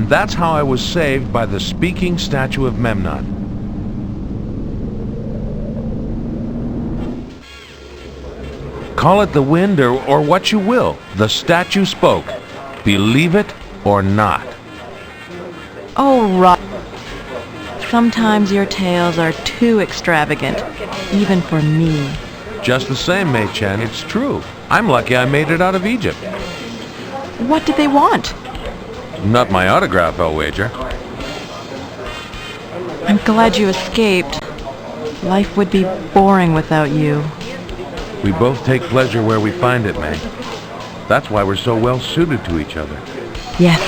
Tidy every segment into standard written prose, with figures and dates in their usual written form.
And that's how I was saved by the speaking statue of Memnon. Call it the wind or what you will. The statue spoke. Believe it or not. Oh, Rob. Sometimes your tales are too extravagant, even for me. Just the same, Mei Chen, it's true. I'm lucky I made it out of Egypt. What did they want? Not my autograph, I'll wager. I'm glad you escaped. Life would be boring without you. We both take pleasure where we find it, May. That's why we're so well suited to each other. Yes,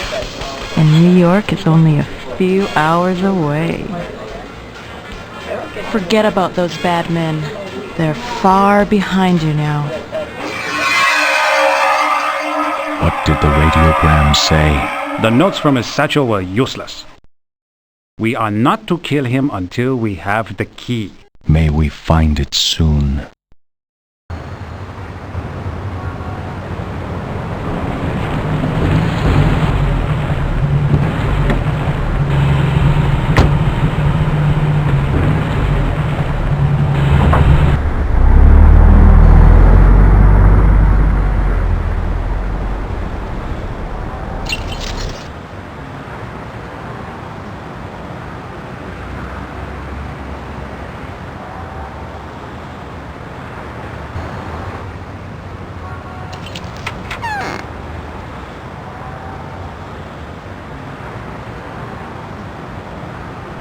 and New York is only a few hours away. Forget about those bad men. They're far behind you now. What did the radiogram say? The notes from his satchel were useless. We are not to kill him until we have the key. May we find it soon.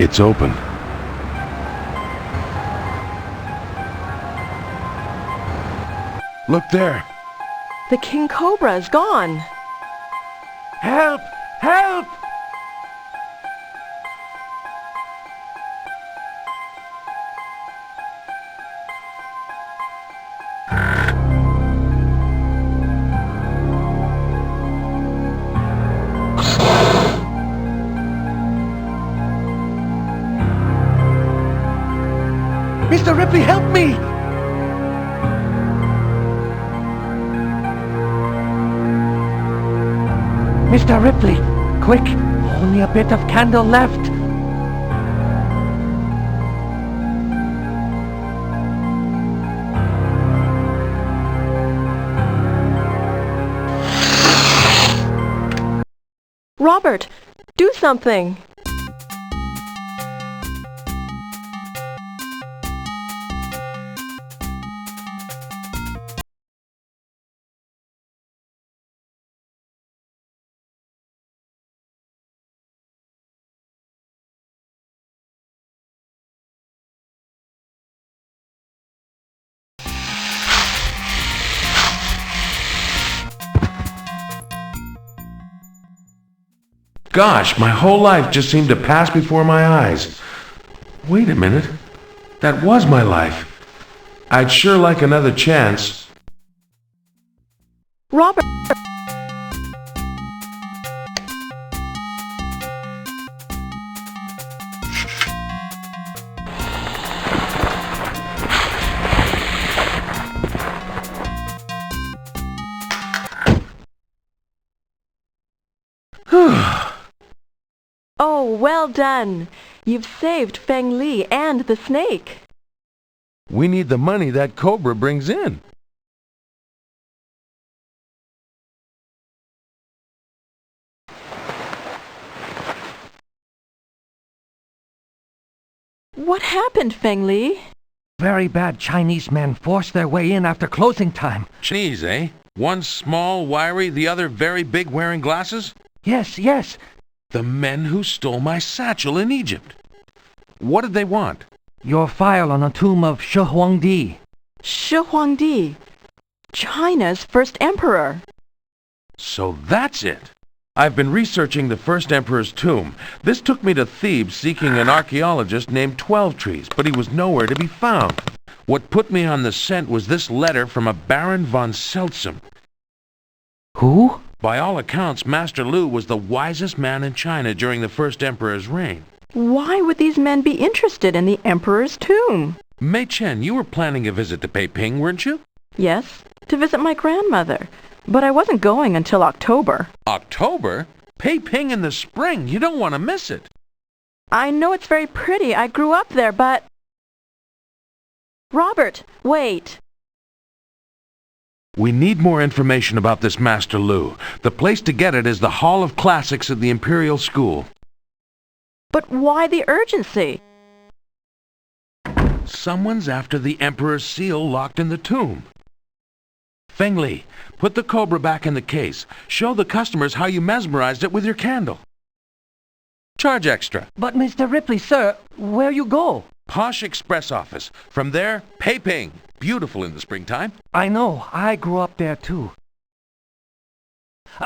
It's open. Look there. The King Cobra is gone. Help! Help! Mr. Ripley, help me! Mr. Ripley, quick! Only a bit of candle left. Robert, do something! Gosh, my whole life just seemed to pass before my eyes. Wait a minute. That was my life. I'd sure like another chance. Robert! Oh, well done. You've saved Feng Li and the snake. We need the money that Cobra brings in. What happened, Feng Li? Very bad Chinese men forced their way in after closing time. Chinese, eh? One small, wiry, the other very big wearing glasses? Yes. The men who stole my satchel in Egypt. What did they want? Your file on the tomb of Shi Huangdi. Shi Huangdi, China's first emperor. So that's it. I've been researching the first emperor's tomb. This took me to Thebes seeking an archaeologist named 12 Trees, but he was nowhere to be found. What put me on the scent was this letter from a Baron von Seltsam. Who? By all accounts, Master Lu was the wisest man in China during the first emperor's reign. Why would these men be interested in the emperor's tomb? Mei Chen, you were planning a visit to Peiping, weren't you? Yes, to visit my grandmother. But I wasn't going until October. October? Peiping in the spring. You don't want to miss it. I know it's very pretty. I grew up there, but... Robert, wait. We need more information about this Master Lu. The place to get it is the Hall of Classics at the Imperial School. But why the urgency? Someone's after the Emperor's seal locked in the tomb. Feng Li, put the cobra back in the case. Show the customers how you mesmerized it with your candle. Charge extra. But Mr. Ripley, sir, where you go? Posh Express office. From there, Peiping. Beautiful in the springtime. I know. I grew up there, too.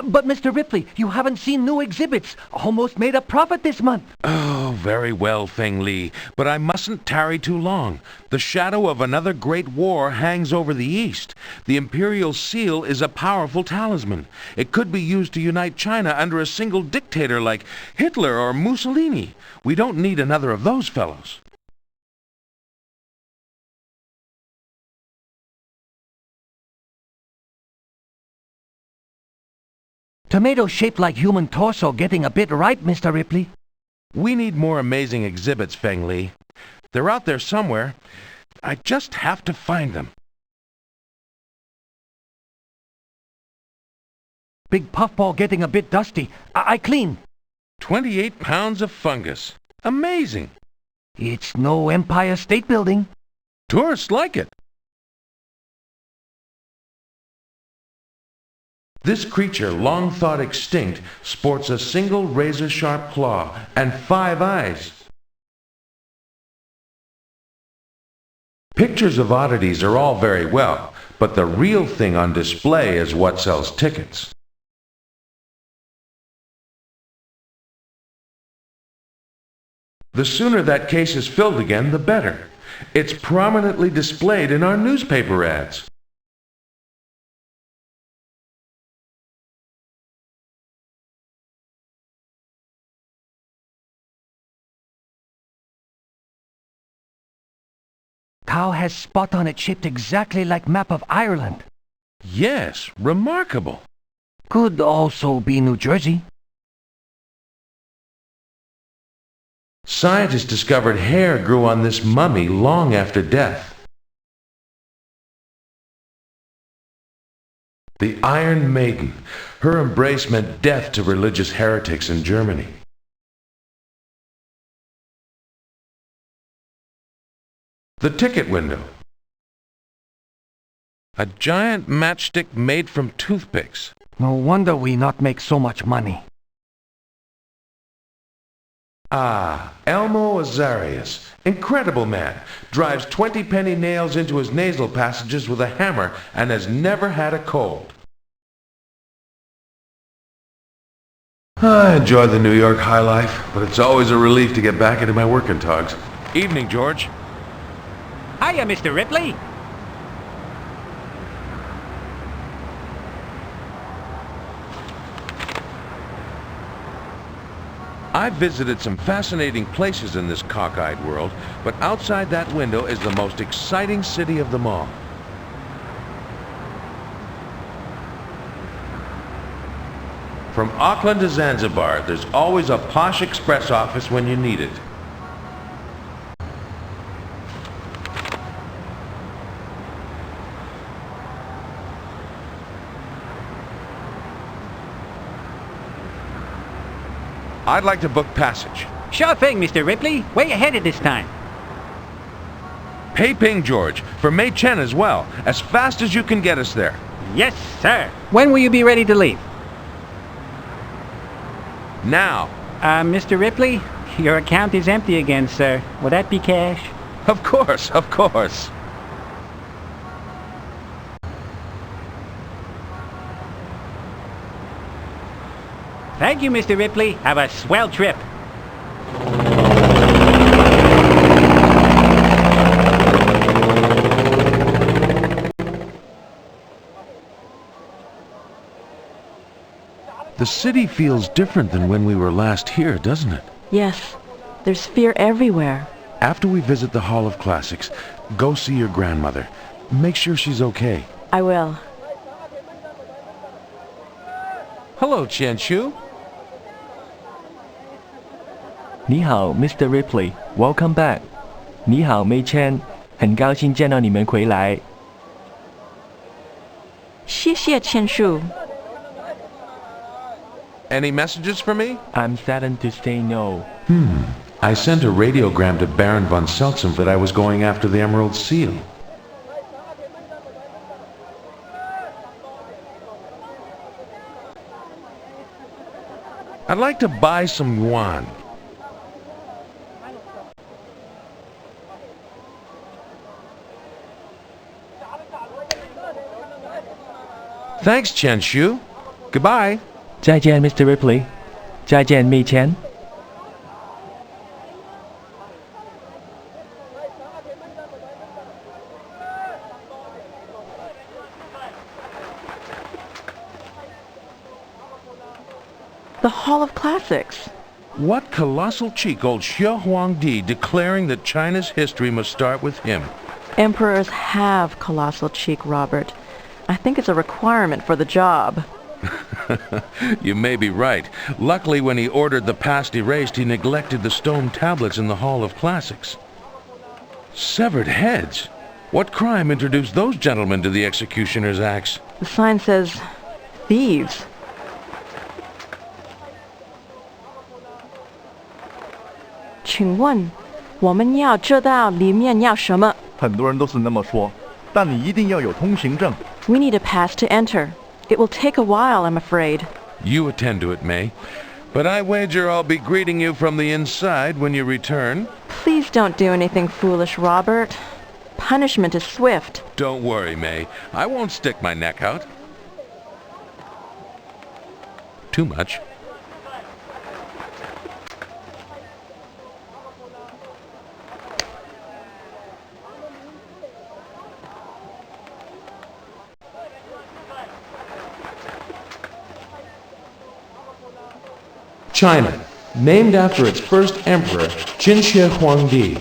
But Mr. Ripley, you haven't seen new exhibits. Almost made a profit this month. Oh, very well, Feng Li. But I mustn't tarry too long. The shadow of another great war hangs over the East. The Imperial Seal is a powerful talisman. It could be used to unite China under a single dictator like Hitler or Mussolini. We don't need another of those fellows. Tomato shaped like human torso getting a bit ripe, Mr. Ripley. We need more amazing exhibits, Feng Li. They're out there somewhere. I just have to find them. Big puffball getting a bit dusty. I clean. 28 pounds of fungus. Amazing. It's no Empire State Building. Tourists like it. This creature, long thought extinct, sports a single razor-sharp claw and 5 eyes. Pictures of oddities are all very well, but the real thing on display is what sells tickets. The sooner that case is filled again, the better. It's prominently displayed in our newspaper ads. Cow has spot on it shaped exactly like map of Ireland. Yes, remarkable. Could also be New Jersey. Scientists discovered hair grew on this mummy long after death. The Iron Maiden. Her embrace meant death to religious heretics in Germany. The ticket window. A giant matchstick made from toothpicks. No wonder we not make so much money. Ah, Elmo Azarius. Incredible man. Drives 20-penny nails into his nasal passages with a hammer and has never had a cold. I enjoy the New York high life, but it's always a relief to get back into my working togs. Evening, George. Hiya, Mr. Ripley. I've visited some fascinating places in this cockeyed world, but outside that window is the most exciting city of them all. From Auckland to Zanzibar, there's always a posh express office when you need it. I'd like to book passage. Sure thing, Mr. Ripley. Way ahead of this time. Peiping, George, for Mei Chen as well, as fast as you can get us there. Yes, sir. When will you be ready to leave? Now. Mr. Ripley, your account is empty again, sir. Will that be cash? Of course, of course. Thank you, Mr. Ripley. Have a swell trip. The city feels different than when we were last here, doesn't it? Yes, there's fear everywhere. After we visit the Hall of Classics, go see your grandmother. Make sure she's okay. I will. Hello, Chen Shu. 你好 ，Mr. Ripley，Welcome back。你好 May Chen，很高兴见到你们回来。谢谢千树。 Any messages for me? I'm saddened to say no. I sent a radiogram to Baron von Seltzow that I was going after the Emerald Seal. I'd like to buy some yuan. Thanks, Chen Shu. Goodbye. 再见 ，Mr. Ripley。再见 ，May Chen。 The Hall of Classics. What colossal cheek old Xie Huangdi declaring that China's history must start with him. Emperors have colossal cheek, Robert. I think it's a requirement for the job. You may be right. Luckily, when he ordered the past erased, he neglected the stone tablets in the Hall of Classics. Severed heads? What crime introduced those gentlemen to the executioner's axe? The sign says, thieves. 请问我们要知道里面要什么？很多人都是那么说，但你一定要有通行证。 We need a pass to enter. It will take a while, I'm afraid. You attend to it, May. But I wager I'll be greeting you from the inside when you return. Please don't do anything foolish, Robert. Punishment is swift. Don't worry, May. I won't stick my neck out. Too much. China, named after its first emperor, Qin Shi Huangdi.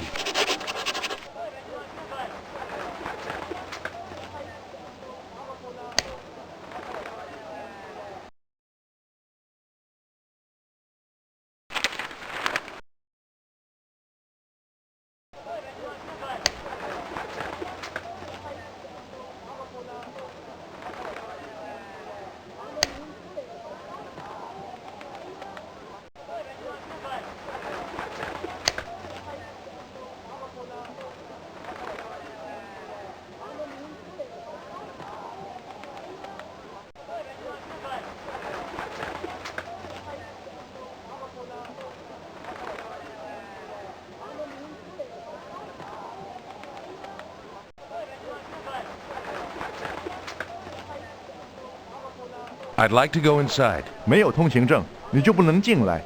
I'd like to go inside. 没有通行证，你就不能进来。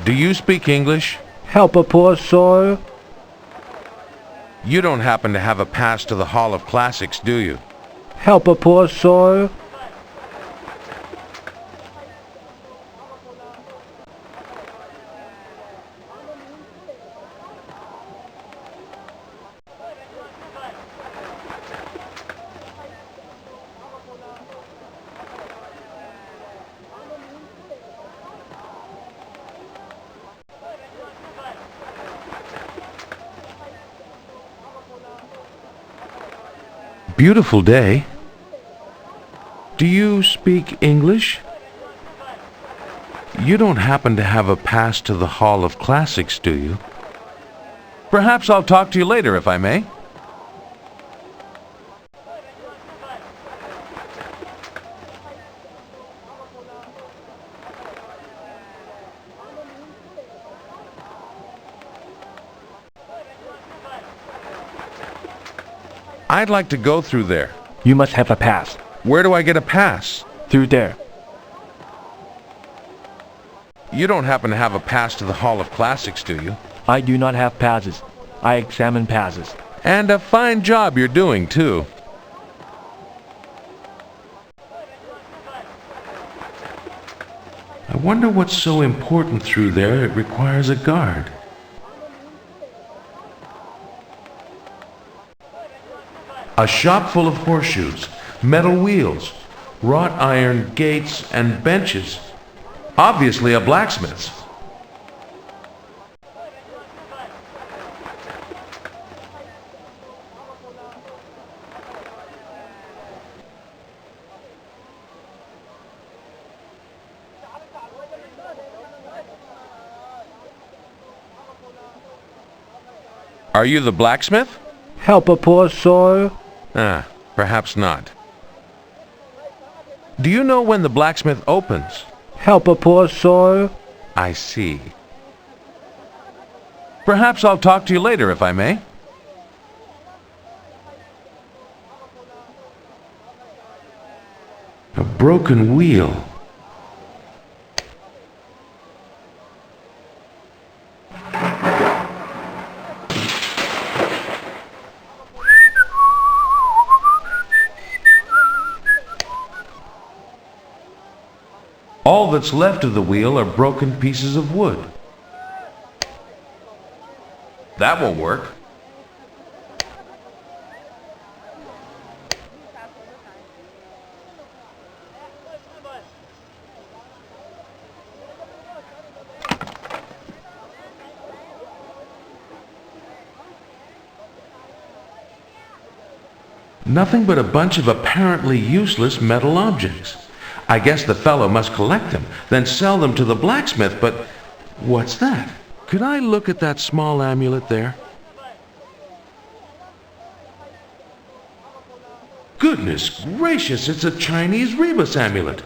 Do you speak English? Help a poor soul. You don't happen to have a pass to the Hall of Classics, do you? Help a poor soul. Beautiful day. Do you speak English? You don't happen to have a pass to the Hall of Classics, do you? Perhaps I'll talk to you later, if I may. I'd like to go through there. You must have a pass. Where do I get a pass? Through there. You don't happen to have a pass to the Hall of Classics, do you? I do not have passes. I examine passes. And a fine job you're doing, too. I wonder what's so important through there it requires a guard. A shop full of horseshoes, metal wheels, wrought iron gates and benches. Obviously a blacksmith's. Are you the blacksmith? Help a poor soul. Ah, perhaps not. Do you know when the blacksmith opens? Help a poor soul. I see. Perhaps I'll talk to you later, if I may. A broken wheel. All that's left of the wheel are broken pieces of wood. That won't work. Nothing but a bunch of apparently useless metal objects. I guess the fellow must collect them, then sell them to the blacksmith, but what's that? Could I look at that small amulet there? Goodness gracious, it's a Chinese rebus amulet.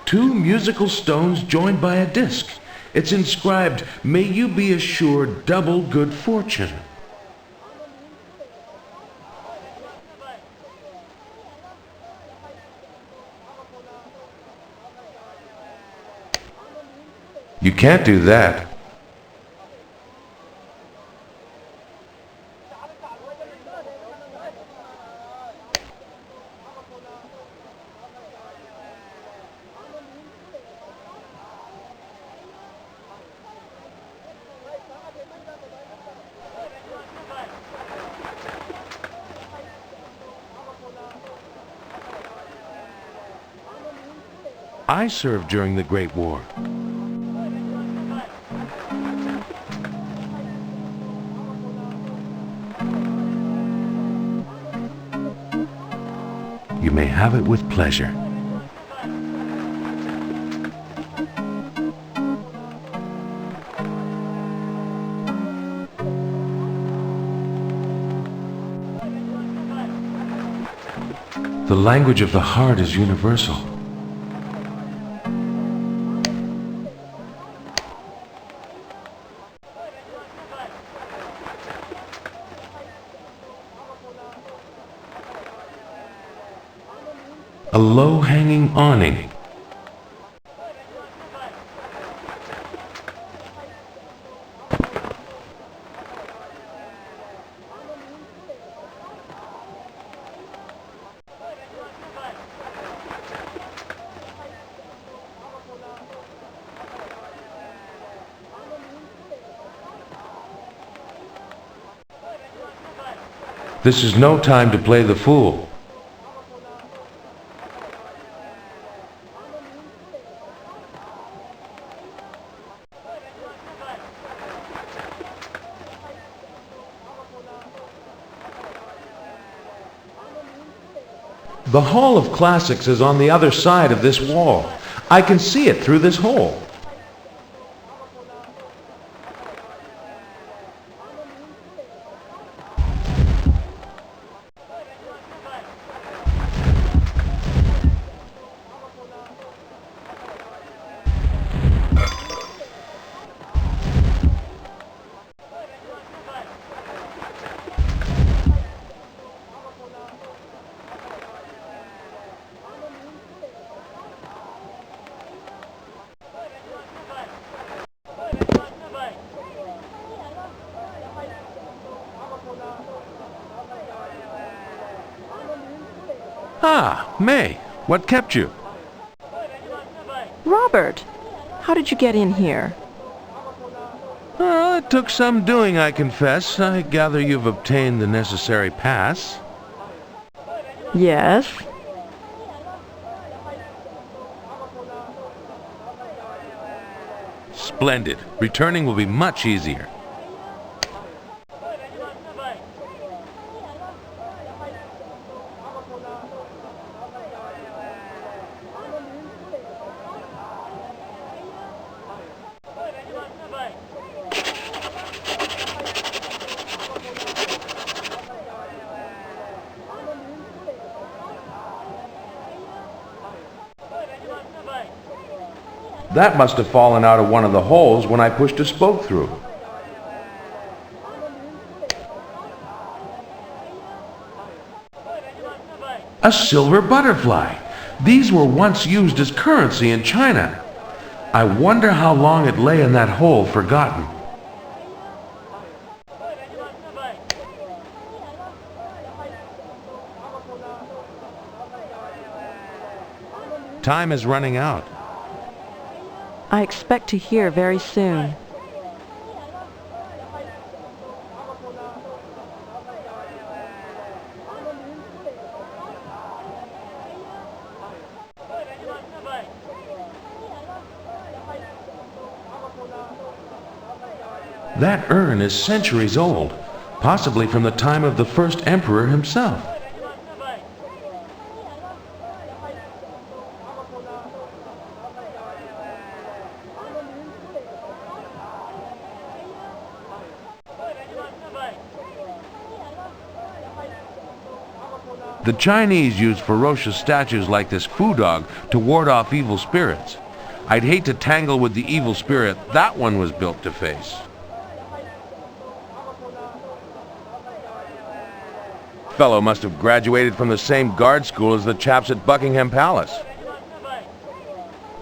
2 musical stones joined by a disc. It's inscribed, "May you be assured double good fortune." You can't do that. I served during the Great War. You may have it with pleasure. The language of the heart is universal. A low-hanging awning. This is no time to play the fool. The Hall of Classics is on the other side of this wall. I can see it through this hole. Ah, May, what kept you? Robert, how did you get in here? Well, it took some doing, I confess. I gather you've obtained the necessary pass. Yes? Splendid. Returning will be much easier. That must have fallen out of one of the holes when I pushed a spoke through. A silver butterfly. These were once used as currency in China. I wonder how long it lay in that hole forgotten. Time is running out. I expect to hear very soon. That urn is centuries old, possibly from the time of the first emperor himself. The Chinese use ferocious statues like this foo dog to ward off evil spirits. I'd hate to tangle with the evil spirit that one was built to face. Fellow must have graduated from the same guard school as the chaps at Buckingham Palace.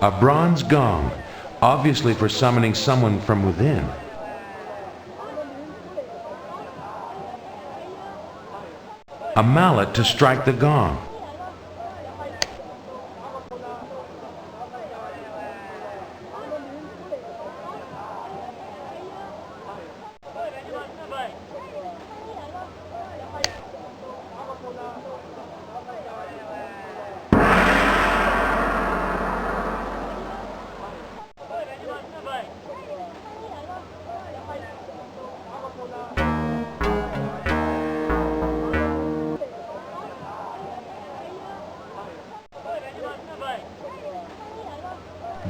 A bronze gong, obviously for summoning someone from within. A mallet to strike the gong.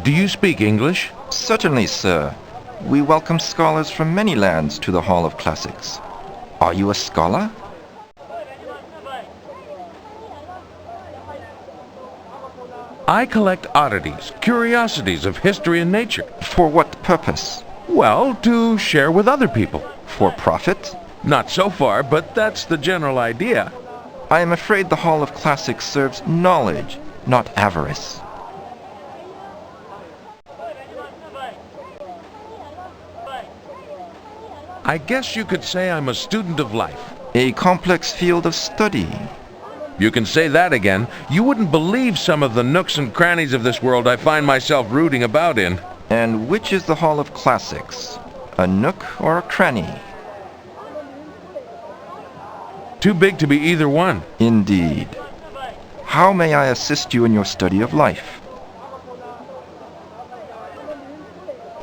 Do you speak English? Certainly, sir. We welcome scholars from many lands to the Hall of Classics. Are you a scholar? I collect oddities, curiosities of history and nature. For what purpose? Well, to share with other people. For profit? Not so far, but that's the general idea. I am afraid the Hall of Classics serves knowledge, not avarice. I guess you could say I'm a student of life. A complex field of study. You can say that again. You wouldn't believe some of the nooks and crannies of this world I find myself rooting about in. And which is the Hall of Classics? A nook or a cranny? Too big to be either one. Indeed. How may I assist you in your study of life?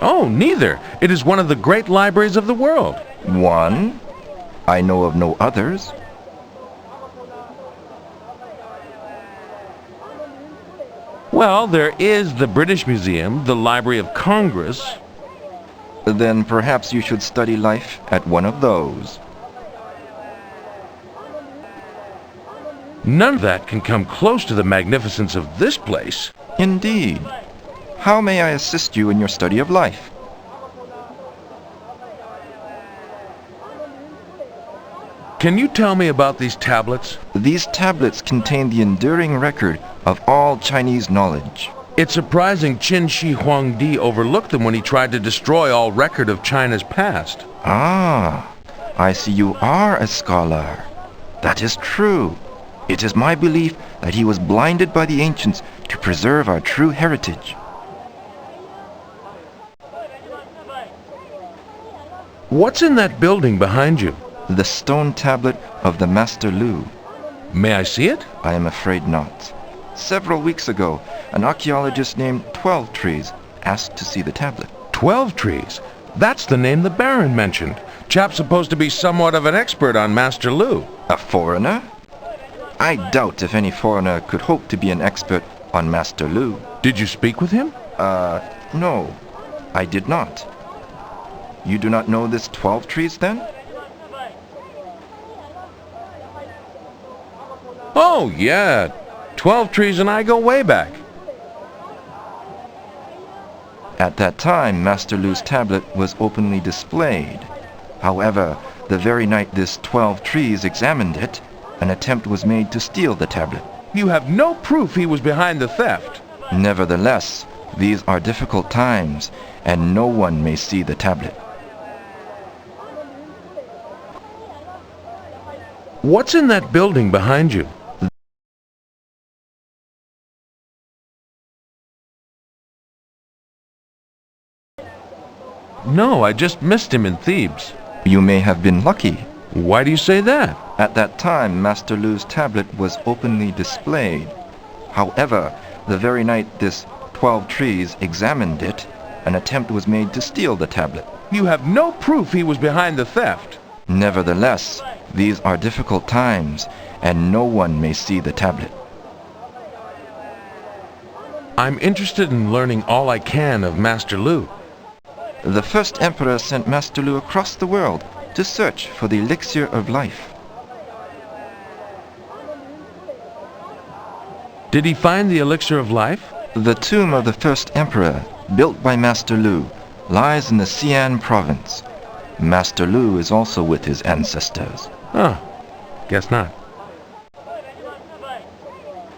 Oh, neither. It is one of the great libraries of the world. One? I know of no others. Well, there is the British Museum, the Library of Congress. Then perhaps you should study life at one of those. None of that can come close to the magnificence of this place. Indeed. How may I assist you in your study of life? Can you tell me about these tablets? These tablets contain the enduring record of all Chinese knowledge. It's surprising Qin Shi Huangdi overlooked them when he tried to destroy all record of China's past. Ah, I see you are a scholar. That is true. It is my belief that he was blinded by the ancients to preserve our true heritage. What's in that building behind you? The stone tablet of the Master Lu. May I see it? I am afraid not. Several weeks ago, an archaeologist named 12 Trees asked to see the tablet. 12 Trees? That's the name the Baron mentioned. Chap's supposed to be somewhat of an expert on Master Lu. A foreigner? I doubt if any foreigner could hope to be an expert on Master Lu. Did you speak with him? No, I did not. You do not know this 12 Trees then? Oh, yeah. 12 Trees and I go way back. At that time, Master Lu's tablet was openly displayed. However, the very night this 12 Trees examined it, an attempt was made to steal the tablet. You have no proof he was behind the theft. Nevertheless, these are difficult times, and no one may see the tablet. What's in that building behind you? No, I just missed him in Thebes. You may have been lucky. Why do you say that? At that time, Master Lu's tablet was openly displayed. However, the very night this 12 Trees examined it, an attempt was made to steal the tablet. You have no proof he was behind the theft. Nevertheless, these are difficult times, and no one may see the tablet. I'm interested in learning all I can of Master Lu. The first emperor sent Master Lu across the world to search for the elixir of life. Did he find the elixir of life? The tomb of the first emperor, built by Master Lu, lies in the Xi'an province. Master Lu is also with his ancestors. Huh. Guess not.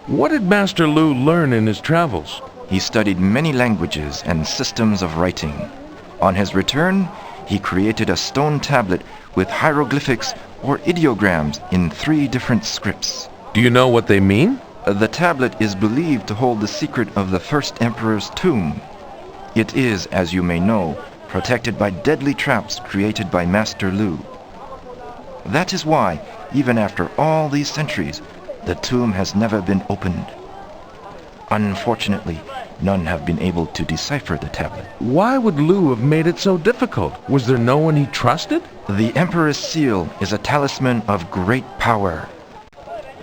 What did Master Lu learn in his travels? He studied many languages and systems of writing. On his return, he created a stone tablet with hieroglyphics or ideograms in 3 different scripts. Do you know what they mean? The tablet is believed to hold the secret of the first emperor's tomb. It is, as you may know, protected by deadly traps created by Master Lu. That is why, even after all these centuries, the tomb has never been opened. Unfortunately, none have been able to decipher the tablet. Why would Lu have made it so difficult? Was there no one he trusted? The Emperor's seal is a talisman of great power.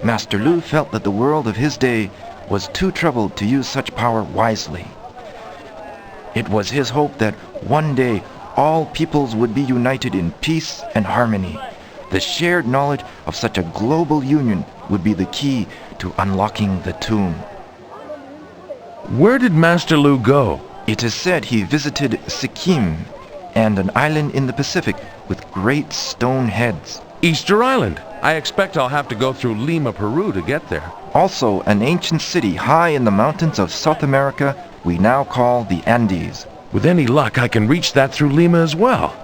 Master Lu felt that the world of his day was too troubled to use such power wisely. It was his hope that one day all peoples would be united in peace and harmony. The shared knowledge of such a global union would be the key to unlocking the tomb. Where did Master Lu go? It is said he visited Sikkim and an island in the Pacific with great stone heads. Easter Island. I expect I'll have to go through Lima, Peru to get there. Also, an ancient city high in the mountains of South America we now call the Andes. With any luck, I can reach that through Lima as well.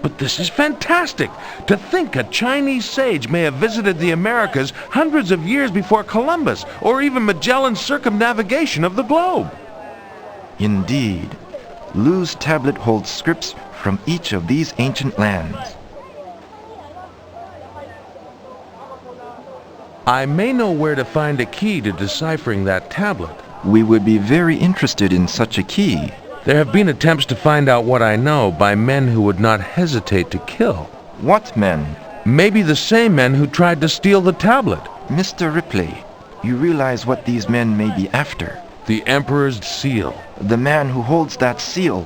But this is fantastic! To think a Chinese sage may have visited the Americas hundreds of years before Columbus, or even Magellan's circumnavigation of the globe. Indeed, Lu's tablet holds scripts from each of these ancient lands. I may know where to find a key to deciphering that tablet. We would be very interested in such a key. There have been attempts to find out what I know by men who would not hesitate to kill. What men? Maybe the same men who tried to steal the tablet. Mr. Ripley, you realize what these men may be after. The Emperor's seal. The man who holds that seal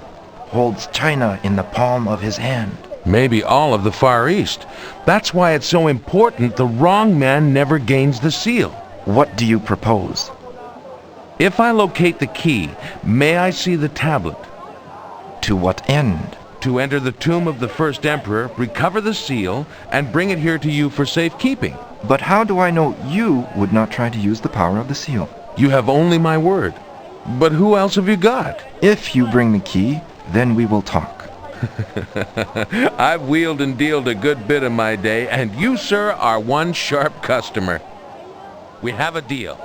holds China in the palm of his hand. Maybe all of the Far East. That's why it's so important the wrong man never gains the seal. What do you propose? If I locate the key, may I see the tablet? To what end? To enter the tomb of the first emperor, recover the seal, and bring it here to you for safekeeping. But how do I know you would not try to use the power of the seal? You have only my word. But who else have you got? If you bring the key, then we will talk. I've wheeled and dealed a good bit in my day, and you, sir, are one sharp customer. We have a deal.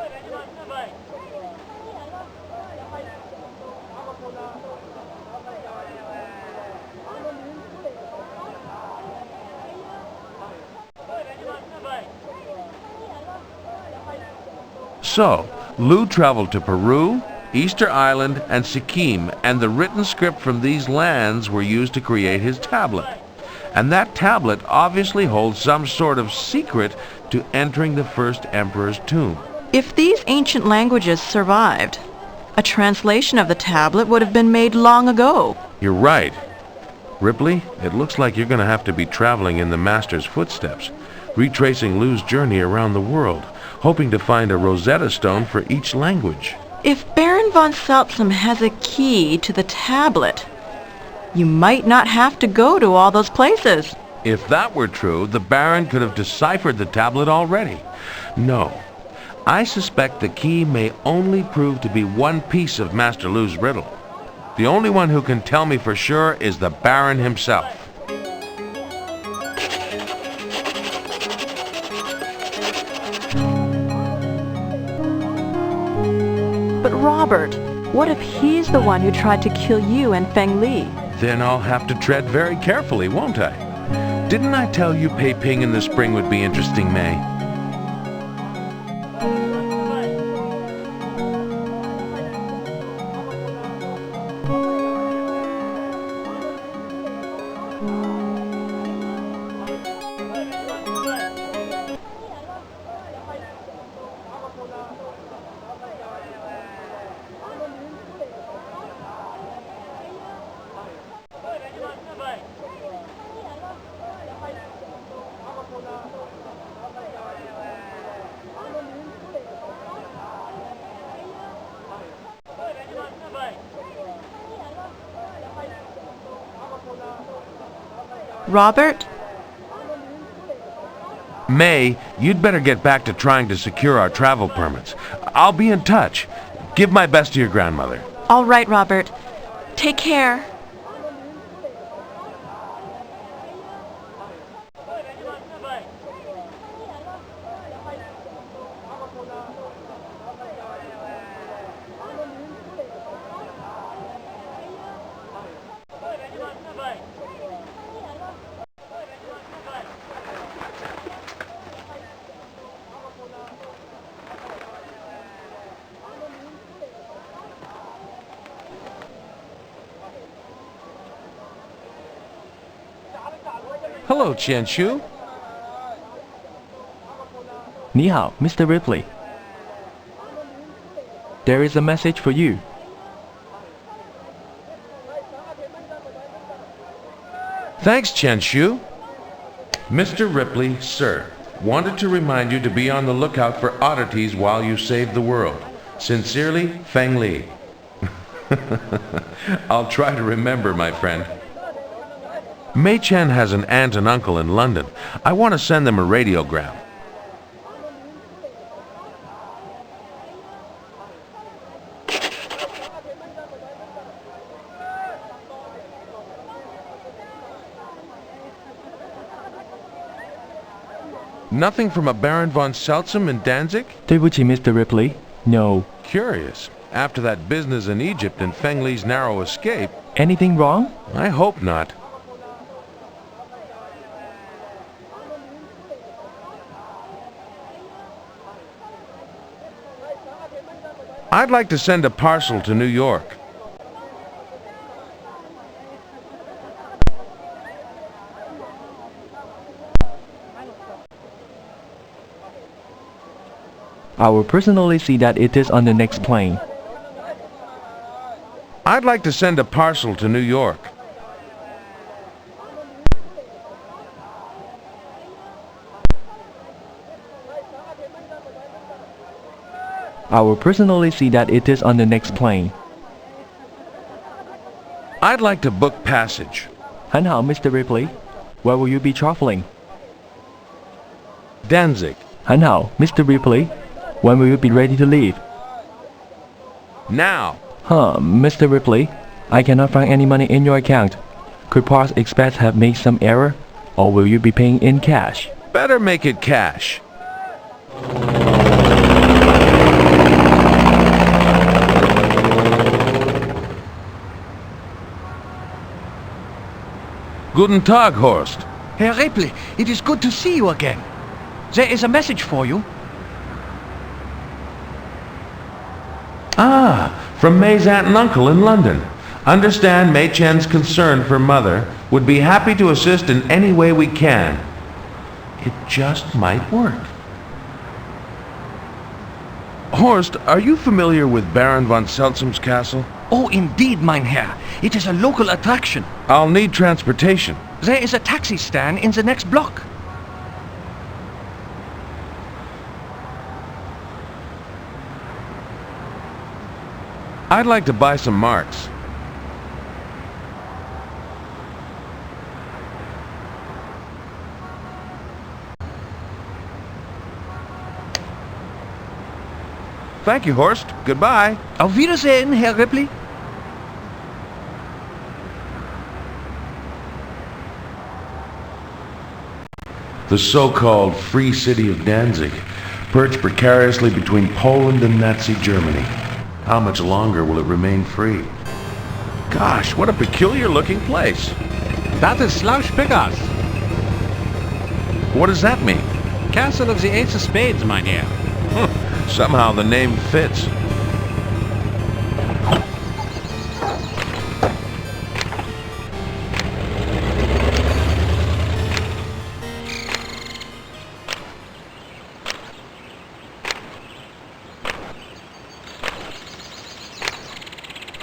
So, Lou traveled to Peru, Easter Island, and Sikkim, and the written script from these lands were used to create his tablet. And that tablet obviously holds some sort of secret to entering the first emperor's tomb. If these ancient languages survived, a translation of the tablet would have been made long ago. You're right. Ripley, it looks like you're going to have to be traveling in the Master's footsteps, retracing Lou's journey around the world, hoping to find a Rosetta Stone for each language. If Baron von Saltzam has a key to the tablet, you might not have to go to all those places. If that were true, the Baron could have deciphered the tablet already. No. I suspect the key may only prove to be one piece of Master Lou's riddle. The only one who can tell me for sure is the Baron himself. But Robert, what if he's the one who tried to kill you and Feng Li? Then I'll have to tread very carefully, won't I? Didn't I tell you Pei Ping in the spring would be interesting, May? Robert? May, you'd better get back to trying to secure our travel permits. I'll be in touch. Give my best to your grandmother. All right, Robert. Take care. Hello, Qianshu. 你好, Mr. Ripley. There is a message for you. Thanks, Qianshu. Mr. Ripley, sir, wanted to remind you to be on the lookout for oddities while you save the world. Sincerely, Feng Li. I'll try to remember, my friend. Mei Chen has an aunt and uncle in London. I want to send them a radiogram. Nothing from a Baron von Saltzam in Danzig? 对不起, Mr. Ripley. No. Curious. After that business in Egypt and Feng Li's narrow escape... Anything wrong? I hope not. I'd like to send a parcel to New York. I will personally see that it is on the next plane. I'd like to send a parcel to New York. I will personally see that it is on the next plane. I'd like to book passage. 很好, Mr. Ripley. Where will you be traveling? Danzig. 很好, Mr. Ripley. When will you be ready to leave? Now. Mr. Ripley. I cannot find any money in your account. Could Parts Express have made some error? Or will you be paying in cash? Better make it cash. Guten Tag, Horst. Herr Ripley, it is good to see you again. There is a message for you. from May's aunt and uncle in London. Understand Mei Chen's concern for Mother. Would be happy to assist in any way we can. It just might work. Horst, are you familiar with Baron von Seltsam's castle? Oh, indeed, mein Herr. It is a local attraction. I'll need transportation. There is a taxi stand in the next block. I'd like to buy some marks. Thank you, Horst. Goodbye. Auf Wiedersehen, Herr Ripley. The so-called Free City of Danzig, perched precariously between Poland and Nazi Germany. How much longer will it remain free? Gosh, what a peculiar-looking place. That is Slush Pickers, What does that mean? Castle of the Ace of Spades, mein Herr. Somehow the name fits.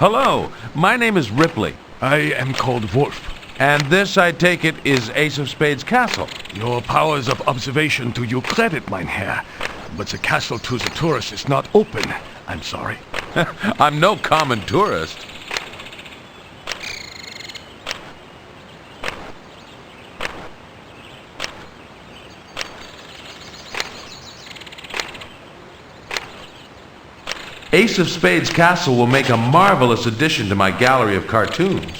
Hello, my name is Ripley. I am called Wolf. And this, I take it, is Ace of Spades Castle. Your powers of observation do you credit, mein Herr. But the castle to the tourist is not open. I'm sorry. I'm no common tourist. Ace of Spades Castle will make a marvelous addition to my gallery of cartoons.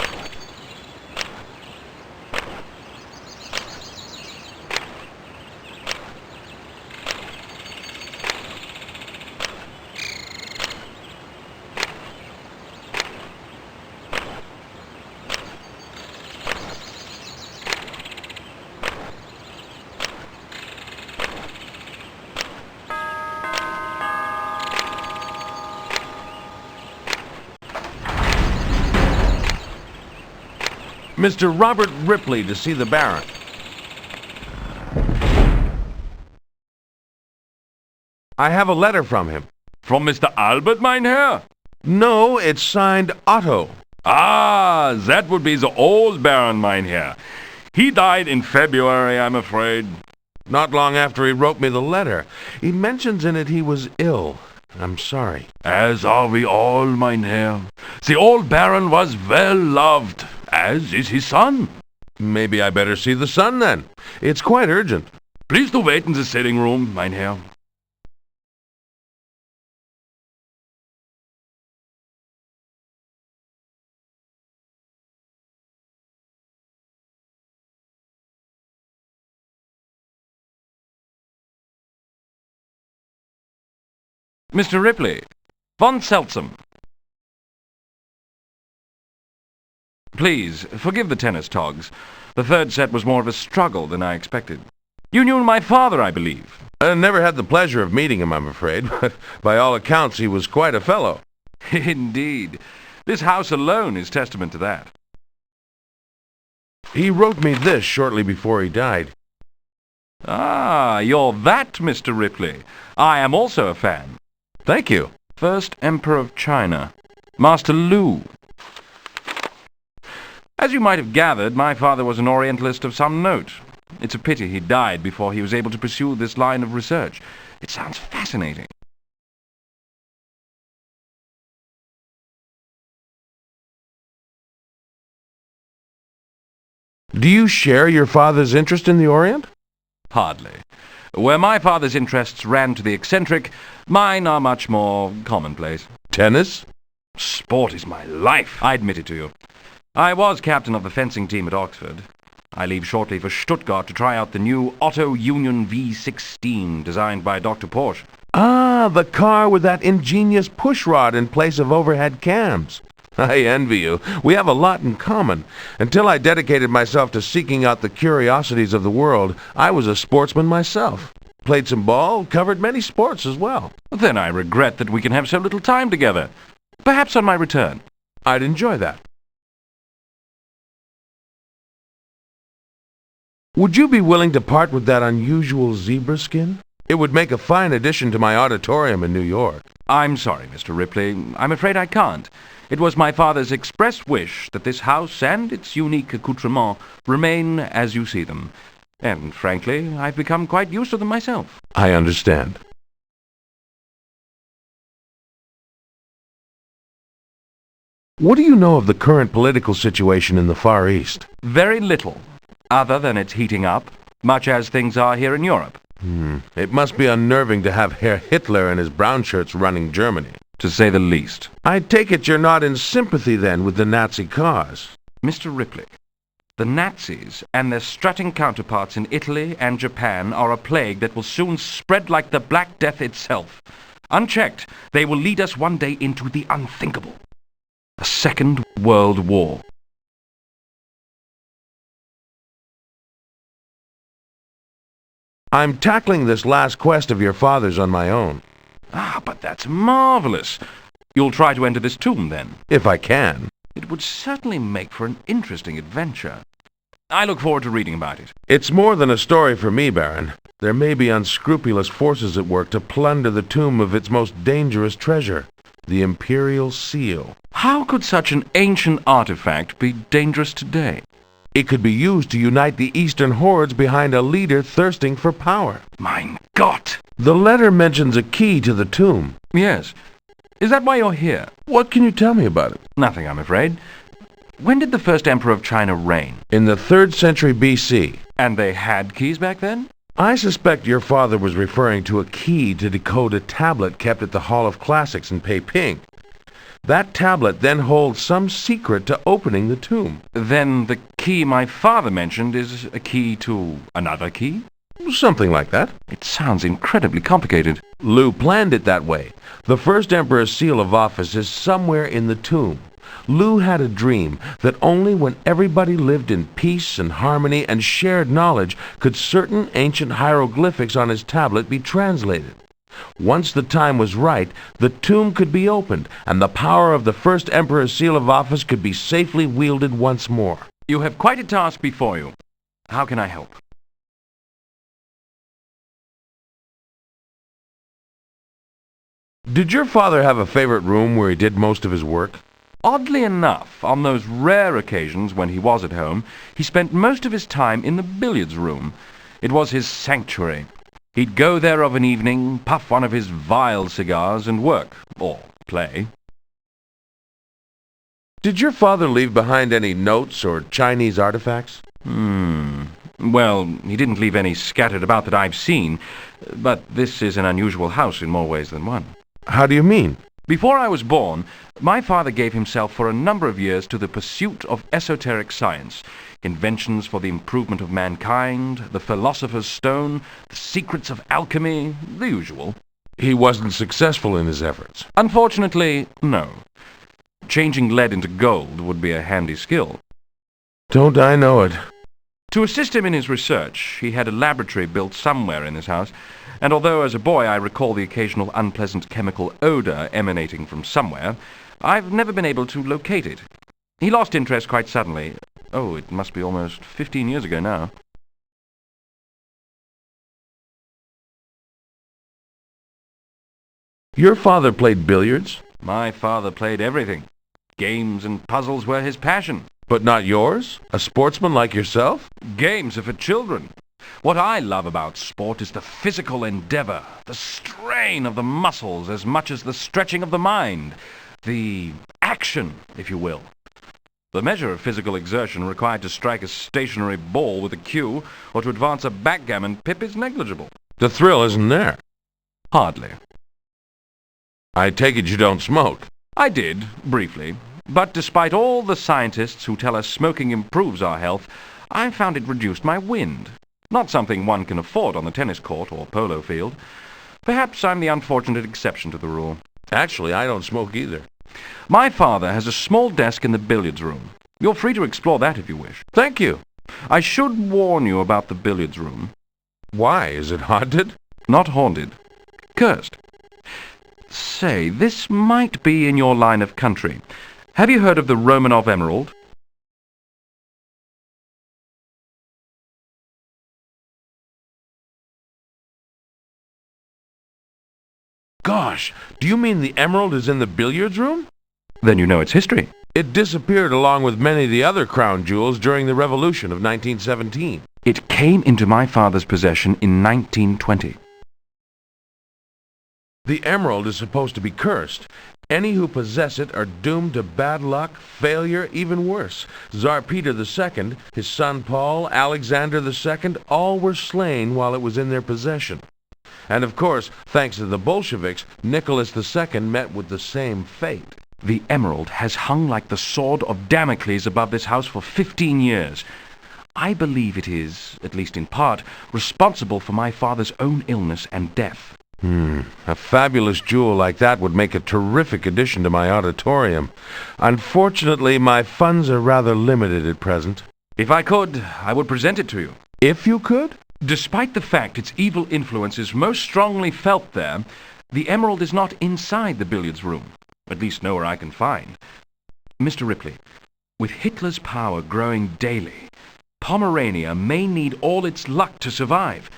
Mr. Robert Ripley to see the Baron. I have a letter from him. From Mr. Albert, mein Herr? No, it's signed Otto. Ah, that would be the old Baron, mein Herr. He died in February, I'm afraid. Not long after he wrote me the letter. He mentions in it he was ill. I'm sorry. As are we all, mein Herr. The old Baron was well loved, as is his son. Maybe I better see the son then. It's quite urgent. Please to wait in the sitting room, mein Herr. Mr. Ripley, von Seltsam. Please, forgive the tennis togs. The third set was more of a struggle than I expected. You knew my father, I believe. I never had the pleasure of meeting him, I'm afraid, but by all accounts he was quite a fellow. Indeed. This house alone is testament to that. He wrote me this shortly before he died. Ah, you're that, Mr. Ripley. I am also a fan. Thank you. First Emperor of China, Master Lu. As you might have gathered, my father was an Orientalist of some note. It's a pity he died before he was able to pursue this line of research. It sounds fascinating. Do you share your father's interest in the Orient? Hardly. Where my father's interests ran to the eccentric, mine are much more commonplace. Tennis? Sport is my life, I admit it to you. I was captain of the fencing team at Oxford. I leave shortly for Stuttgart to try out the new Otto Union V16 designed by Dr. Porsche. Ah, the car with that ingenious pushrod in place of overhead cams. I envy you. We have a lot in common. Until I dedicated myself to seeking out the curiosities of the world, I was a sportsman myself. Played some ball, covered many sports as well. Then I regret that we can have so little time together. Perhaps on my return. I'd enjoy that. Would you be willing to part with that unusual zebra skin? It would make a fine addition to my auditorium in New York. I'm sorry, Mr. Ripley. I'm afraid I can't. It was my father's express wish that this house and its unique accoutrements remain as you see them. And, frankly, I've become quite used to them myself. I understand. What do you know of the current political situation in the Far East? Very little, other than it's heating up, much as things are here in Europe. It must be unnerving to have Herr Hitler and his brown shirts running Germany. To say the least. I take it you're not in sympathy, then, with the Nazi cause. Mr. Ripley, the Nazis and their strutting counterparts in Italy and Japan are a plague that will soon spread like the Black Death itself. Unchecked, they will lead us one day into the unthinkable. A Second World War. I'm tackling this last quest of your father's on my own. Ah, but that's marvelous. You'll try to enter this tomb, then? If I can. It would certainly make for an interesting adventure. I look forward to reading about it. It's more than a story for me, Baron. There may be unscrupulous forces at work to plunder the tomb of its most dangerous treasure, the Imperial Seal. How could such an ancient artifact be dangerous today? It could be used to unite the Eastern hordes behind a leader thirsting for power. Mein Gott! The letter mentions a key to the tomb. Yes. Is that why you're here? What can you tell me about it? Nothing, I'm afraid. When did the first emperor of China reign? In the 3rd century B.C. And they had keys back then? I suspect your father was referring to a key to decode a tablet kept at the Hall of Classics in Peiping. That tablet then holds some secret to opening the tomb. Then the key my father mentioned is a key to another key? Something like that. It sounds incredibly complicated. Lu planned it that way. The first emperor's seal of office is somewhere in the tomb. Lu had a dream that only when everybody lived in peace and harmony and shared knowledge could certain ancient hieroglyphics on his tablet be translated. Once the time was right, the tomb could be opened, and the power of the first emperor's seal of office could be safely wielded once more. You have quite a task before you. How can I help? Did your father have a favorite room where he did most of his work? Oddly enough, on those rare occasions when he was at home, he spent most of his time in the billiards room. It was his sanctuary. He'd go there of an evening, puff one of his vile cigars, and work, or play. Did your father leave behind any notes or Chinese artifacts? Well, he didn't leave any scattered about that I've seen, but this is an unusual house in more ways than one. How do you mean? Before I was born, my father gave himself for a number of years to the pursuit of esoteric science, inventions for the improvement of mankind, the philosopher's stone, the secrets of alchemy, the usual. He wasn't successful in his efforts. Unfortunately, no. Changing lead into gold would be a handy skill. Don't I know it? To assist him in his research, he had a laboratory built somewhere in his house, and although as a boy I recall the occasional unpleasant chemical odor emanating from somewhere, I've never been able to locate it. He lost interest quite suddenly. Oh, it must be almost 15 years ago now. Your father played billiards? My father played everything. Games and puzzles were his passion. But not yours? A sportsman like yourself? Games are for children. What I love about sport is the physical endeavor, the strain of the muscles as much as the stretching of the mind, the action, if you will. The measure of physical exertion required to strike a stationary ball with a cue or to advance a backgammon pip is negligible. The thrill isn't there. Hardly. I take it you don't smoke. I did, briefly. But despite all the scientists who tell us smoking improves our health, I found it reduced my wind. Not something one can afford on the tennis court or polo field. Perhaps I'm the unfortunate exception to the rule. Actually, I don't smoke either. My father has a small desk in the billiards room. You're free to explore that if you wish. Thank you. I should warn you about the billiards room. Why? Is it haunted? Not haunted. Cursed. Say, this might be in your line of country. Have you heard of the Romanov Emerald? Gosh, do you mean the emerald is in the billiards room? Then you know its history. It disappeared along with many of the other crown jewels during the Revolution of 1917. It came into my father's possession in 1920. The emerald is supposed to be cursed. Any who possess it are doomed to bad luck, failure, even worse. Tsar Peter II, his son Paul, Alexander II, all were slain while it was in their possession. And of course, thanks to the Bolsheviks, Nicholas II met with the same fate. The emerald has hung like the sword of Damocles above this house for 15 years. I believe it is, at least in part, responsible for my father's own illness and death. A fabulous jewel like that would make a terrific addition to my auditorium. Unfortunately, my funds are rather limited at present. If I could, I would present it to you. If you could? Despite the fact its evil influence is most strongly felt there, the emerald is not inside the billiards room, at least nowhere I can find. Mr. Ripley, with Hitler's power growing daily, Pomerania may need all its luck to survive.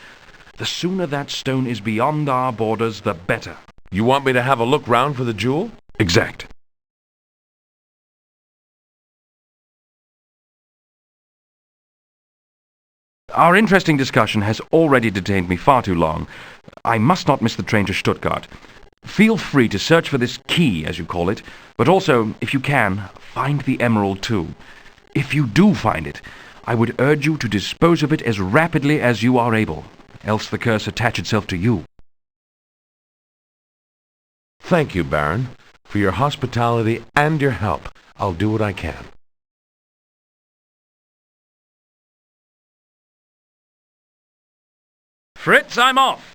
The sooner that stone is beyond our borders, the better. You want me to have a look round for the jewel? Exact. Our interesting discussion has already detained me far too long. I must not miss the train to Stuttgart. Feel free to search for this key, as you call it, but also, if you can, find the emerald too. If you do find it, I would urge you to dispose of it as rapidly as you are able, else the curse attach itself to you. Thank you, Baron, for your hospitality and your help. I'll do what I can. Fritz, I'm off!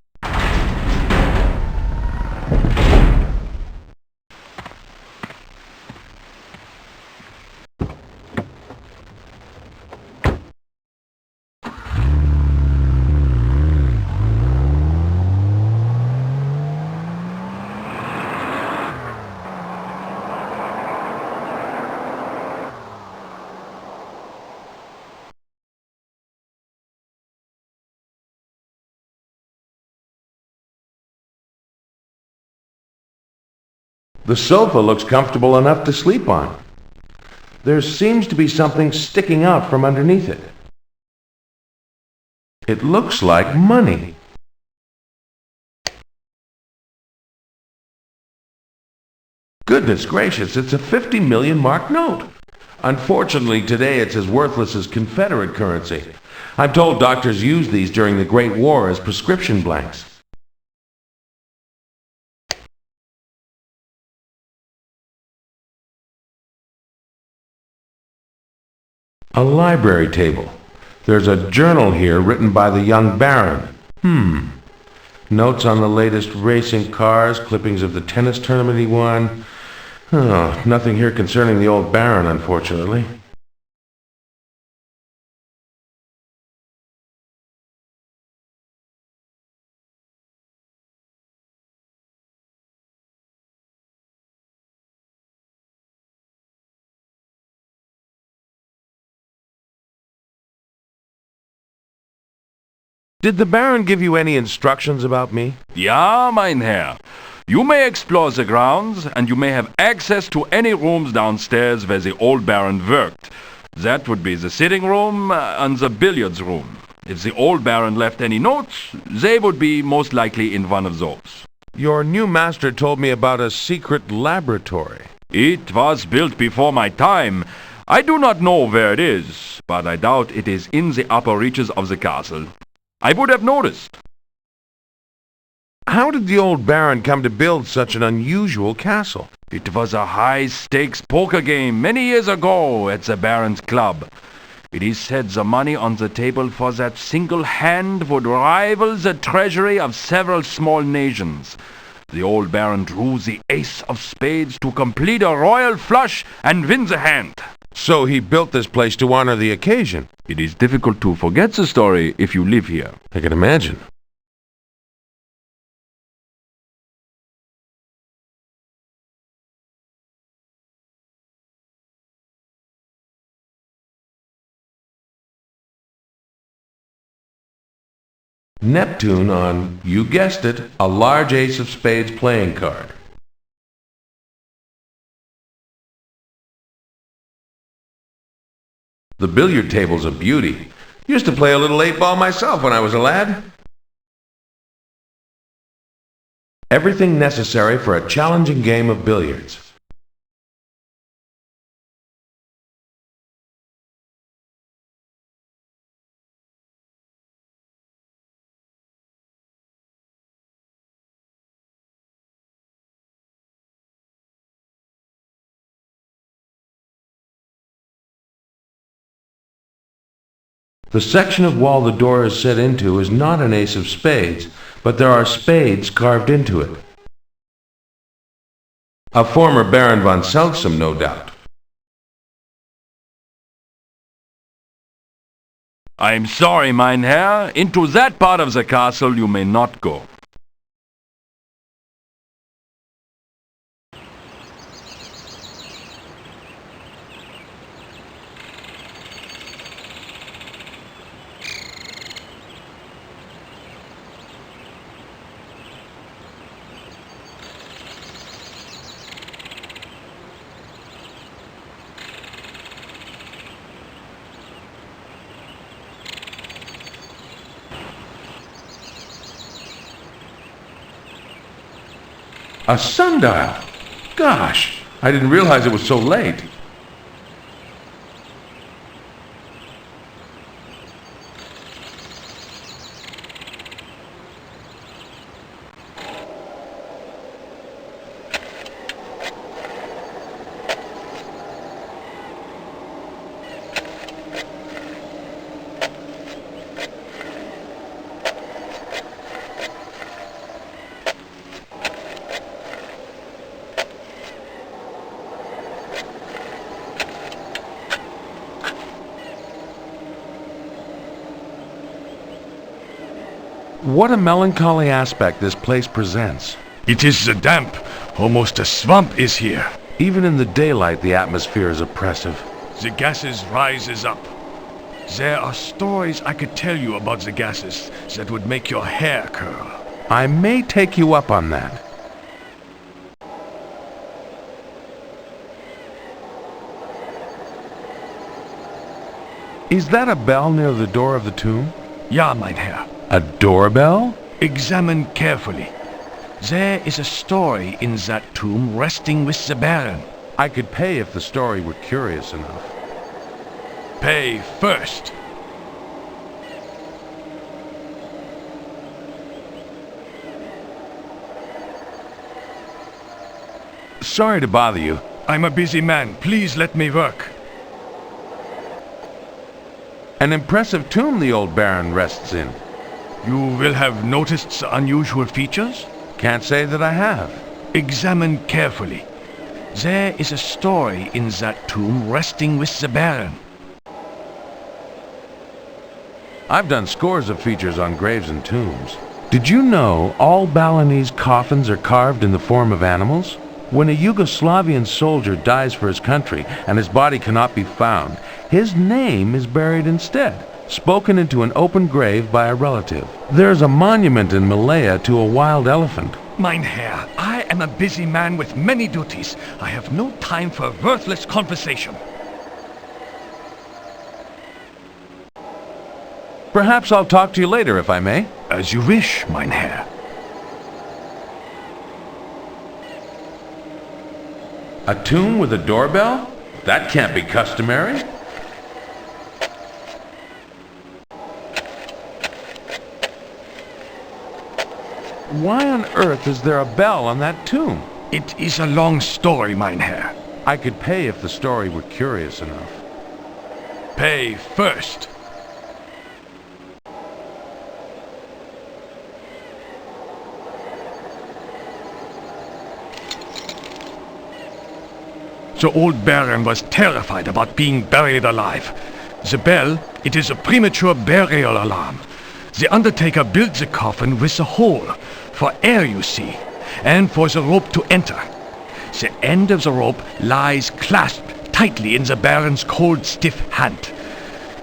The sofa looks comfortable enough to sleep on. There seems to be something sticking out from underneath it. It looks like money. Goodness gracious, it's a 50 million mark note. Unfortunately, today it's as worthless as Confederate currency. I'm told doctors used these during the Great War as prescription blanks. A library table. There's a journal here written by the young Baron. Notes on the latest racing cars, clippings of the tennis tournament he won. Oh, nothing here concerning the old Baron, unfortunately. Did the Baron give you any instructions about me? Ja, mein Herr. You may explore the grounds, and you may have access to any rooms downstairs where the old Baron worked. That would be the sitting room and the billiards room. If the old Baron left any notes, they would be most likely in one of those. Your new master told me about a secret laboratory. It was built before my time. I do not know where it is, but I doubt it is in the upper reaches of the castle. I would have noticed. How did the old Baron come to build such an unusual castle? It was a high-stakes poker game many years ago at the Baron's club. It is said the money on the table for that single hand would rival the treasury of several small nations. The old Baron drew the ace of spades to complete a royal flush and win the hand. So he built this place to honor the occasion. It is difficult to forget the story if you live here. I can imagine. Neptune on, you guessed it, a large ace of spades playing card. The billiard table's a beauty. Used to play a little 8-ball myself when I was a lad. Everything necessary for a challenging game of billiards. The section of wall the door is set into is not an ace of spades, but there are spades carved into it. A former Baron von Seltsam, no doubt. I'm sorry, mein Herr. Into that part of the castle you may not go. A sundial! Gosh, I didn't realize it was so late. What a melancholy aspect this place presents. It is the damp. Almost a swamp is here. Even in the daylight, the atmosphere is oppressive. The gases rises up. There are stories I could tell you about the gases that would make your hair curl. I may take you up on that. Is that a bell near the door of the tomb? Ja, mein Herr. A doorbell? Examine carefully. There is a story in that tomb resting with the Baron. I could pay if the story were curious enough. Pay first. Sorry to bother you. I'm a busy man. Please let me work. An impressive tomb the old Baron rests in. You will have noticed the unusual features? Can't say that I have. Examine carefully. There is a story in that tomb resting with the Baron. I've done scores of features on graves and tombs. Did you know all Balinese coffins are carved in the form of animals? When a Yugoslavian soldier dies for his country and his body cannot be found, his name is buried instead, spoken into an open grave by a relative. There's a monument in Malaya to a wild elephant. Mein Herr, I am a busy man with many duties. I have no time for worthless conversation. Perhaps I'll talk to you later, if I may. As you wish, mein Herr. A tomb with a doorbell? That can't be customary. Why on earth is there a bell on that tomb? It is a long story, mein Herr. I could pay if the story were curious enough. Pay first. The old Baron was terrified about being buried alive. The bell, it is a premature burial alarm. The undertaker built the coffin with a hole, for air you see, and for the rope to enter. The end of the rope lies clasped tightly in the Baron's cold, stiff hand.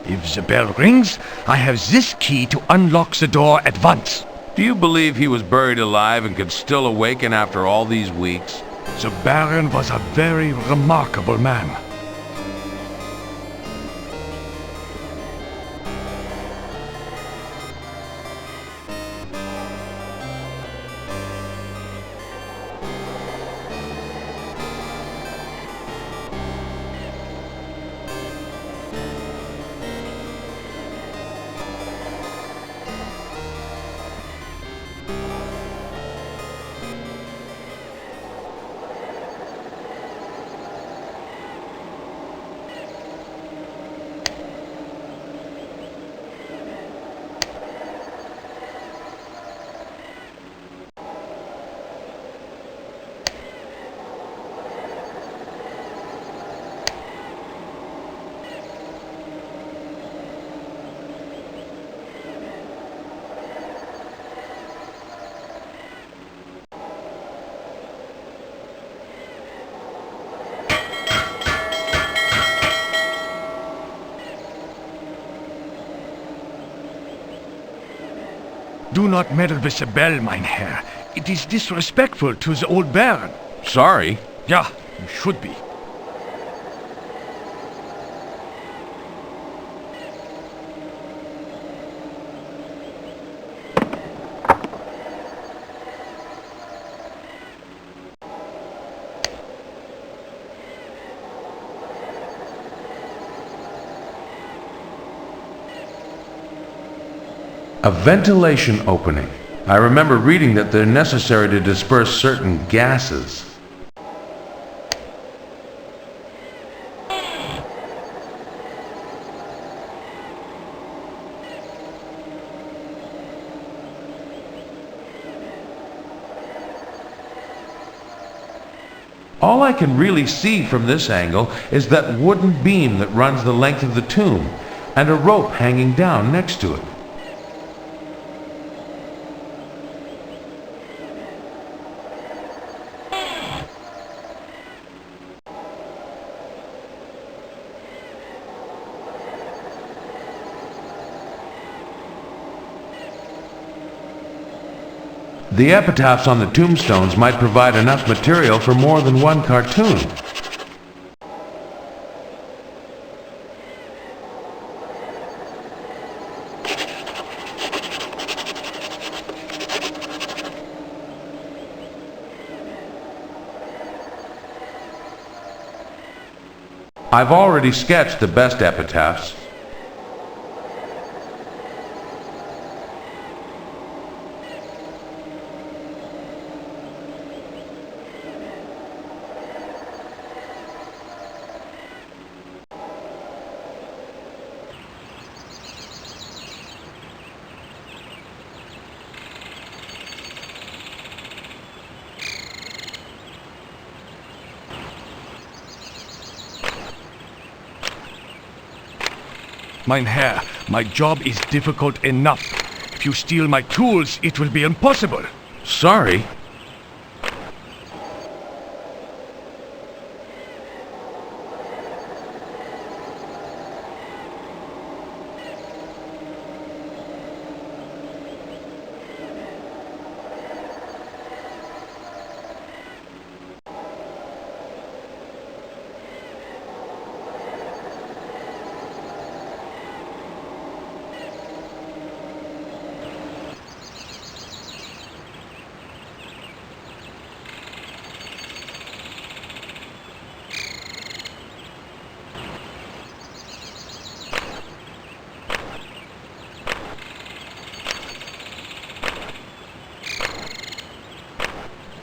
If the bell rings, I have this key to unlock the door at once. Do you believe he was buried alive and could still awaken after all these weeks? The Baron was a very remarkable man. Do not meddle with the bell, mein Herr. It is disrespectful to the old Baron. Sorry. Ja, you should be. A ventilation opening. I remember reading that they're necessary to disperse certain gases. All I can really see from this angle is that wooden beam that runs the length of the tomb, and a rope hanging down next to it. The epitaphs on the tombstones might provide enough material for more than one cartoon. I've already sketched the best epitaphs. Mein Herr, my job is difficult enough. If you steal my tools, it will be impossible. Sorry.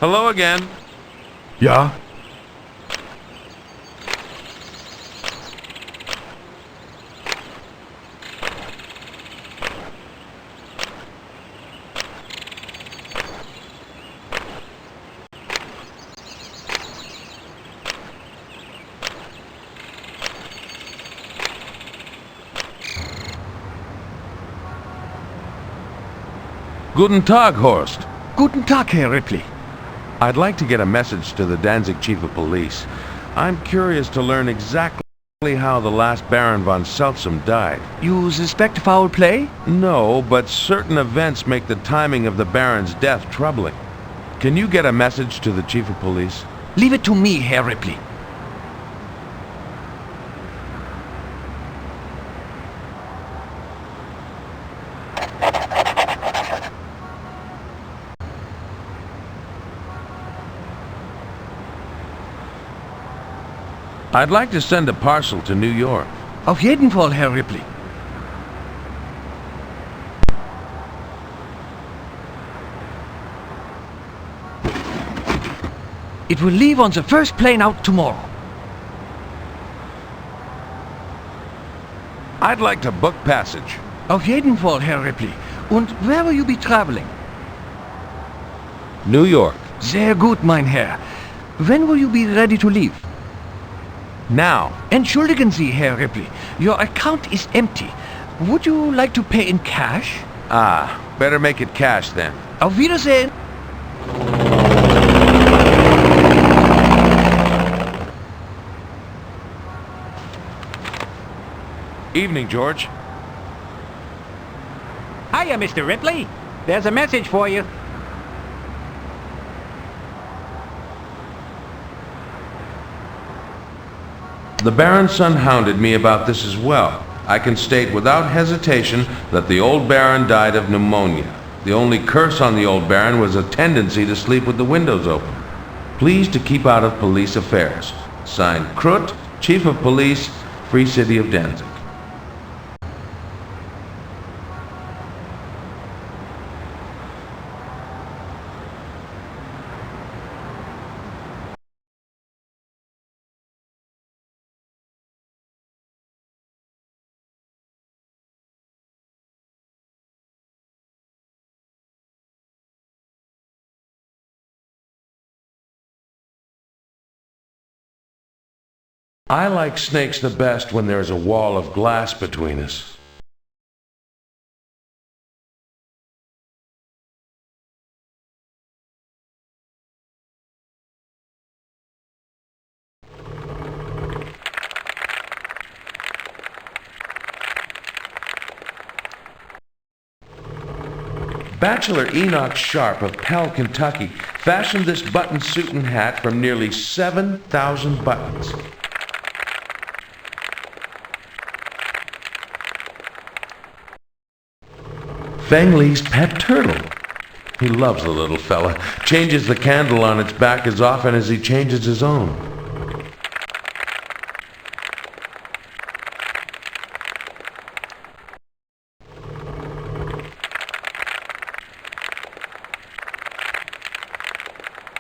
Hello again. Ja? Guten Tag, Horst. Guten Tag, Herr Ripley. I'd like to get a message to the Danzig Chief of Police. I'm curious to learn exactly how the last Baron von Seltsam died. You suspect foul play? No, but certain events make the timing of the Baron's death troubling. Can you get a message to the Chief of Police? Leave it to me, Herr Ripley. I'd like to send a parcel to New York. Auf jeden Fall, Herr Ripley. It will leave on the first plane out tomorrow. I'd like to book passage. Auf jeden Fall, Herr Ripley. Und where will you be traveling? New York. Sehr gut, mein Herr. When will you be ready to leave? Now. Entschuldigen Sie, Herr Ripley. Your account is empty. Would you like to pay in cash? Ah, better make it cash then. Auf Wiedersehen. Evening, George. Hiya, Mr. Ripley. There's a message for you. The Baron's son hounded me about this as well. I can state without hesitation that the old Baron died of pneumonia. The only curse on the old Baron was a tendency to sleep with the windows open. Please to keep out of police affairs. Signed, Krut, Chief of Police, Free City of Danzig. I like snakes the best when there's a wall of glass between us. Bachelor Enoch Sharp of Pell, Kentucky, fashioned this button suit and hat from nearly 7,000 buttons. Feng Li's pet turtle. He loves the little fella. Changes the candle on its back as often as he changes his own.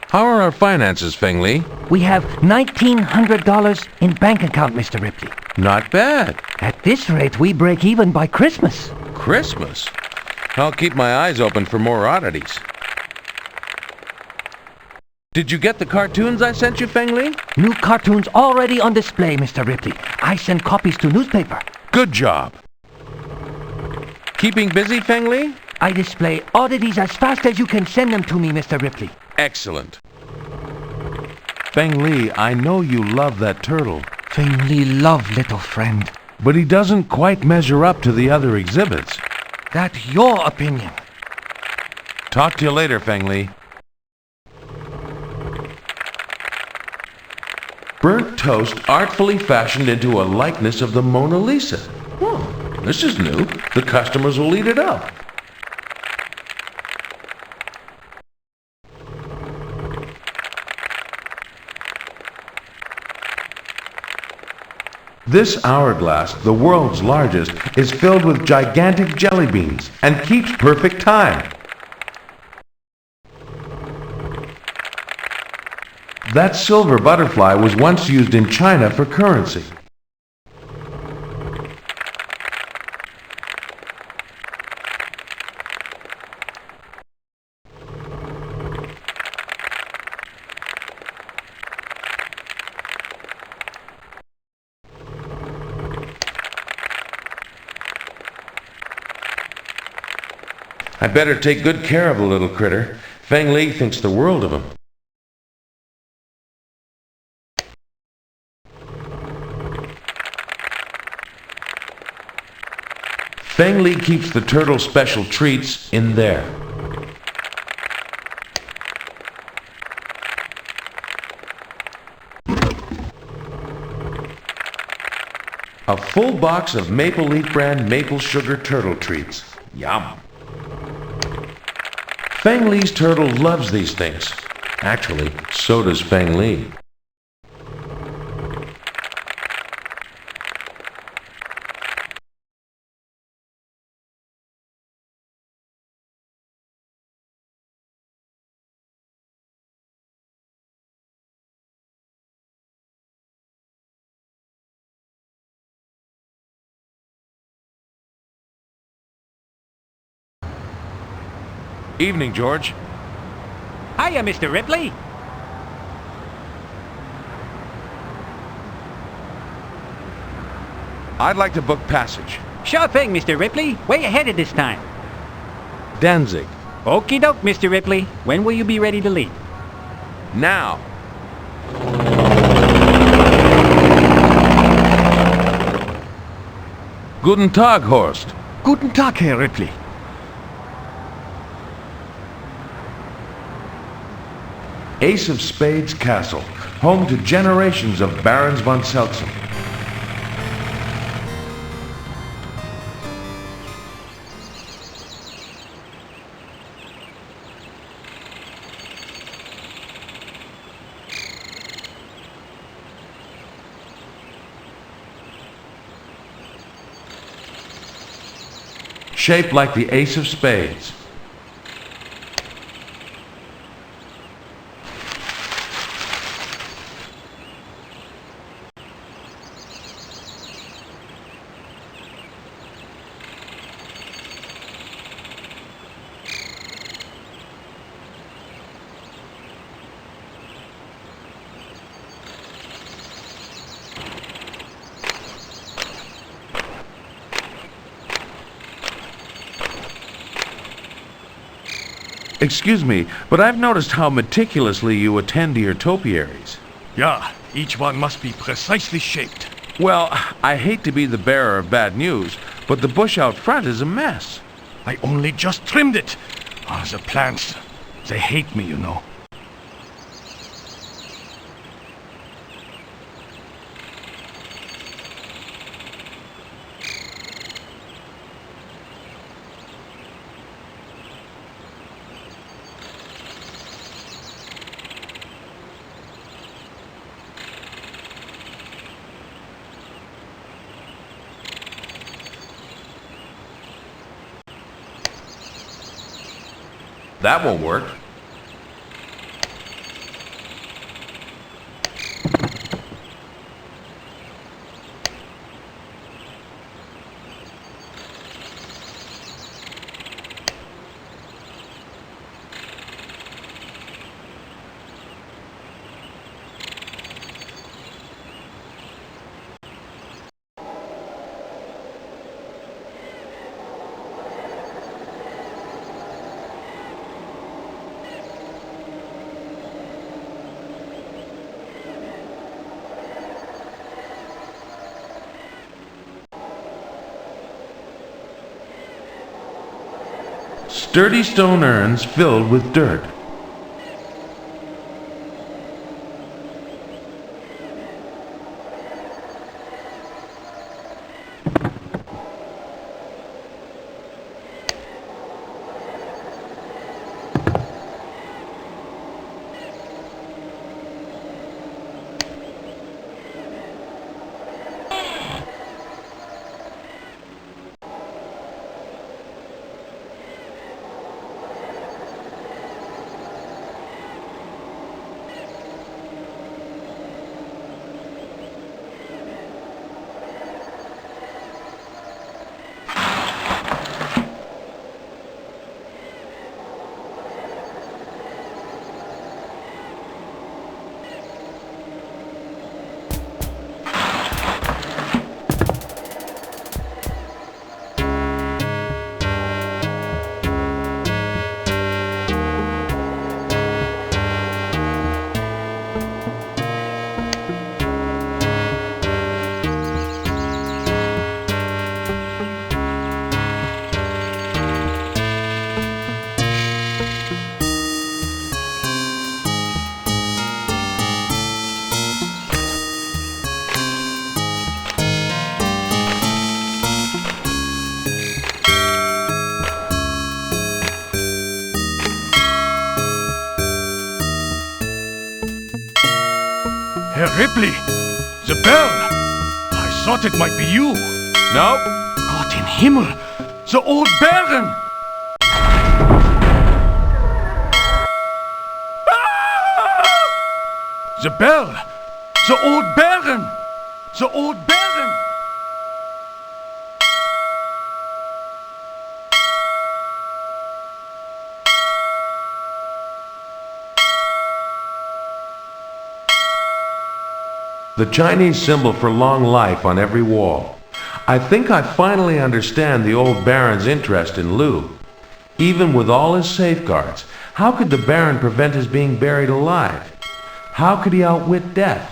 How are our finances, Feng Li? We have $1,900 in bank account, Mr. Ripley. Not bad. At this rate, we break even by Christmas. Christmas? I'll keep my eyes open for more oddities. Did you get the cartoons I sent you, Feng Li? New cartoons already on display, Mr. Ripley. I send copies to newspaper. Good job. Keeping busy, Feng Li? I display oddities as fast as you can send them to me, Mr. Ripley. Excellent. Feng Li, I know you love that turtle. Feng Li love, little friend. But he doesn't quite measure up to the other exhibits. That's your opinion. Talk to you later, Feng Li. Burnt toast artfully fashioned into a likeness of the Mona Lisa. Oh, this is new. The customers will eat it up. This hourglass, the world's largest, is filled with gigantic jelly beans and keeps perfect time. That silver butterfly was once used in China for currency. I better take good care of the little critter. Feng Li thinks the world of him. Feng Li keeps the turtle special treats in there. A full box of Maple Leaf brand maple sugar turtle treats. Yum. Feng Li's turtle loves these things. Actually, so does Feng Li. Evening, George. Hiya, Mr. Ripley. I'd like to book passage. Sure thing, Mr. Ripley. Where you headed this time? Danzig. Okie doke, Mr. Ripley. When will you be ready to leave? Now. Guten Tag, Horst. Guten Tag, Herr Ripley. Ace of Spades Castle, home to generations of Barons von Seltzen. Shaped like the Ace of Spades. Excuse me, but I've noticed how meticulously you attend to your topiaries. Yeah, each one must be precisely shaped. Well, I hate to be the bearer of bad news, but the bush out front is a mess. I only just trimmed it. Ah, the plants, they hate me, you know. That won't work. Sturdy stone urns filled with dirt. Ripley! The bell! I thought it might be you. Nope. Gott im Himmel! The old Baron! The bell! The old Baron! The old Baron! The Chinese symbol for long life on every wall. I think I finally understand the old Baron's interest in Lou. Even with all his safeguards, how could the Baron prevent his being buried alive? How could he outwit death?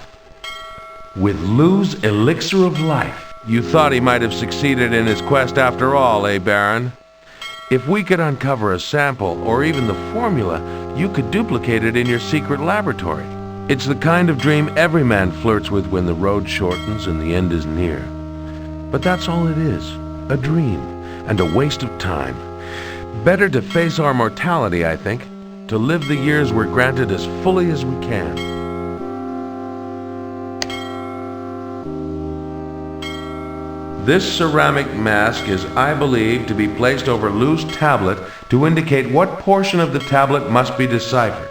With Lou's elixir of life. You thought he might have succeeded in his quest after all, eh, Baron? If we could uncover a sample, or even the formula, you could duplicate it in your secret laboratory. It's the kind of dream every man flirts with when the road shortens and the end is near. But that's all it is, a dream, and a waste of time. Better to face our mortality, I think, to live the years we're granted as fully as we can. This ceramic mask is, I believe, to be placed over Lou's tablet to indicate what portion of the tablet must be deciphered.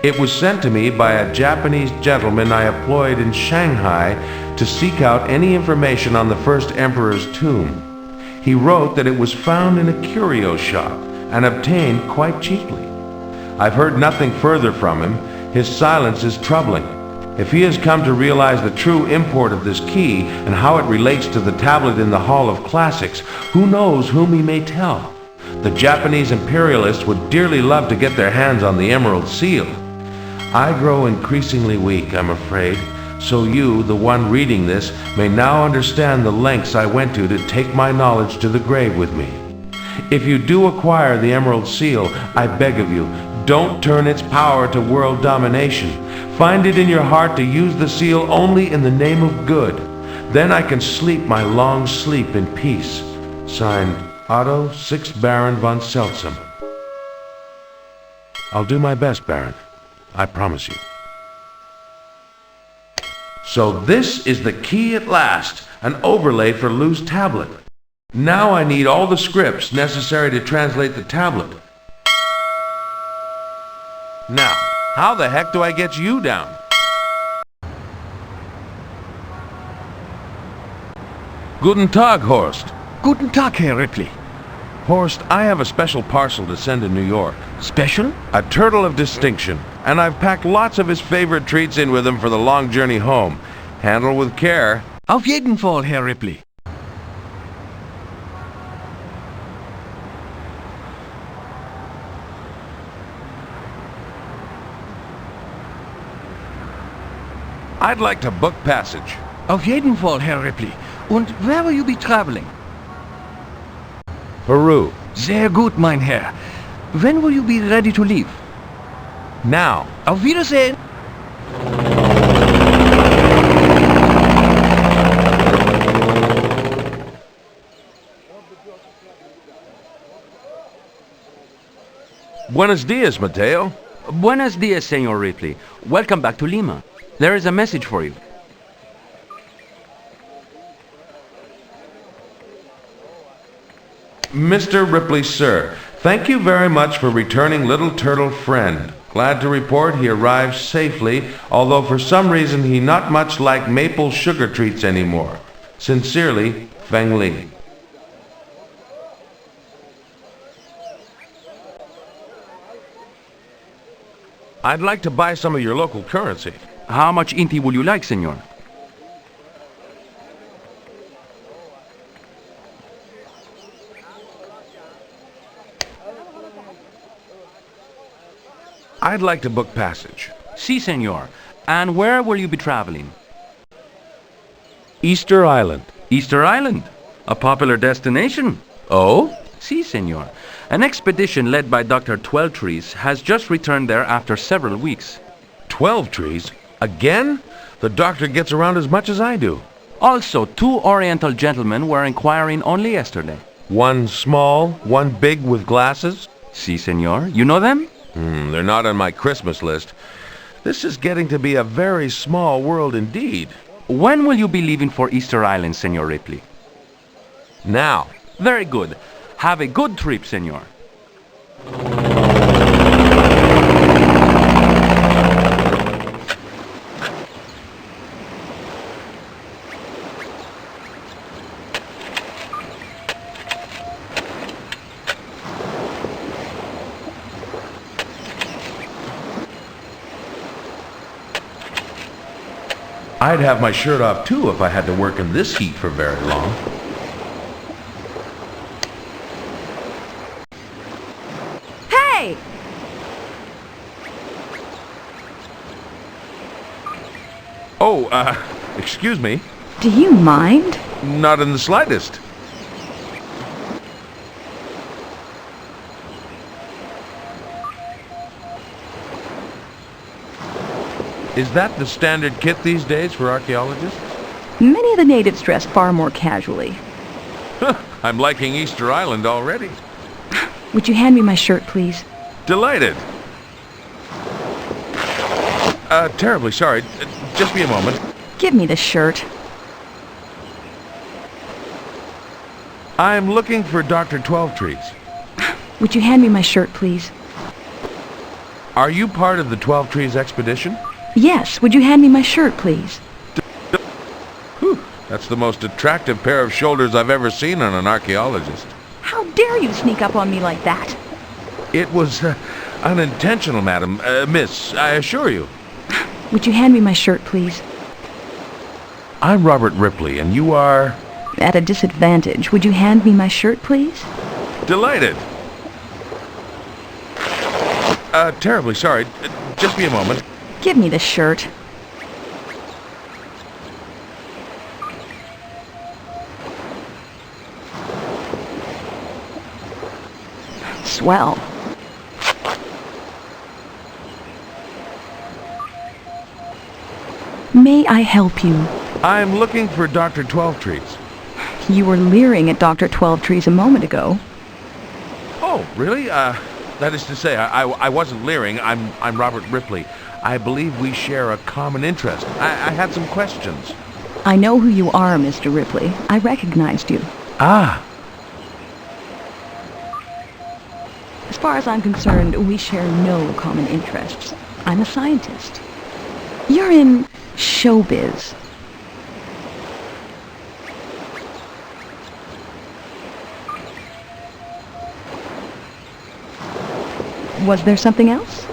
It was sent to me by a Japanese gentleman I employed in Shanghai to seek out any information on the first emperor's tomb. He wrote that it was found in a curio shop and obtained quite cheaply. I've heard nothing further from him. His silence is troubling. If he has come to realize the true import of this key and how it relates to the tablet in the Hall of Classics, who knows whom he may tell? The Japanese imperialists would dearly love to get their hands on the Emerald Seal. I grow increasingly weak, I'm afraid, so you, the one reading this, may now understand the lengths I went to take my knowledge to the grave with me. If you do acquire the Emerald Seal, I beg of you, don't turn its power to world domination. Find it in your heart to use the seal only in the name of good. Then I can sleep my long sleep in peace. Signed, Otto, 6th Baron von Seltsam. I'll do my best, Baron. I promise you. So this is the key at last, an overlay for Lou's tablet. Now I need all the scripts necessary to translate the tablet. Now, how the heck do I get you down? Guten Tag, Horst. Guten Tag, Herr Ripley. Horst, I have a special parcel to send to New York. Special? A turtle of distinction, and I've packed lots of his favorite treats in with him for the long journey home. Handle with care. Auf jeden Fall, Herr Ripley. I'd like to book passage. Auf jeden Fall, Herr Ripley. Und where will you be traveling? Peru. Sehr gut, mein Herr. When will you be ready to leave? Now. Auf Wiedersehen. Buenos dias, Mateo. Buenos dias, Senor Ripley. Welcome back to Lima. There is a message for you. Mr. Ripley, sir, thank you very much for returning little turtle friend. Glad to report he arrived safely, although for some reason he not much like maple sugar treats anymore. Sincerely, Feng Li. I'd like to buy some of your local currency. How much inti would you like, senor? I'd like to book passage. Si, senor. And where will you be traveling? Easter Island. Easter Island? A popular destination? Oh? Si, senor. An expedition led by Dr. Twelvetrees has just returned there after several weeks. 12 trees? Again? The doctor gets around as much as I do. Also, 2 Oriental gentlemen were inquiring only yesterday. One small, one big with glasses? Si, senor. You know them? They're not on my Christmas list. This is getting to be a very small world indeed. When will you be leaving for Easter Island, Senor Ripley? Now. Very good. Have a good trip, Senor. I'd have my shirt off too if I had to work in this heat for very long. Hey! Oh, excuse me. Do you mind? Not in the slightest. Is that the standard kit these days for archaeologists? Many of the natives dress far more casually. I'm liking Easter Island already. Would you hand me my shirt, please? Delighted. Terribly sorry. Just be a moment. Give me the shirt. I'm looking for Dr. Twelvetrees. Would you hand me my shirt, please? Are you part of the Twelvetrees expedition? Yes, would you hand me my shirt, please? Whew, that's the most attractive pair of shoulders I've ever seen on an archaeologist. How dare you sneak up on me like that? It was unintentional, madam. Miss, I assure you. Would you hand me my shirt, please? I'm Robert Ripley, and you are... At a disadvantage. Would you hand me my shirt, please? Delighted. Terribly sorry. Just be a moment. Give me the shirt. Swell. May I help you? I'm looking for Dr. Twelvetrees. You were leering at Dr. Twelvetrees a moment ago. Oh, really? That is to say, I wasn't leering. I'm Robert Ripley. I believe we share a common interest. I had some questions. I know who you are, Mr. Ripley. I recognized you. Ah. As far as I'm concerned, we share no common interests. I'm a scientist. You're in showbiz. Was there something else?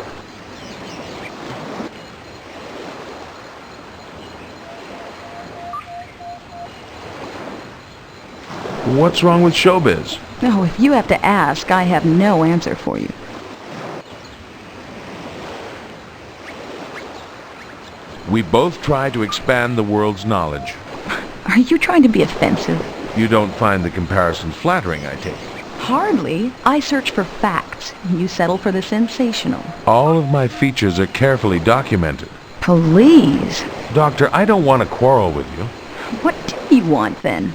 What's wrong with showbiz? Oh, if you have to ask, I have no answer for you. We both try to expand the world's knowledge. Are you trying to be offensive? You don't find the comparison flattering, I take it. Hardly. I search for facts. You settle for the sensational. All of my features are carefully documented. Please. Doctor, I don't want to quarrel with you. What do you want, then?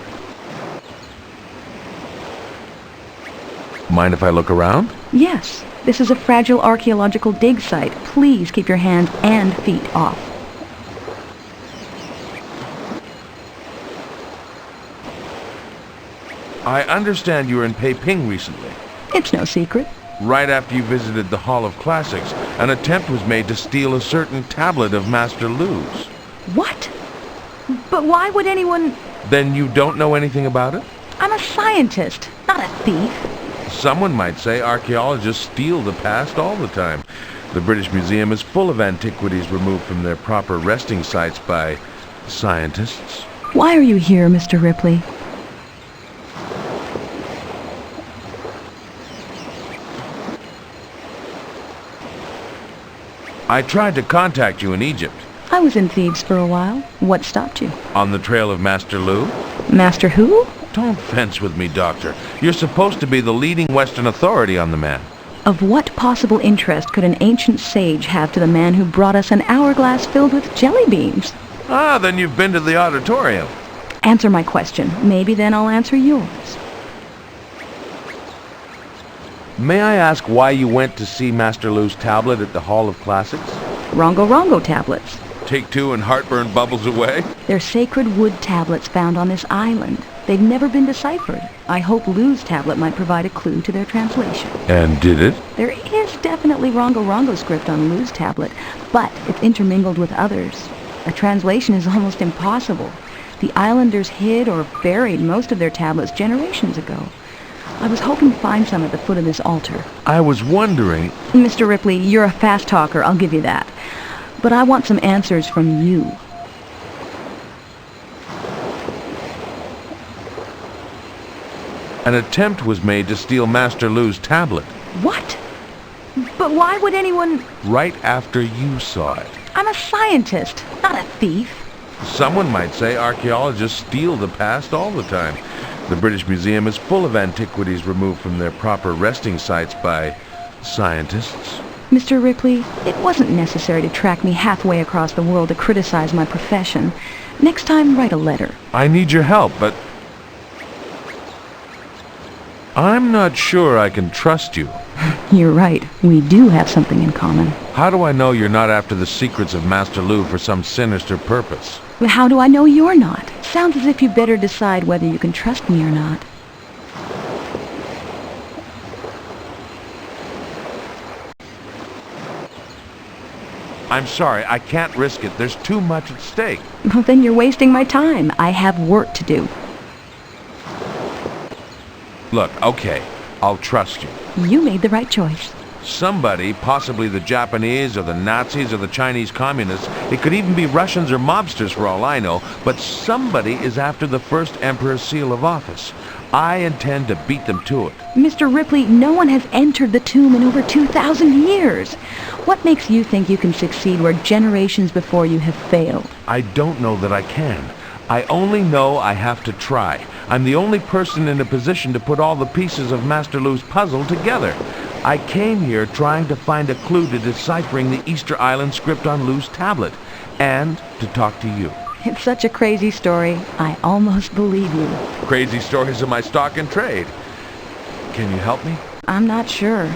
Mind if I look around? Yes. This is a fragile archaeological dig site. Please keep your hands and feet off. I understand you were in Peiping recently. It's no secret. Right after you visited the Hall of Classics, an attempt was made to steal a certain tablet of Master Lu's. What? But why would anyone... Then you don't know anything about it? I'm a scientist, not a thief. Someone might say archaeologists steal the past all the time. The British Museum is full of antiquities removed from their proper resting sites by scientists. Why are you here, Mr. Ripley? I tried to contact you in Egypt. I was in Thebes for a while. What stopped you? On the trail of Master Lu? Master who? Don't fence with me, Doctor. You're supposed to be the leading Western authority on the man. Of what possible interest could an ancient sage have to the man who brought us an hourglass filled with jelly beans? Ah, then you've been to the auditorium. Answer my question. Maybe then I'll answer yours. May I ask why you went to see Master Lu's tablet at the Hall of Classics? Rongo Rongo tablets. Take two and heartburn bubbles away? They're sacred wood tablets found on this island. They've never been deciphered. I hope Lou's tablet might provide a clue to their translation. And did it? There is definitely Rongo Rongo script on Lou's tablet, but it's intermingled with others. A translation is almost impossible. The islanders hid or buried most of their tablets generations ago. I was hoping to find some at the foot of this altar. I was wondering... Mr. Ripley, you're a fast talker, I'll give you that. But I want some answers from you. An attempt was made to steal Master Lou's tablet. What? But why would anyone... Right after you saw it. I'm a scientist, not a thief. Someone might say archaeologists steal the past all the time. The British Museum is full of antiquities removed from their proper resting sites by scientists. Mr. Ripley, it wasn't necessary to track me halfway across the world to criticize my profession. Next time, write a letter. I need your help, but... I'm not sure I can trust you. You're right. We do have something in common. How do I know you're not after the secrets of Master Lou for some sinister purpose? How do I know you're not? Sounds as if you better decide whether you can trust me or not. I'm sorry, I can't risk it. There's too much at stake. Well, then you're wasting my time. I have work to do. Look, okay, I'll trust you. You made the right choice. Somebody, possibly the Japanese or the Nazis or the Chinese communists, it could even be Russians or mobsters for all I know, but somebody is after the first Emperor's seal of office. I intend to beat them to it. Mr. Ripley, no one has entered the tomb in over 2,000 years. What makes you think you can succeed where generations before you have failed? I don't know that I can. I only know I have to try. I'm the only person in a position to put all the pieces of Master Lou's puzzle together. I came here trying to find a clue to deciphering the Easter Island script on Lou's tablet, and to talk to you. It's such a crazy story. I almost believe you. Crazy stories are my stock in trade. Can you help me? I'm not sure.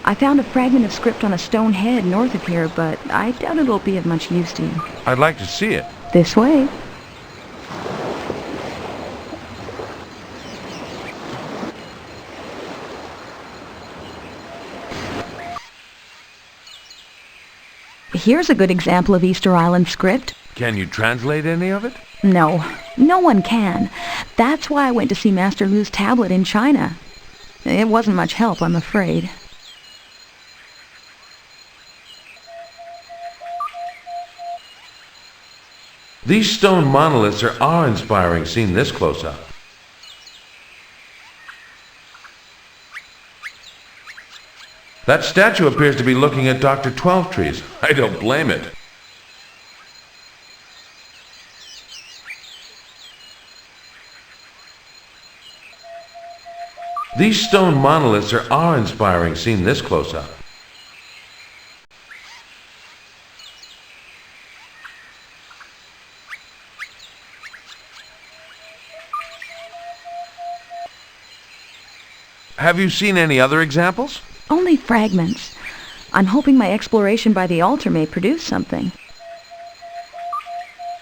I found a fragment of script on a stone head north of here, but I doubt it'll be of much use to you. I'd like to see it. This way. Here's a good example of Easter Island script. Can you translate any of it? No, no one can. That's why I went to see Master Lou's tablet in China. It wasn't much help, I'm afraid. These stone monoliths are awe-inspiring seen this close up. That statue appears to be looking at Dr. Twelvetrees. I don't blame it. These stone monoliths are awe-inspiring seen this close up. Have you seen any other examples? Only fragments. I'm hoping my exploration by the altar may produce something.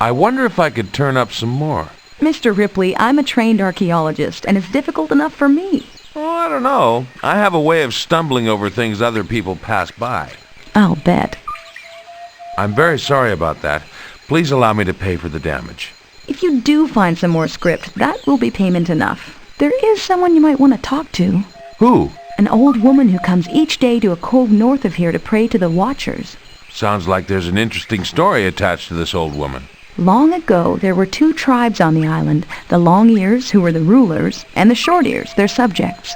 I wonder if I could turn up some more. Mr. Ripley, I'm a trained archaeologist, and it's difficult enough for me. Oh, I don't know. I have a way of stumbling over things other people pass by. I'll bet. I'm very sorry about that. Please allow me to pay for the damage. If you do find some more script, that will be payment enough. There is someone you might want to talk to. Who? An old woman who comes each day to a cove north of here to pray to the Watchers. Sounds like there's an interesting story attached to this old woman. Long ago, there were two tribes on the island, the Long-Ears, who were the rulers, and the Short-Ears, their subjects.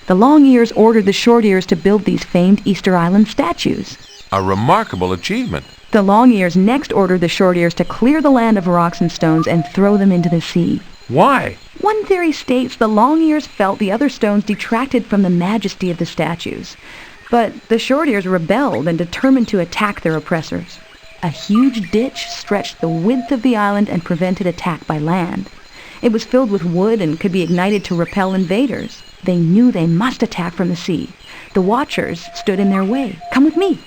The Long-Ears ordered the Short-Ears to build these famed Easter Island statues. A remarkable achievement. The Long-Ears next ordered the Short-Ears to clear the land of rocks and stones and throw them into the sea. Why? One theory states the Long-Ears felt the other stones detracted from the majesty of the statues. But the Short-Ears rebelled and determined to attack their oppressors. A huge ditch stretched the width of the island and prevented attack by land. It was filled with wood and could be ignited to repel invaders. They knew they must attack from the sea. The Watchers stood in their way. Come with me.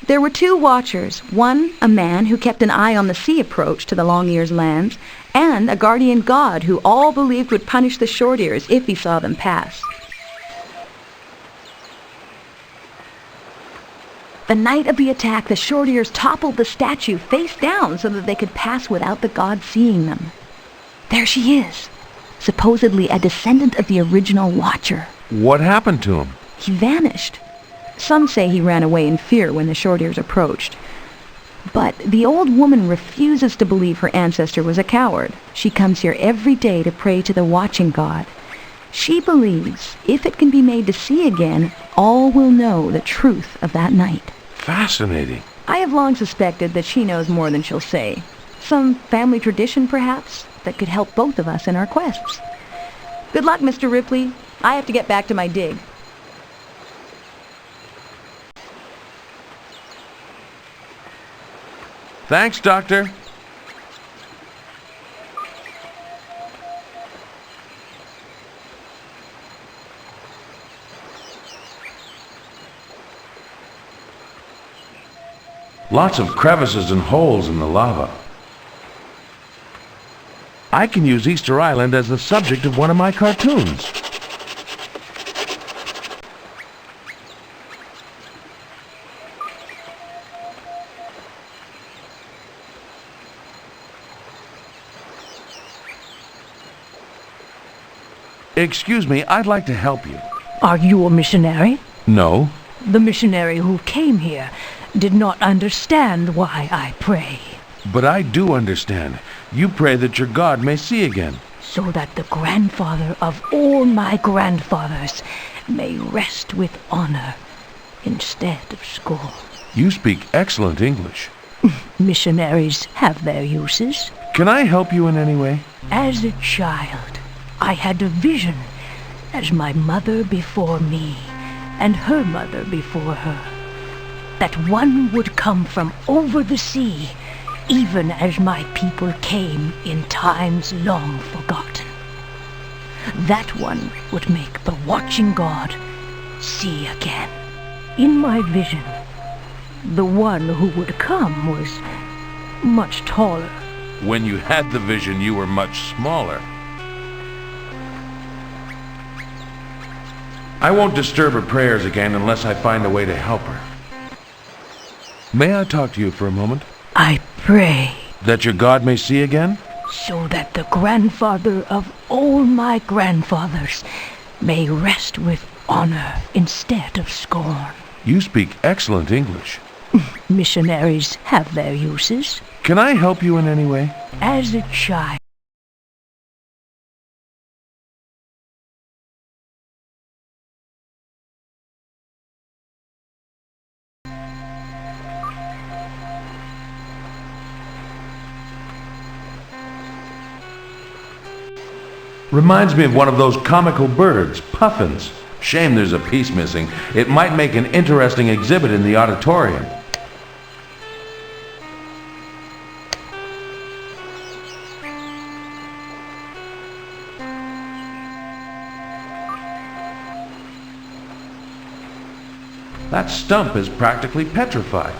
There were 2 watchers, one a man who kept an eye on the sea approach to the Long Ears lands, and a guardian god who all believed would punish the Short Ears if he saw them pass. The night of the attack, the Short Ears toppled the statue face down so that they could pass without the god seeing them. There she is, supposedly a descendant of the original Watcher. What happened to him? He vanished. Some say he ran away in fear when the Short Ears approached. But the old woman refuses to believe her ancestor was a coward. She comes here every day to pray to the watching god. She believes if it can be made to see again, all will know the truth of that night. Fascinating. I have long suspected that she knows more than she'll say. Some family tradition, perhaps, that could help both of us in our quests. Good luck, Mr. Ripley. I have to get back to my dig. Thanks, Doctor. Lots of crevices and holes in the lava. I can use Easter Island as the subject of one of my cartoons. Excuse me, I'd like to help you. Are you a missionary? No. The missionary who came here did not understand why I pray. But I do understand. You pray that your God may see again. So that the grandfather of all my grandfathers may rest with honor instead of scorn. You speak excellent English. Missionaries have their uses. Can I help you in any way? As a child, I had a vision as my mother before me and her mother before her, that one would come from over the sea, even as my people came in times long forgotten. That one would make the watching God see again. In my vision, the one who would come was much taller. When you had the vision, you were much smaller. I won't disturb her prayers again unless I find a way to help her. May I talk to you for a moment? I pray That your God may see again? so that the grandfather of all my grandfathers may rest with honor instead of scorn. You speak excellent English. Missionaries have their uses. Can I help you in any way? As a child, Reminds me of one of those comical birds, puffins. Shame there's a piece missing. It might make an interesting exhibit in the auditorium. That stump is practically petrified.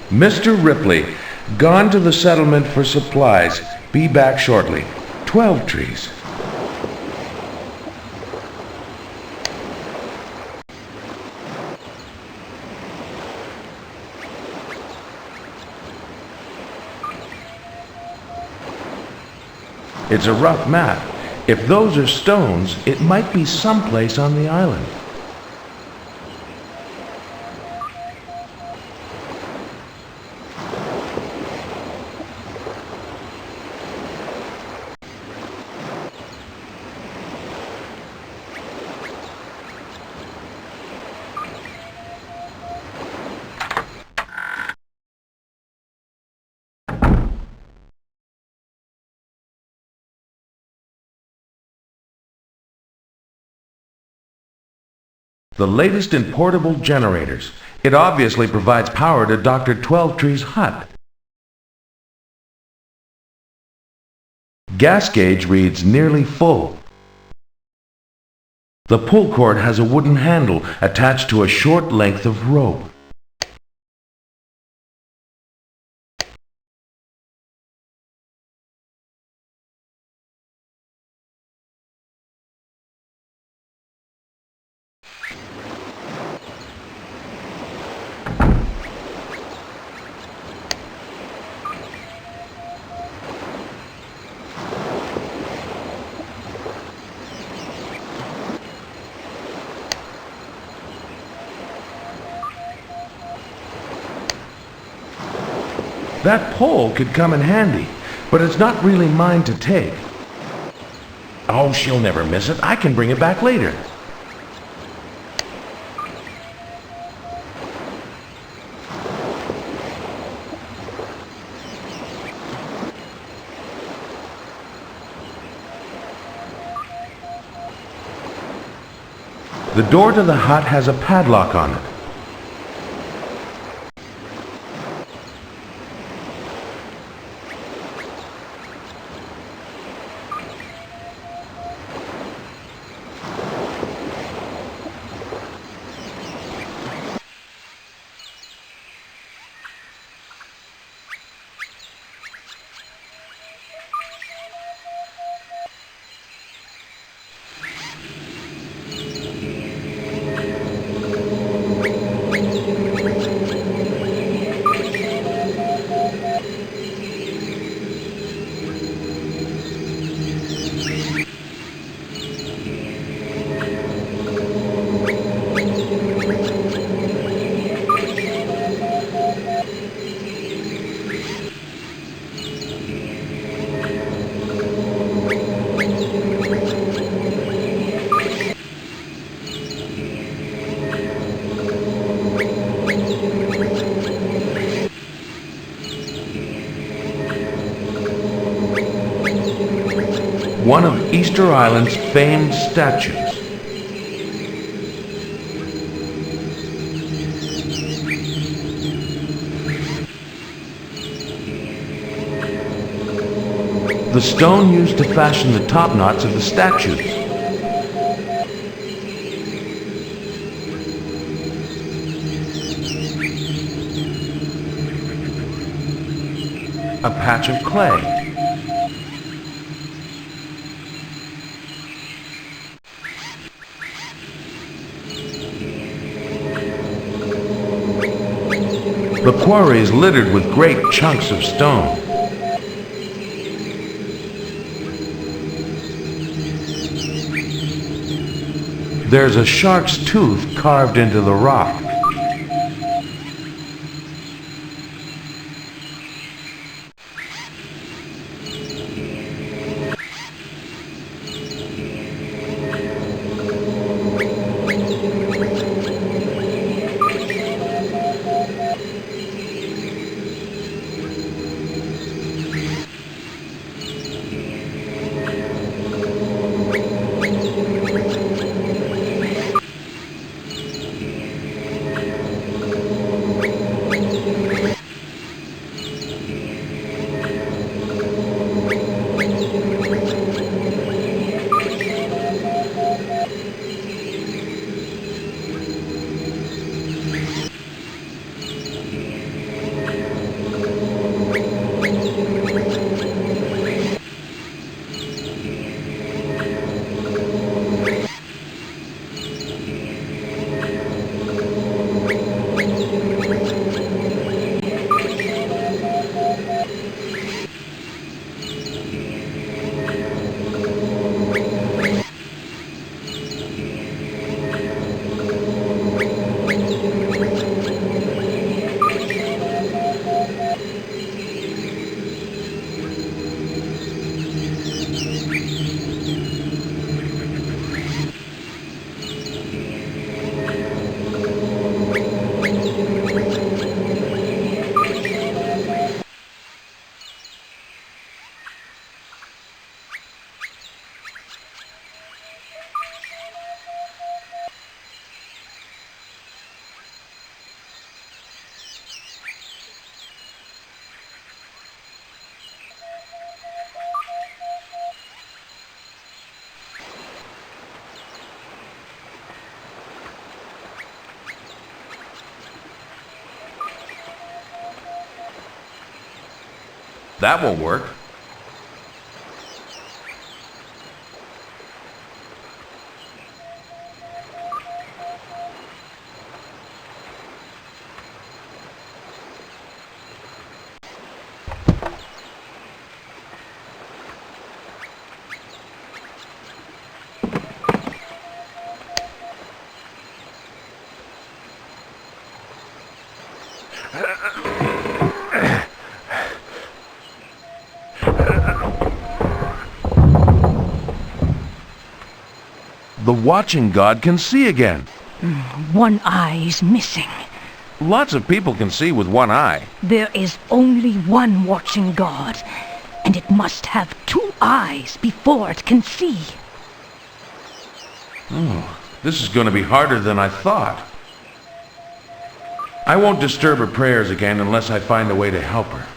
Mr. Ripley, gone to the settlement for supplies. Be back shortly. 12 trees. It's a rough map. If those are stones, it might be someplace on the island. The latest in portable generators. It obviously provides power to Dr. Twelvetree's hut. Gas gauge reads nearly full. The pull cord has a wooden handle attached to a short length of rope. That pole could come in handy, but it's not really mine to take. Oh, she'll never miss it. I can bring it back later. The door to the hut has a padlock on it. One of Easter Island's famed statues. The stone used to fashion the top knots of the statues. A patch of clay. The quarry is littered with great chunks of stone. There's a shark's tooth carved into the rock. That won't work. The watching god can see again. One eye is missing. Lots of people can see with one eye. There is only one watching god, and it must have two eyes before it can see. Oh, this is going to be harder than I thought. I won't disturb her prayers again unless I find a way to help her.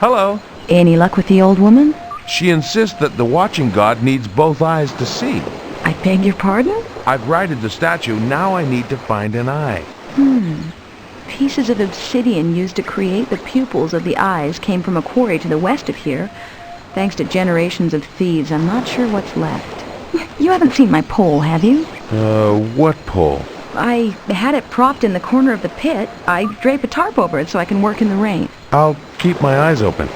Hello. Any luck with the old woman? She insists that the watching god needs both eyes to see. I beg your pardon? I've righted the statue, now I need to find an eye. Pieces of obsidian used to create the pupils of the eyes came from a quarry to the west of here. Thanks to generations of thieves, I'm not sure what's left. You haven't seen my pole, have you? What pole? I had it propped in the corner of the pit. I drape a tarp over it so I can work in the rain. I'll keep my eyes open.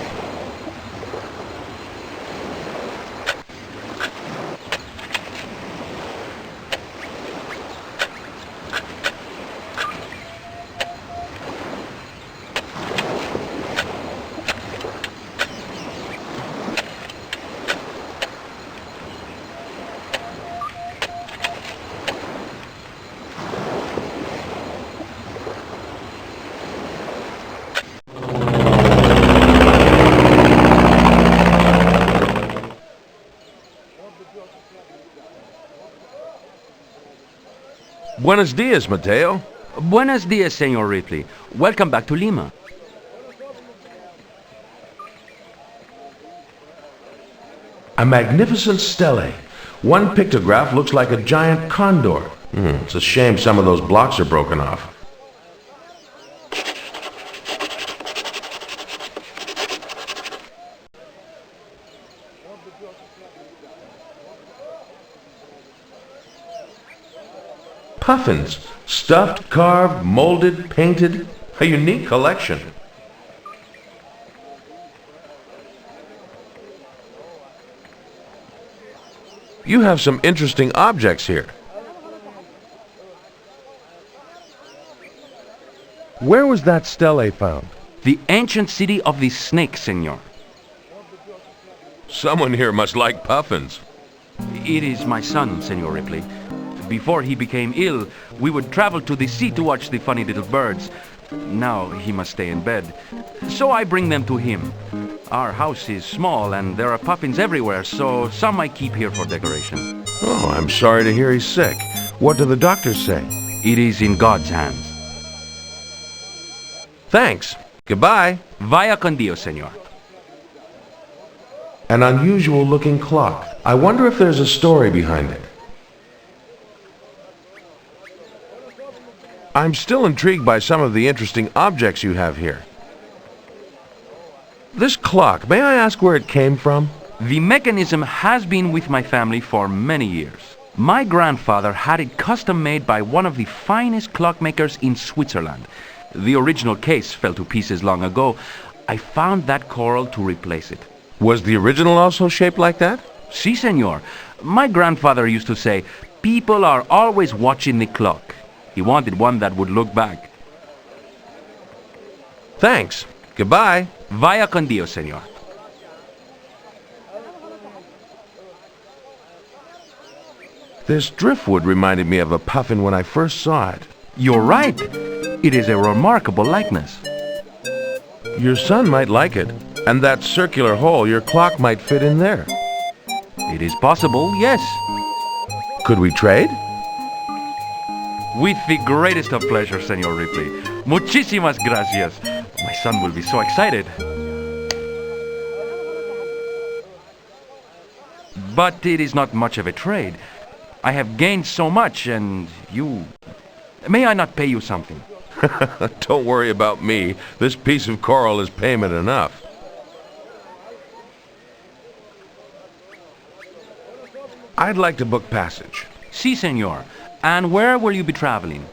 Buenos dias, Mateo. Buenos dias, Senor Ripley. Welcome back to Lima. A magnificent stele. One pictograph looks like a giant condor. It's a shame some of those blocks are broken off. Puffins. Stuffed, carved, molded, painted. A unique collection. You have some interesting objects here. Where was that stele found? The ancient city of the snake, senor. Someone here must like puffins. It is my son, Senor Ripley. Before he became ill, we would travel to the sea to watch the funny little birds. Now he must stay in bed. So I bring them to him. Our house is small and there are puffins everywhere, so some I keep here for decoration. Oh, I'm sorry to hear he's sick. What do the doctors say? It is in God's hands. Thanks. Goodbye. Vaya con Dios, senor. An unusual looking clock. I wonder if there's a story behind it. I'm still intrigued by some of the interesting objects you have here. This clock, may I ask where it came from? The mechanism has been with my family for many years. My grandfather had it custom made by one of the finest clockmakers in Switzerland. The original case fell to pieces long ago. I found that coral to replace it. Was the original also shaped like that? Si, senor. My grandfather used to say, people are always watching the clock. He wanted one that would look back. Thanks. Goodbye. Vaya con Dios, senor. This driftwood reminded me of a puffin when I first saw it. You're right. It is a remarkable likeness. Your son might like it. And that circular hole, your clock might fit in there. It is possible, yes. Could we trade? With the greatest of pleasure, Senor Ripley. Muchísimas gracias. My son will be so excited. But it is not much of a trade. I have gained so much, and you... May I not pay you something? Don't worry about me. This piece of coral is payment enough. I'd like to book passage. Si, senor. And where will you be traveling?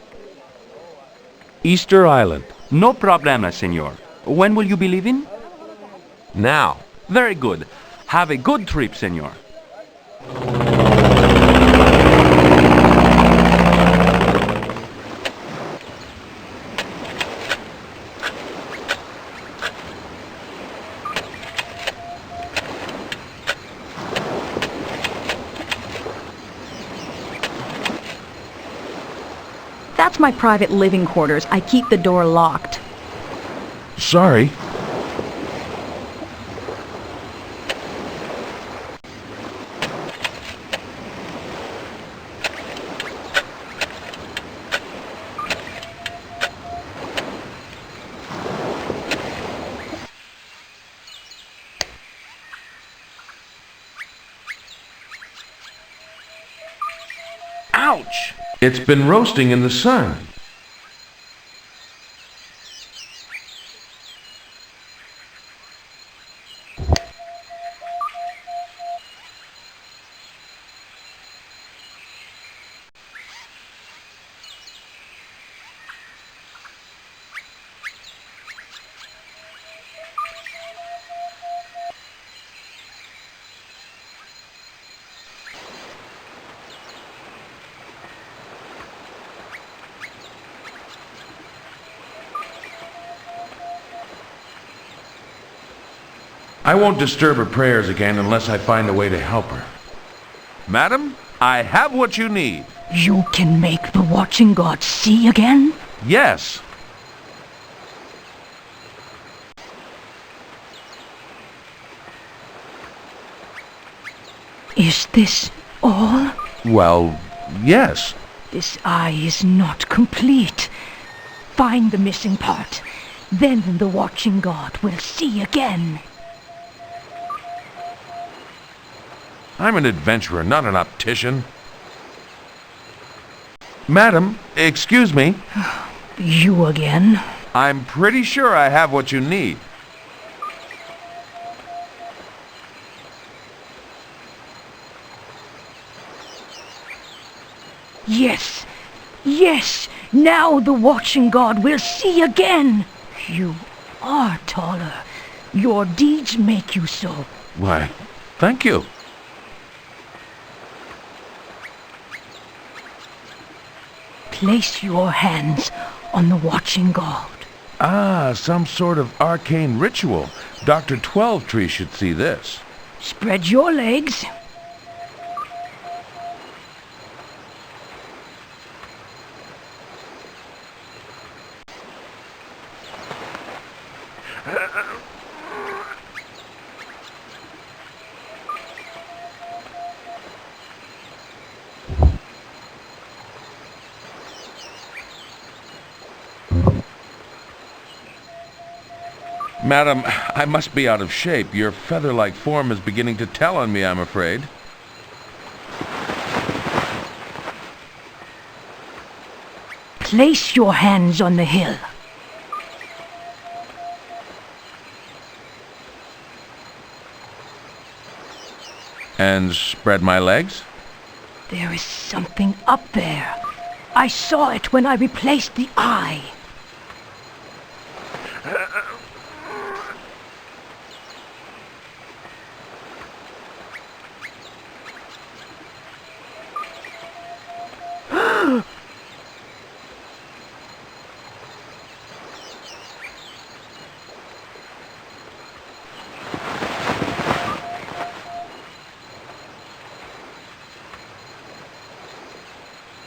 Easter Island. No problema, senor. When will you be leaving? Now. Very good. Have a good trip, senor. That's my private living quarters. I keep the door locked. Sorry. Ouch! It's been roasting in the sun. I won't disturb her prayers again unless I find a way to help her. Madam, I have what you need. You can make the watching god see again? Yes. Is this all? Well, yes. This eye is not complete. Find the missing part. Then the watching god will see again. I'm an adventurer, not an optician. Madam, excuse me. You again? I'm pretty sure I have what you need. Yes, yes, now the watching god will see again. You are taller. Your deeds make you so. Why, thank you. Place your hands on the watching god. Ah, some sort of arcane ritual. Dr. 12 should see this. Spread your legs. Madam, I must be out of shape. Your feather-like form is beginning to tell on me, I'm afraid. Place your hands on the hill. And spread my legs? There is something up there. I saw it when I replaced the eye.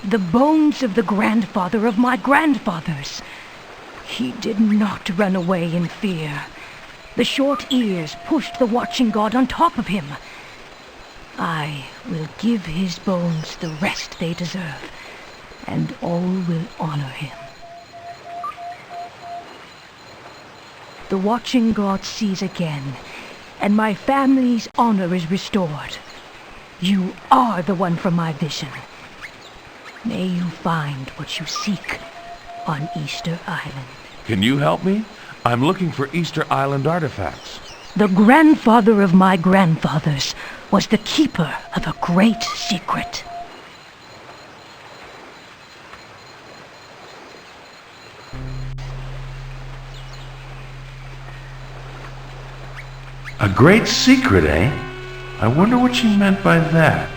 The bones of the grandfather of my grandfathers. He did not run away in fear. The short ears pushed the watching god on top of him. I will give his bones the rest they deserve, and all will honor him. The watching god sees again, and my family's honor is restored. You are the one from my vision. May you find what you seek on Easter Island. Can you help me? I'm looking for Easter Island artifacts. The grandfather of my grandfathers was the keeper of a great secret. A great secret, eh? I wonder what she meant by that.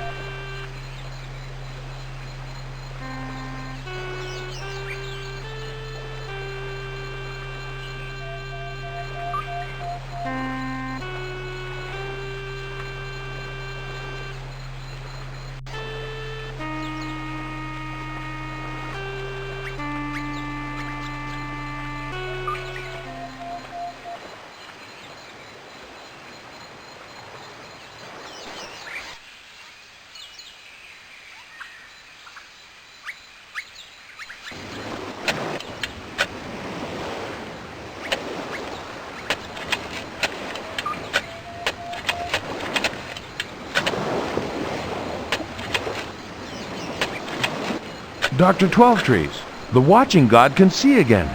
Dr. Twelvetrees, the watching god can see again.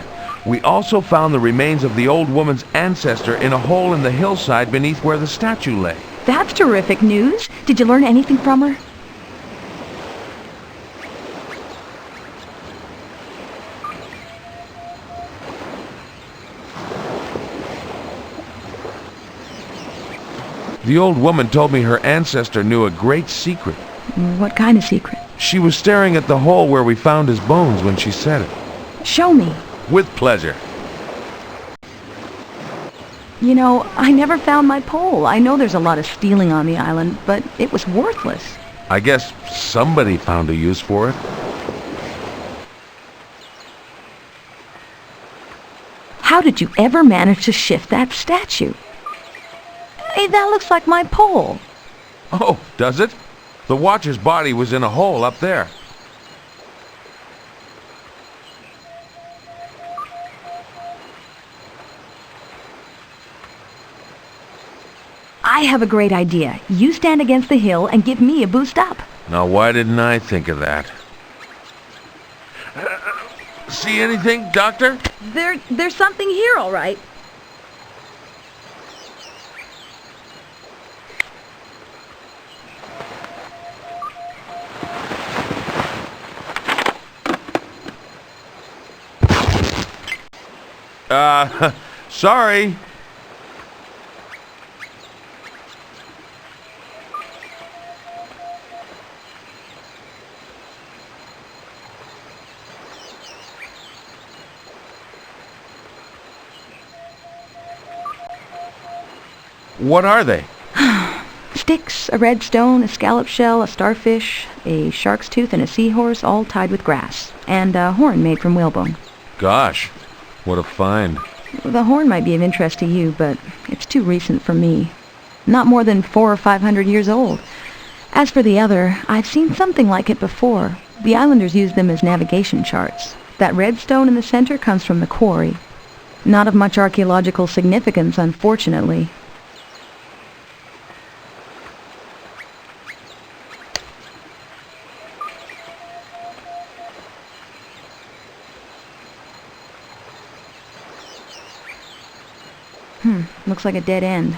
We also found the remains of the old woman's ancestor in a hole in the hillside beneath where the statue lay. That's terrific news. Did you learn anything from her? The old woman told me her ancestor knew a great secret. What kind of secret? She was staring at the hole where we found his bones when she said it. Show me. With pleasure. You know, I never found my pole. I know there's a lot of stealing on the island, but it was worthless. I guess somebody found a use for it. How did you ever manage to shift that statue? Hey, that looks like my pole. Oh, does it? The watcher's body was in a hole up there. I have a great idea. You stand against the hill and give me a boost up. Now, why didn't I think of that? See anything, Doctor? There's something here, all right. Sorry. What are they? Sticks, a red stone, a scallop shell, a starfish, a shark's tooth, and a seahorse, all tied with grass. And a horn made from whalebone. Gosh, what a find. The horn might be of interest to you, but it's too recent for me. Not more than 400 or 500 years old. As for the other, I've seen something like it before. The islanders use them as navigation charts. That red stone in the center comes from the quarry. Not of much archaeological significance, unfortunately. Looks like a dead end.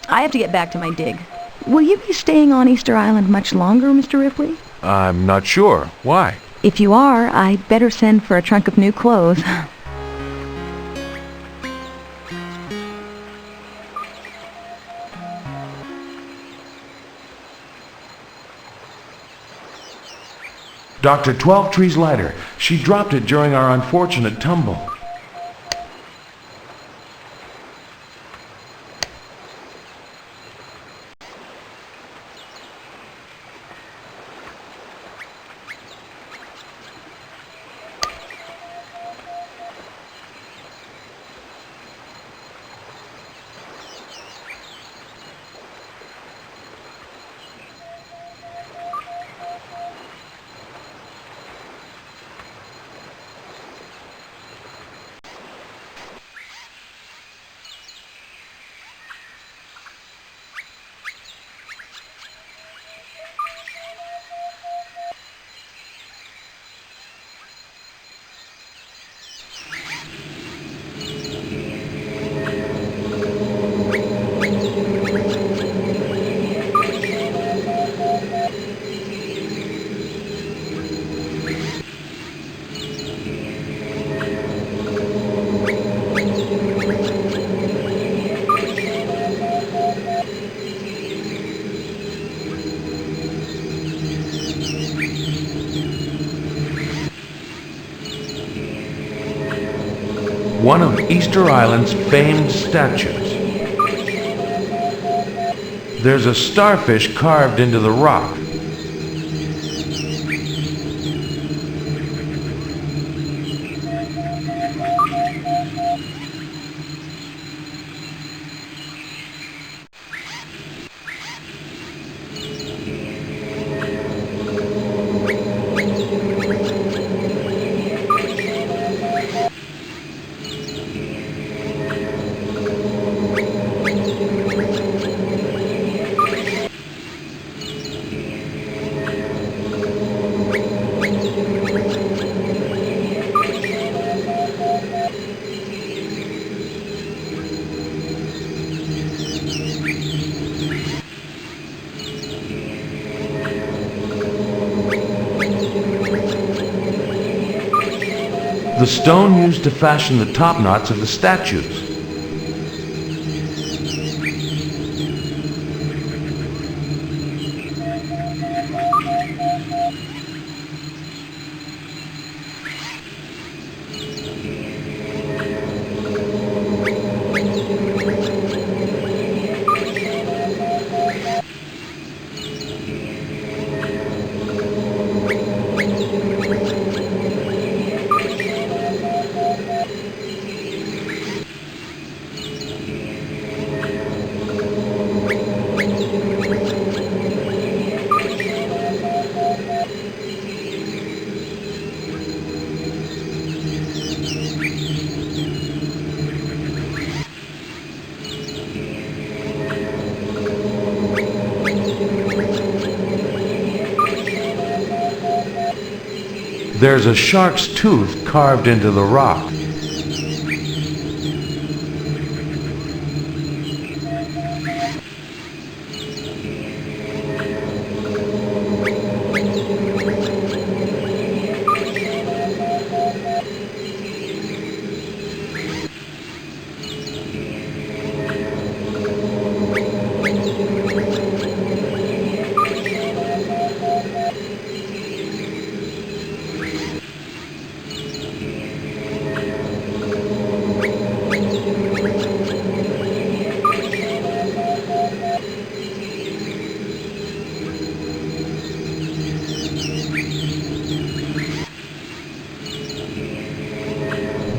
I have to get back to my dig. Will you be staying on Easter Island much longer, Mr. Ripley? I'm not sure. Why? If you are, I'd better send for a trunk of new clothes. Dr. Twelvetrees' lighter. She dropped it during our unfortunate tumble. one of Easter Island's famed statues. There's a starfish carved into the rock. The stone used to fashion the top knots of the statues. There's a shark's tooth carved into the rock.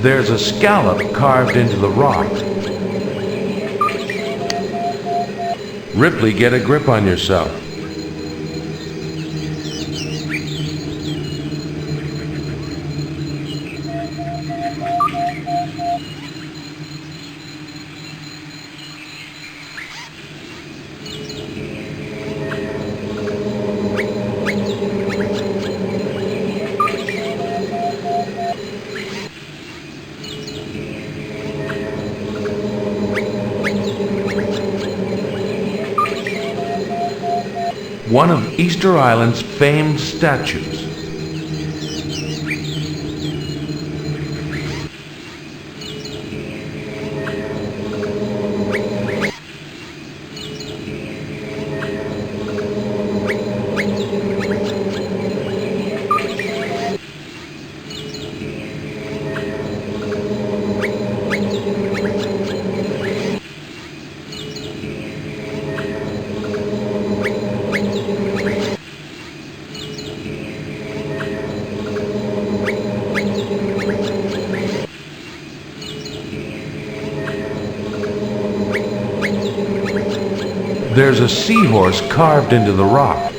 There's a scallop carved into the rock. Ripley, get a grip on yourself. One of Easter Island's famed statues. There's a seahorse carved into the rock.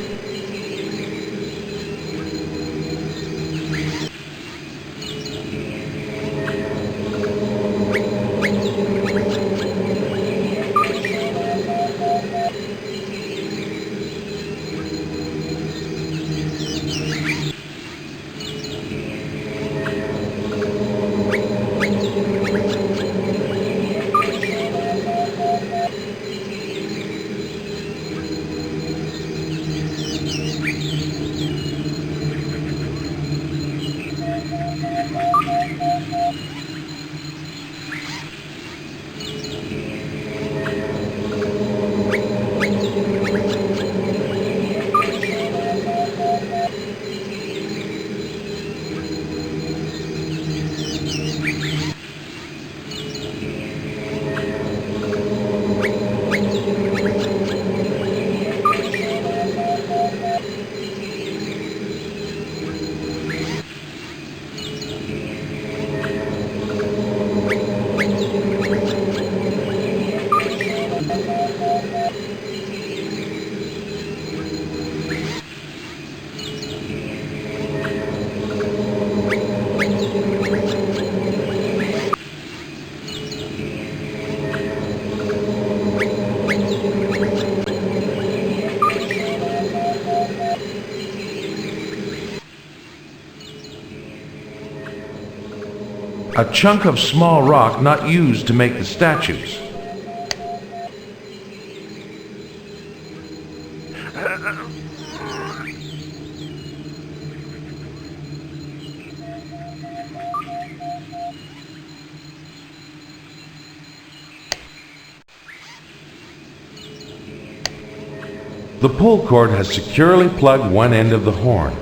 A chunk of small rock not used to make the statues. The pull cord has securely plugged one end of the horn.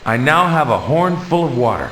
I now have a horn full of water.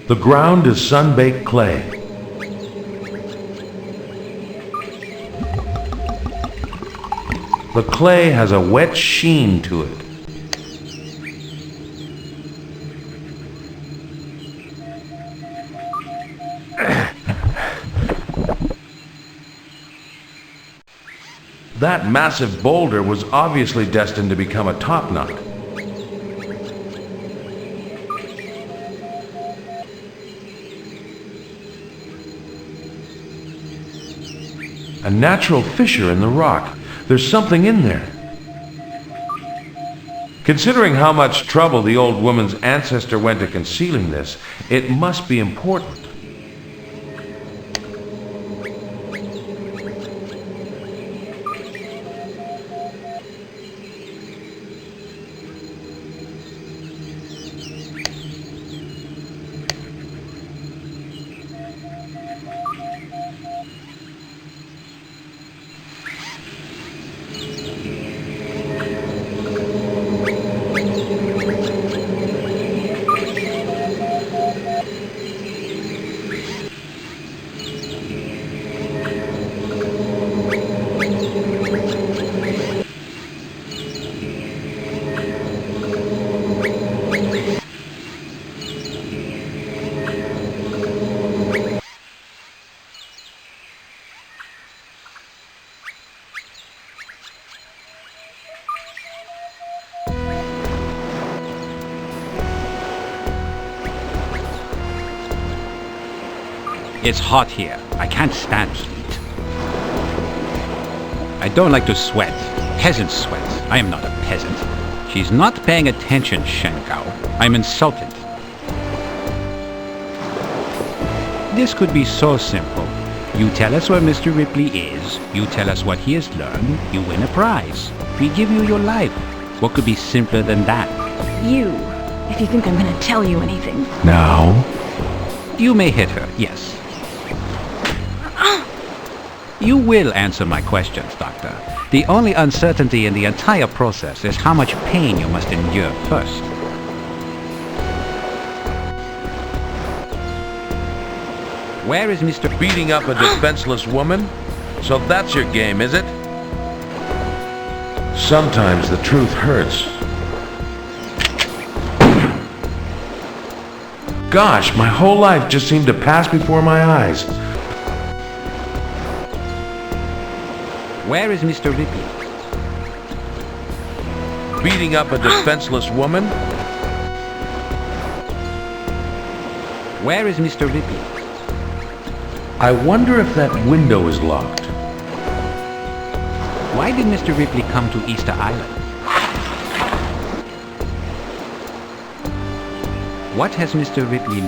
The ground is sun-baked clay. The clay has a wet sheen to it. That massive boulder was obviously destined to become a top knot. A natural fissure in the rock. There's something in there. Considering how much trouble the old woman's ancestor went to concealing this, it must be important. It's hot here. I can't stand heat. I don't like to sweat. Peasant sweat. I am not a peasant. She's not paying attention, Shenkao. I'm insulted. This could be so simple. You tell us where Mr. Ripley is, you tell us what he has learned, you win a prize. We give you your life. What could be simpler than that? If you think I'm gonna tell you anything. Now? You may hit her, yes. You will answer my questions, Doctor. The only uncertainty in the entire process is how much pain you must endure first. Where is Mr. Beating up a defenseless woman? So that's your game, is it? Sometimes the truth hurts. Gosh, my whole life just seemed to pass before my eyes. Where is Mr. Ripley? Beating up a defenseless woman? Where is Mr. Ripley? I wonder if that window is locked. Why did Mr. Ripley come to Easter Island? What has Mr. Ripley...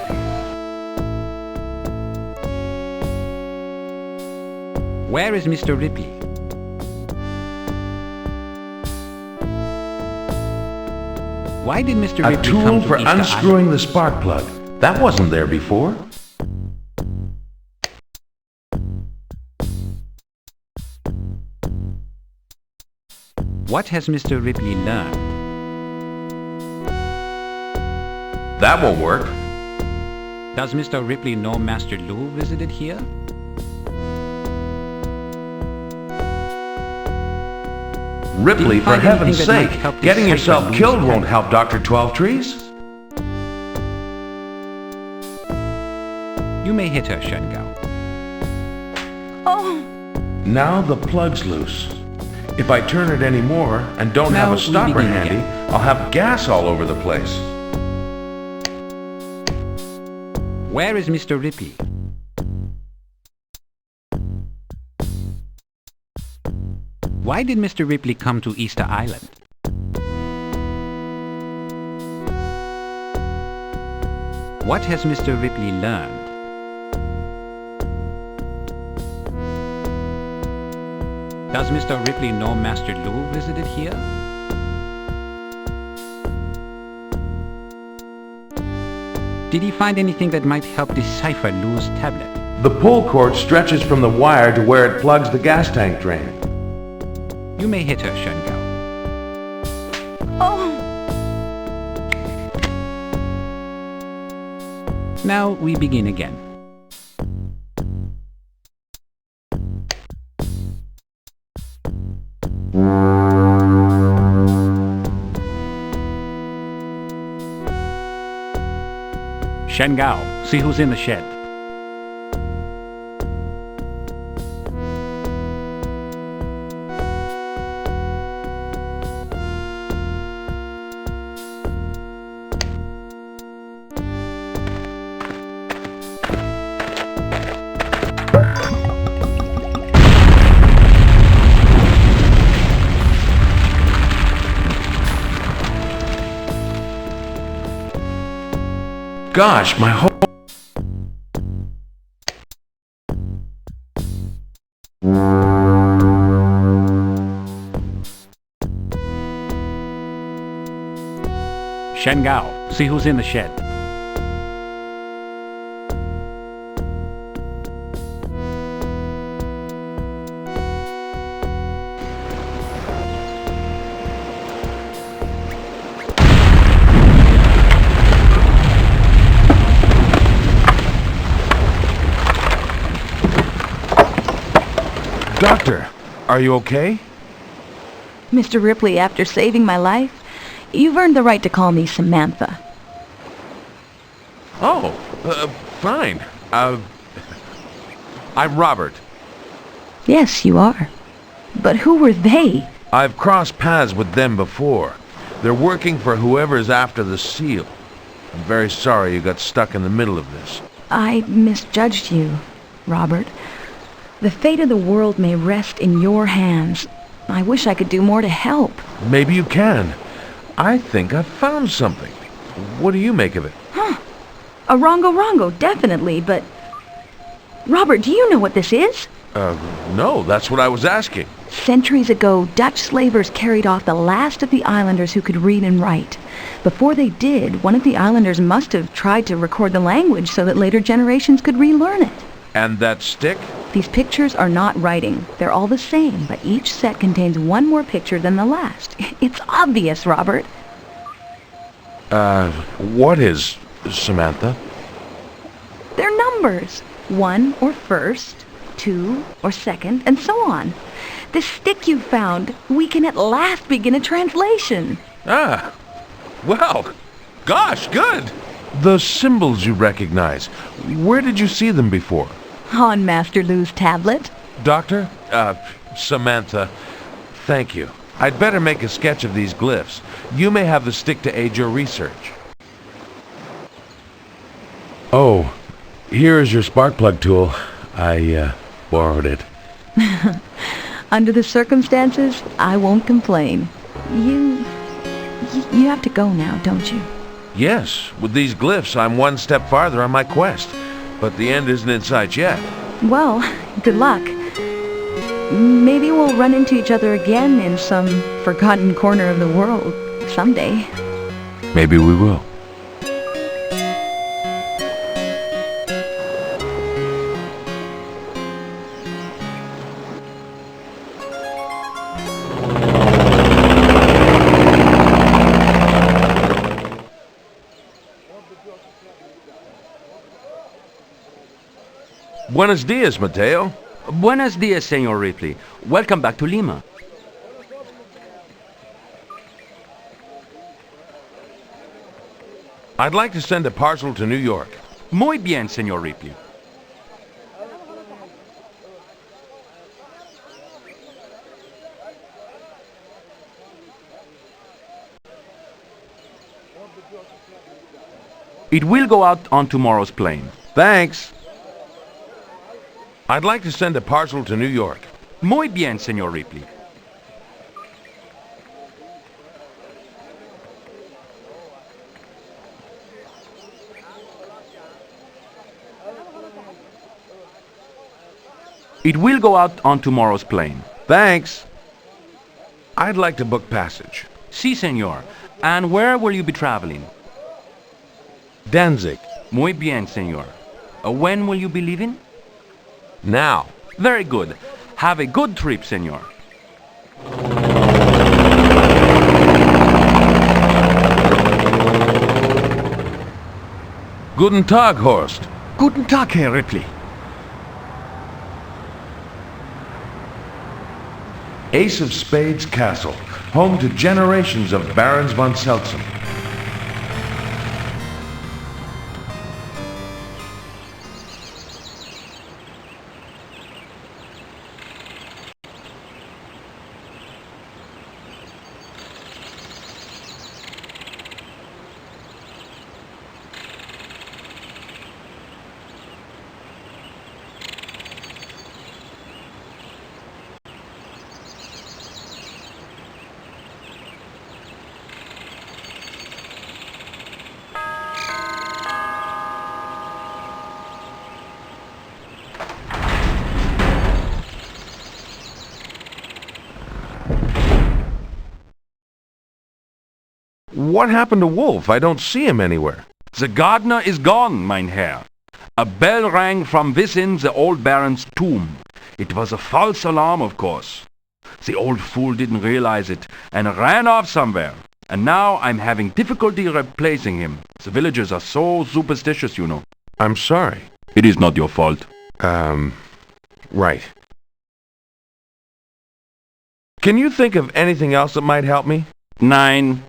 Where is Mr. Ripley? Why did Mr. Ripley A tool come to for Easter unscrewing Island? the spark plug. That wasn't there before. What has Mr. Ripley learned? That won't work. Does Mr. Ripley know Master Lu visited here? Ripley, for find heaven's anything that sake, might help getting decipher yourself Lu's killed won't tablet? help Dr. 12 Trees. You may hit her, Shengao. Oh! Now the plug's loose. If I turn it anymore and don't Now have a we stopper begin handy, again. I'll have gas all over the place. Where is Mr. Ripley? Why did Mr. Ripley come to Easter Island? What has Mr. Ripley learned? Does Mr. Ripley know Master Lu visited here? Did he find anything that might help decipher Lu's tablet? The pull cord stretches from the wire to where it plugs the gas tank drain. You may hit her, Shengao. Oh! Now we begin again. Shengao, see who's in the shed. Gosh, my whole... Shengao, see who's in the shed. Doctor, are you okay? Mr. Ripley, after saving my life, you've earned the right to call me Samantha. Oh, fine. I'm Robert. Yes, you are. But who were they? I've crossed paths with them before. They're working for whoever's after the seal. I'm very sorry you got stuck in the middle of this. I misjudged you, Robert. The fate of the world may rest in your hands. I wish I could do more to help. Maybe you can. I think I've found something. What do you make of it? Huh. A rongo-rongo, definitely, but Robert, do you know what this is? No, that's what I was asking. Centuries ago, Dutch slavers carried off the last of the islanders who could read and write. Before they did, one of the islanders must have tried to record the language so that later generations could relearn it. And that stick? These pictures are not writing. They're all the same, but each set contains one more picture than the last. It's obvious, Robert. What is, Samantha? They're numbers. 1 or first, 2 or second, and so on. This stick you found, we can at last begin a translation. Ah, well, gosh, good. The symbols you recognize, where did you see them before? On Master Lou's tablet. Doctor? Samantha, thank you. I'd better make a sketch of these glyphs. You may have the stick to aid your research. Oh, here is your spark plug tool. I borrowed it. Under the circumstances, I won't complain. You have to go now, don't you? Yes, with these glyphs, I'm one step farther on my quest. But the end isn't in sight yet. Well, good luck. Maybe we'll run into each other again in some forgotten corner of the world someday. Maybe we will. Buenos dias, Mateo. Buenos dias, Senor Ripley. Welcome back to Lima. I'd like to send a parcel to New York. Muy bien, Senor Ripley. It will go out on tomorrow's plane. Thanks. I'd like to send a parcel to New York. Muy bien, Senor Ripley. It will go out on tomorrow's plane. Thanks. I'd like to book passage. Si, senor. And where will you be traveling? Danzig. Muy bien, senor. When will you be leaving? Now. Very good. Have a good trip, senor. Guten Tag, Horst. Guten Tag, Herr Ripley. Ace of Spades Castle, home to generations of Barons von Seltzen. What happened to Wolf? I don't see him anywhere. The gardener is gone, mein Herr. A bell rang from within the old Baron's tomb. It was a false alarm, of course. The old fool didn't realize it and ran off somewhere. And now I'm having difficulty replacing him. The villagers are so superstitious, you know. I'm sorry. It is not your fault. Right. Can you think of anything else that might help me? Nein.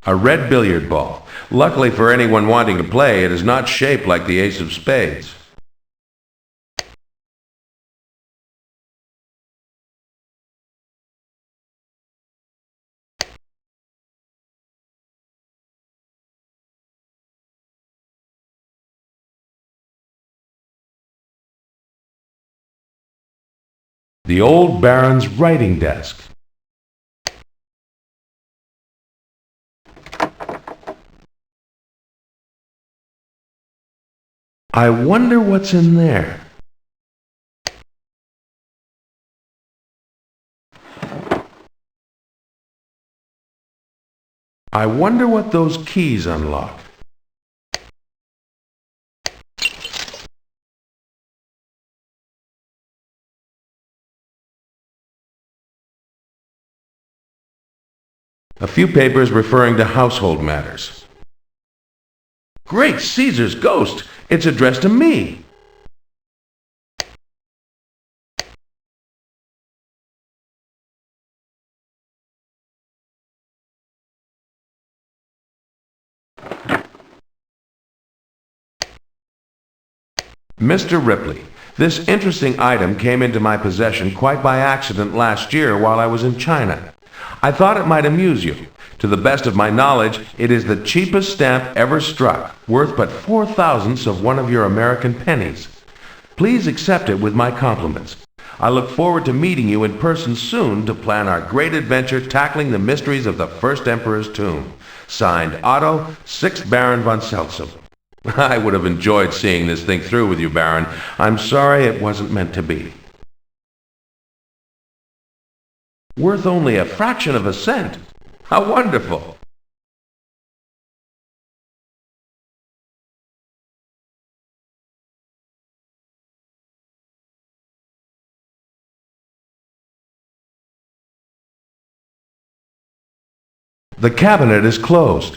A red billiard ball. Luckily for anyone wanting to play, it is not shaped like the Ace of Spades. The old Baron's writing desk. I wonder what's in there. I wonder what those keys unlock. A few papers referring to household matters. Great Caesar's ghost! It's addressed to me! Mr. Ripley, this interesting item came into my possession quite by accident last year while I was in China. I thought it might amuse you. To the best of my knowledge, it is the cheapest stamp ever struck, worth but 4/1000ths of one of your American pennies. Please accept it with my compliments. I look forward to meeting you in person soon to plan our great adventure tackling the mysteries of the First Emperor's tomb. Signed, Otto, 6th Baron von Seltzow. I would have enjoyed seeing this thing through with you, Baron. I'm sorry it wasn't meant to be. Worth only a fraction of a cent. How wonderful! The cabinet is closed.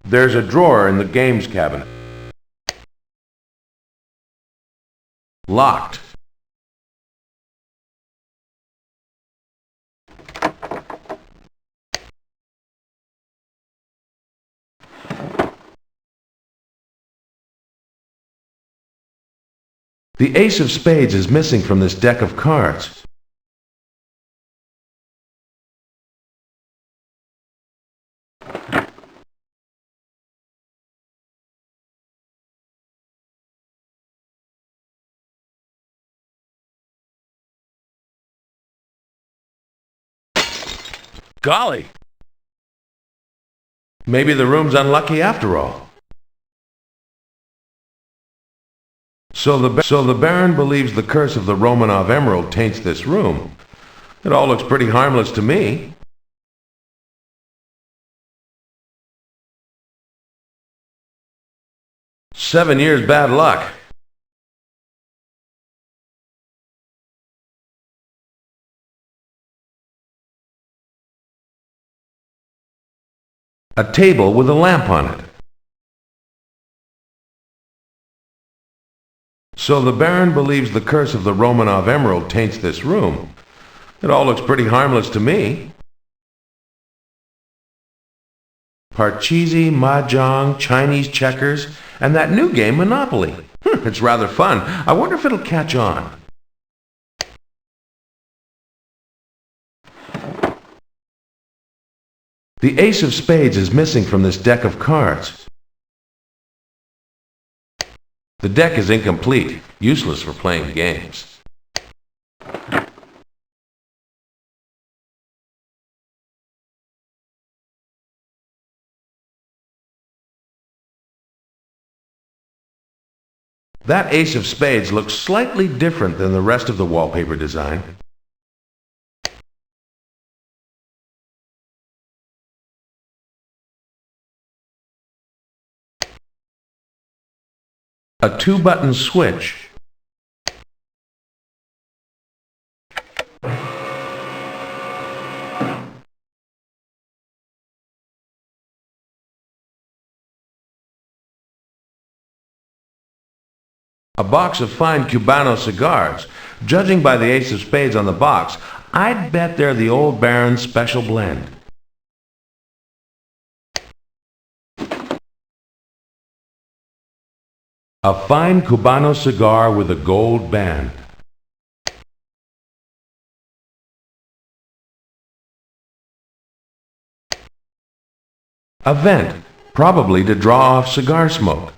There's a drawer in the games cabinet. Locked. The ace of spades is missing from this deck of cards. Golly! Maybe the room's unlucky after all. So the Baron believes the curse of the Romanov emerald taints this room. It all looks pretty harmless to me. "7 years bad luck." A table with a lamp on it. So the Baron believes the curse of the Romanov emerald taints this room. It all looks pretty harmless to me. Parcheesi, Mahjong, Chinese checkers, and that new game Monopoly. It's rather fun. I wonder if it'll catch on. The ace of spades is missing from this deck of cards. The deck is incomplete, useless for playing games. That ace of spades looks slightly different than the rest of the wallpaper design. A 2-button switch. A box of fine Cubano cigars. Judging by the ace of spades on the box, I'd bet they're the old Baron's special blend. A fine Cubano cigar with a gold band. A vent, probably to draw off cigar smoke.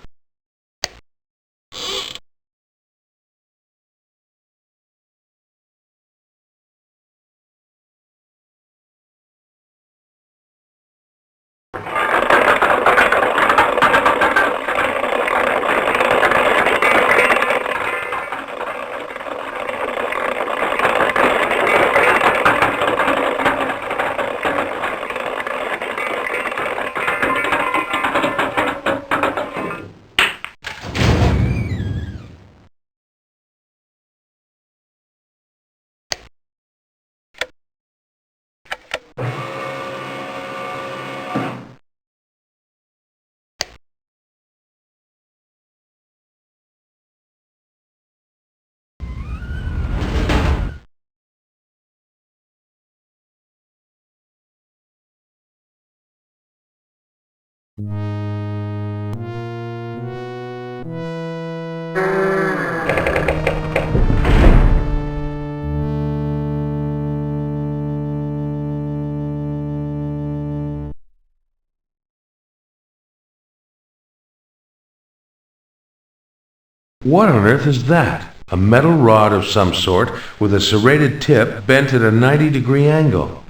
What on earth is that? A metal rod of some sort with a serrated tip bent at a 90-degree angle.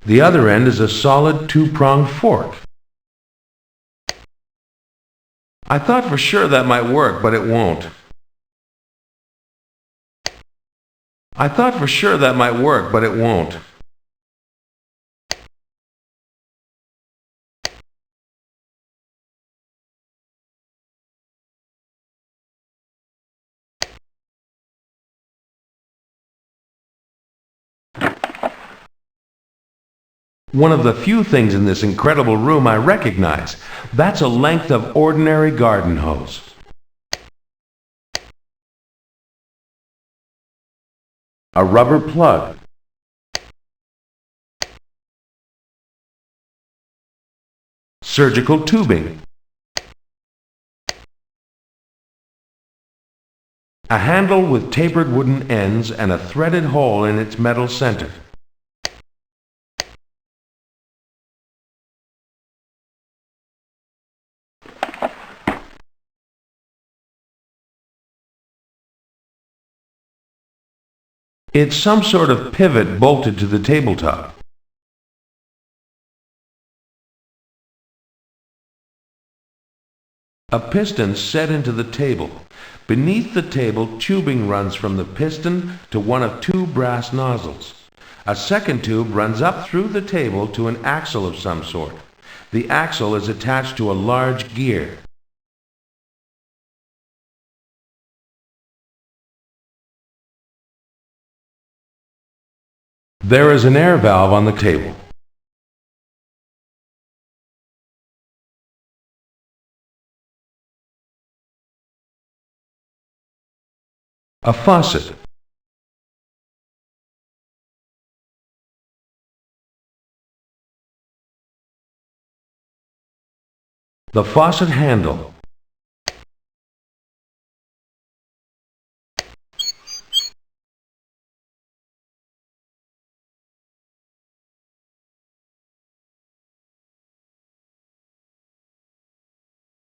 The other end is a solid two-pronged fork. I thought for sure that might work, but it won't. I thought for sure that might work, but it won't. One of the few things in this incredible room I recognize. That's a length of ordinary garden hose. A rubber plug. Surgical tubing. A handle with tapered wooden ends and a threaded hole in its metal center. It's some sort of pivot bolted to the tabletop. A piston set into the table. Beneath the table, tubing runs from the piston to one of two brass nozzles. A second tube runs up through the table to an axle of some sort. The axle is attached to a large gear. There is an air valve on the table. A faucet. The faucet handle.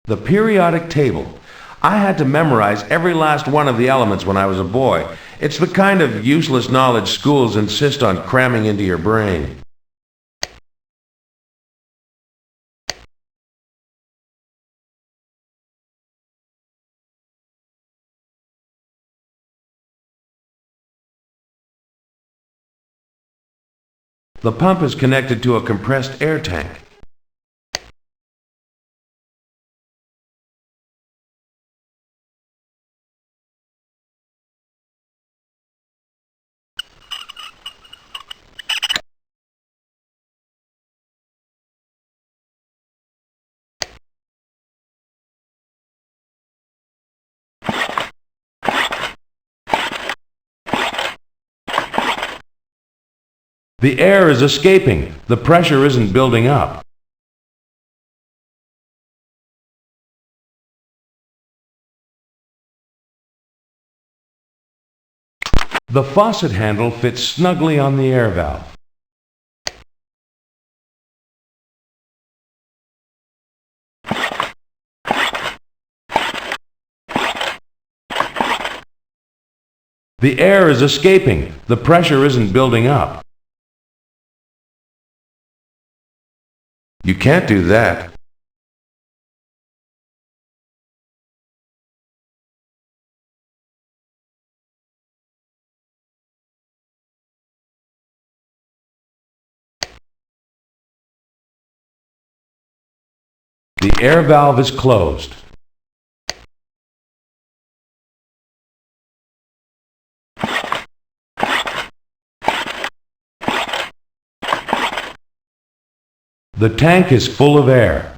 The periodic table. I had to memorize every last one of the elements when I was a boy. It's the kind of useless knowledge schools insist on cramming into your brain. The pump is connected to a compressed air tank. The air is escaping. The pressure isn't building up. The faucet handle fits snugly on the air valve. The air is escaping. The pressure isn't building up. You can't do that. The air valve is closed. The tank is full of air.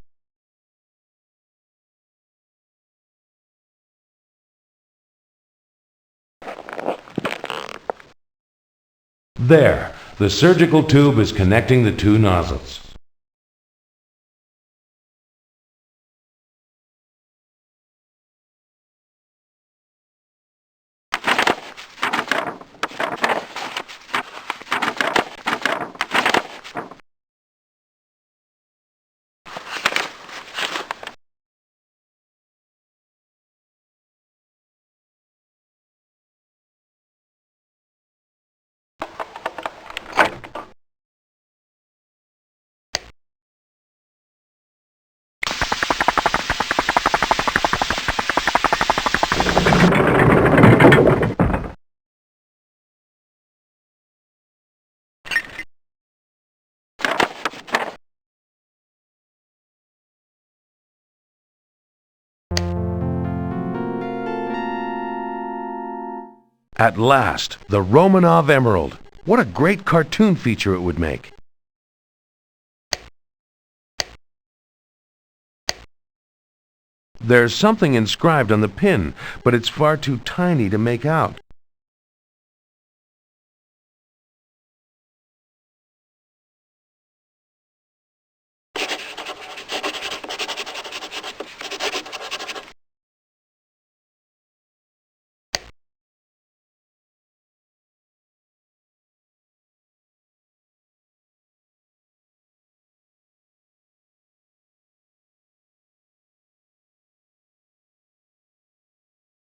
There, the surgical tube is connecting the two nozzles. At last, the Romanov Emerald. What a great cartoon feature it would make. There's something inscribed on the pin, but it's far too tiny to make out.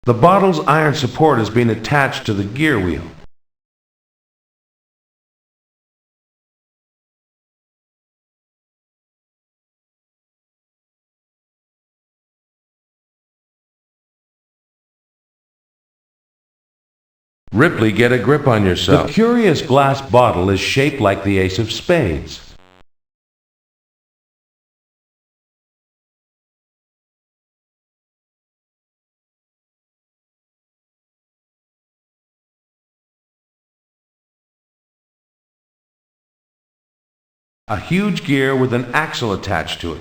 The bottle's iron support has been attached to the gear wheel. Ripley, get a grip on yourself. The curious glass bottle is shaped like the ace of spades. A huge gear with an axle attached to it.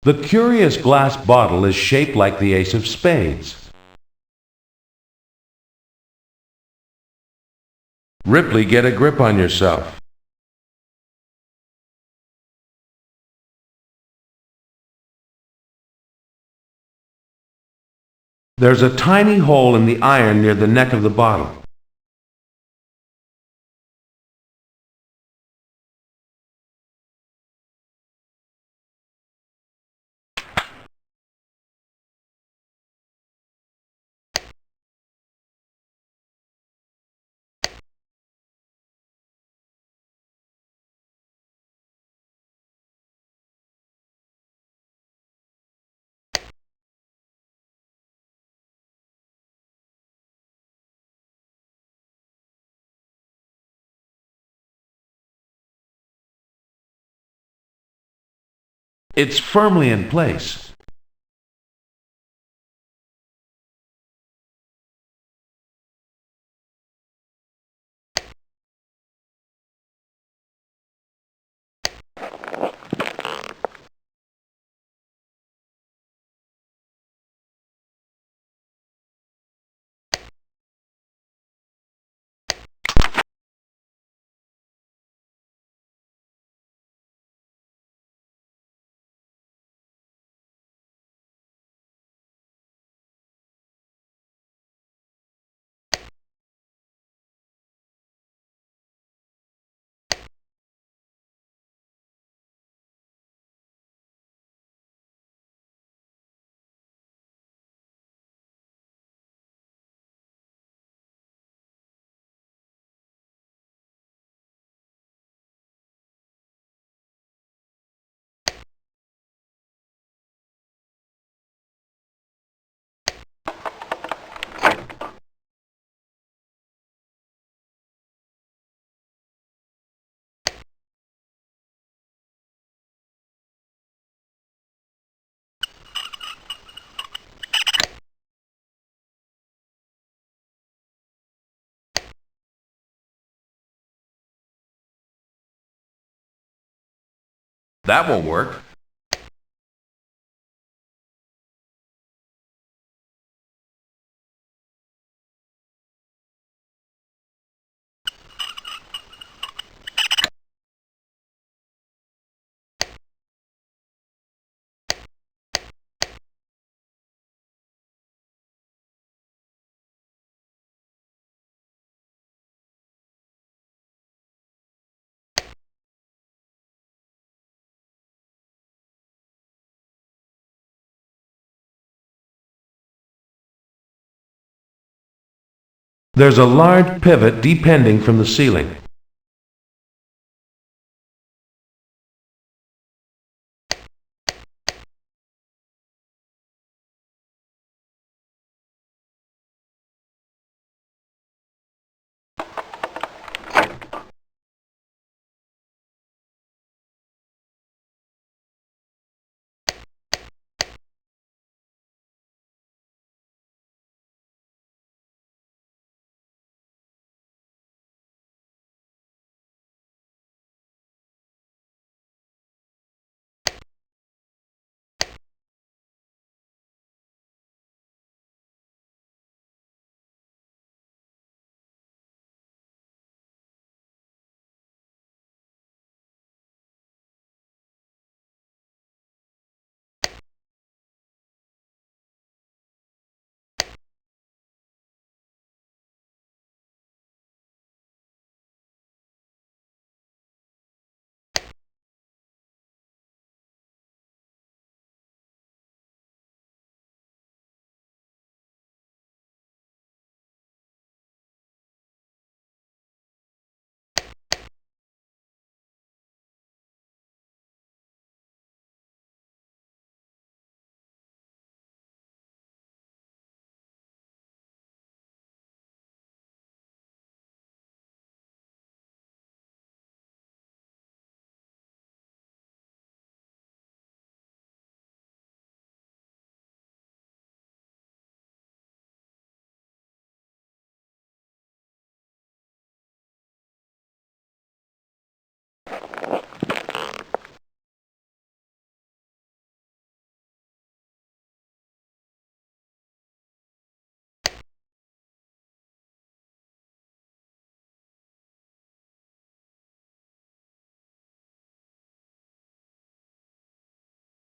The curious glass bottle is shaped like the ace of spades. Ripley, get a grip on yourself. There's a tiny hole in the iron near the neck of the bottle. It's firmly in place. That won't work. There's a large pivot depending from the ceiling.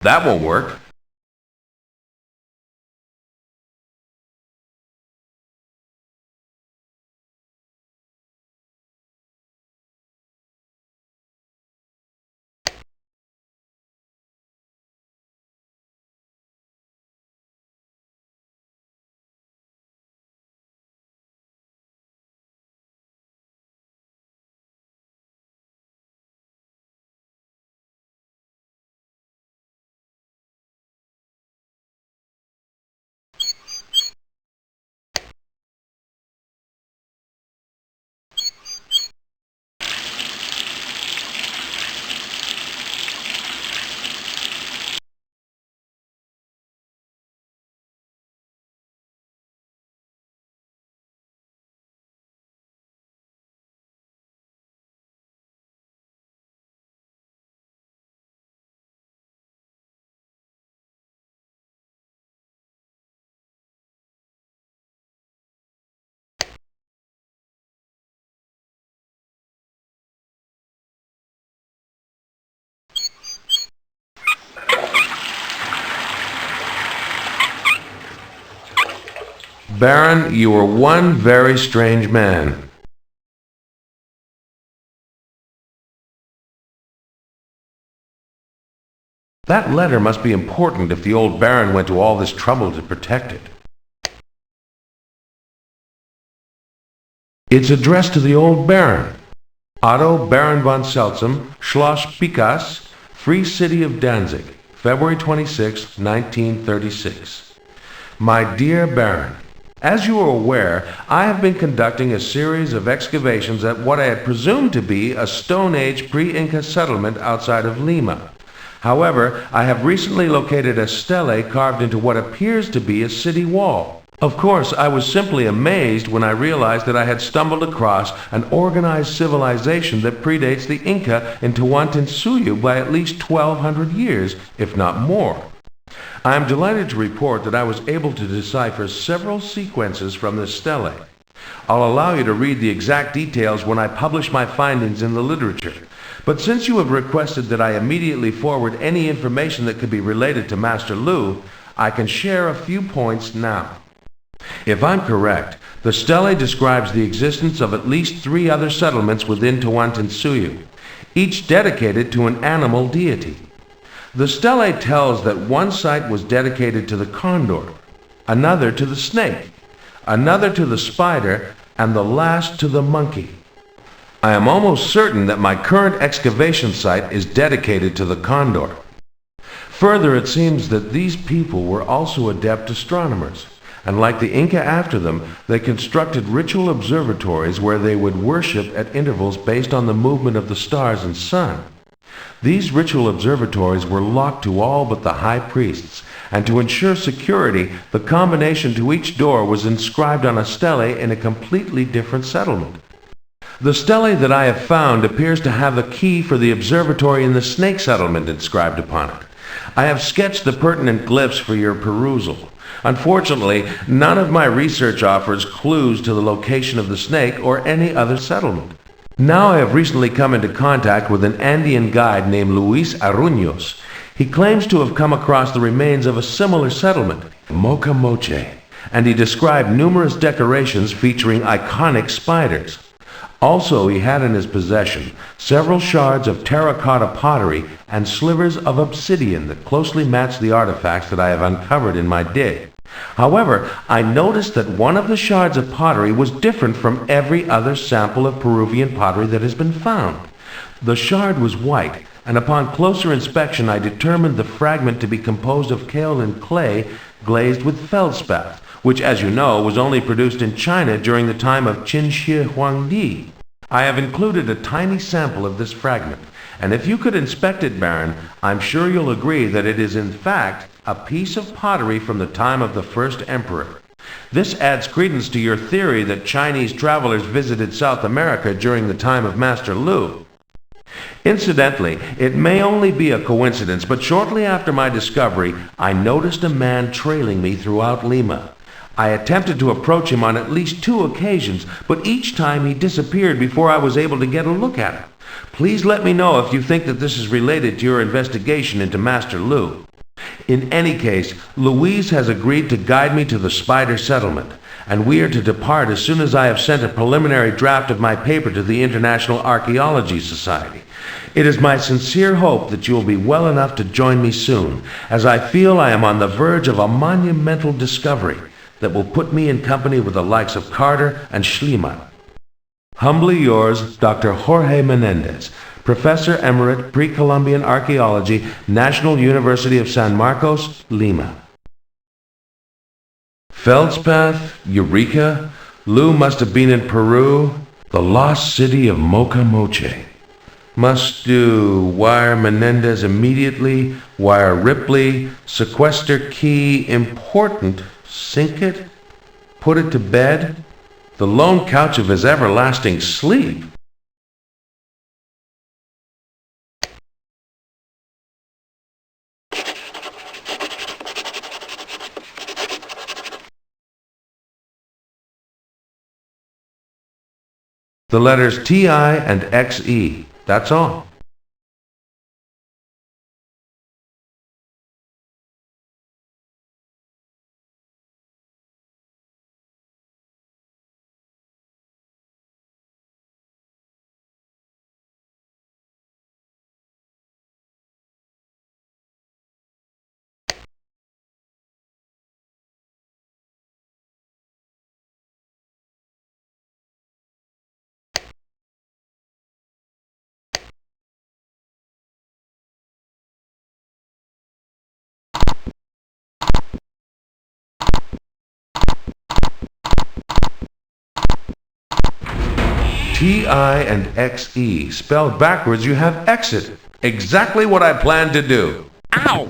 That won't work. Baron, you are one very strange man. That letter must be important if the old Baron went to all this trouble to protect it. It's addressed to the old Baron. Otto Baron von Seltsam, Schloss Pikas, Free City of Danzig, February 26, 1936. My dear Baron, as you are aware, I have been conducting a series of excavations at what I had presumed to be a Stone Age pre-Inca settlement outside of Lima. However, I have recently located a stele carved into what appears to be a city wall. Of course, I was simply amazed when I realized that I had stumbled across an organized civilization that predates the Inca in Tawantinsuyu by at least 1,200 years, if not more. I am delighted to report that I was able to decipher several sequences from this stele. I'll allow you to read the exact details when I publish my findings in the literature. But since you have requested that I immediately forward any information that could be related to Master Lu, I can share a few points now. If I'm correct, the stele describes the existence of at least 3 other settlements within Tawantinsuyu, each dedicated to an animal deity. The stele tells that one site was dedicated to the condor, another to the snake, another to the spider, and the last to the monkey. I am almost certain that my current excavation site is dedicated to the condor. Further, it seems that these people were also adept astronomers, and like the Inca after them, they constructed ritual observatories where they would worship at intervals based on the movement of the stars and sun. These ritual observatories were locked to all but the high priests, and to ensure security, the combination to each door was inscribed on a stele in a completely different settlement. The stele that I have found appears to have the key for the observatory in the snake settlement inscribed upon it. I have sketched the pertinent glyphs for your perusal. Unfortunately, none of my research offers clues to the location of the snake or any other settlement. Now I have recently come into contact with an Andean guide named Luis Aruños. He claims to have come across the remains of a similar settlement, Mocha Moche, and he described numerous decorations featuring iconic spiders. Also, he had in his possession several shards of terracotta pottery and slivers of obsidian that closely matched the artifacts that I have uncovered in my dig. However, I noticed that one of the shards of pottery was different from every other sample of Peruvian pottery that has been found. The shard was white, and upon closer inspection I determined the fragment to be composed of kaolin clay glazed with feldspar, which, as you know, was only produced in China during the time of Qin Shi Huangdi. I have included a tiny sample of this fragment, and if you could inspect it, Baron, I'm sure you'll agree that it is in fact a piece of pottery from the time of the first emperor. This adds credence to your theory that Chinese travelers visited South America during the time of Master Lu. Incidentally, it may only be a coincidence, but shortly after my discovery, I noticed a man trailing me throughout Lima. I attempted to approach him on at least 2 occasions, but each time he disappeared before I was able to get a look at him. Please let me know if you think that this is related to your investigation into Master Lu. In any case, Louise has agreed to guide me to the Spider Settlement, and we are to depart as soon as I have sent a preliminary draft of my paper to the International Archaeology Society. It is my sincere hope that you will be well enough to join me soon, as I feel I am on the verge of a monumental discovery that will put me in company with the likes of Carter and Schliemann. Humbly yours, Dr. Jorge Menendez, Professor Emerite, Pre-Columbian Archaeology, National University of San Marcos, Lima. Feldspath, Eureka, Lu must have been in Peru, the lost city of Mocha Moche. Must do wire Menendez immediately, wire Ripley, sequester key important, sink it, put it to bed, the lone couch of his everlasting sleep. The letters TI and XE, that's all. TI and XE. Spelled backwards, you have exit. Exactly what I planned to do. Ow!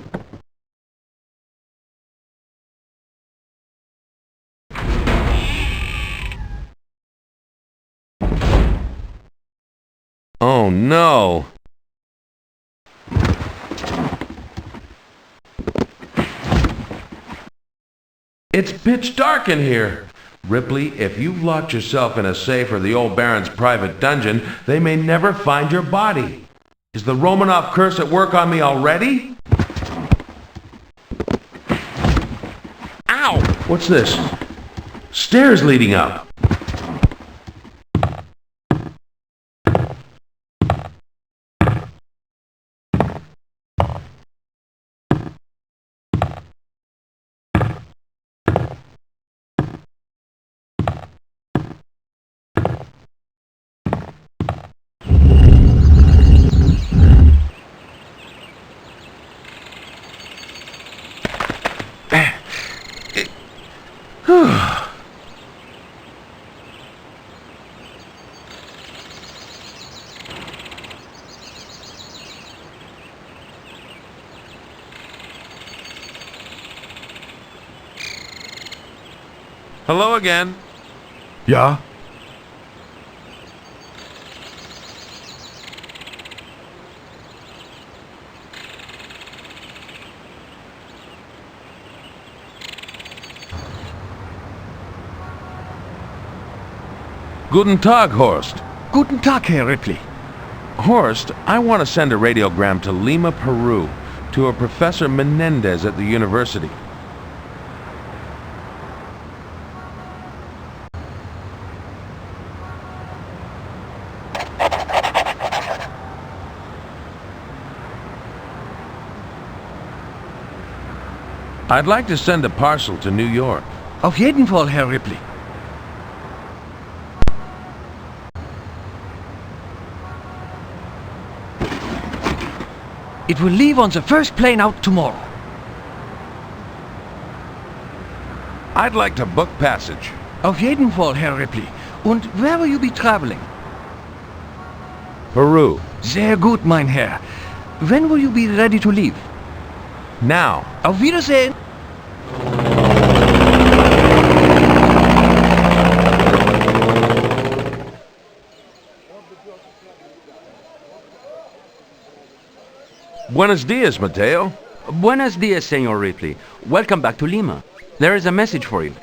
no! It's pitch dark in here. Ripley, if you've locked yourself in a safe or the old Baron's private dungeon, they may never find your body. Is the Romanov curse at work on me already? Ow! What's this? Stairs leading up. Hello again. Ja? Guten Tag, Horst. Guten Tag, Herr Ripley. Horst, I want to send a radiogram to Lima, Peru, to a Professor Menendez at the university. I'd like to send a parcel to New York. Auf jeden Fall, Herr Ripley. It will leave on the first plane out tomorrow. I'd like to book passage. Auf jeden Fall, Herr Ripley. Und where will you be traveling? Peru. Sehr gut, mein Herr. When will you be ready to leave? Now. Auf Wiedersehen. Buenos dias, Mateo. Buenos dias, Senor Ripley. Welcome back to Lima. There is a message for you.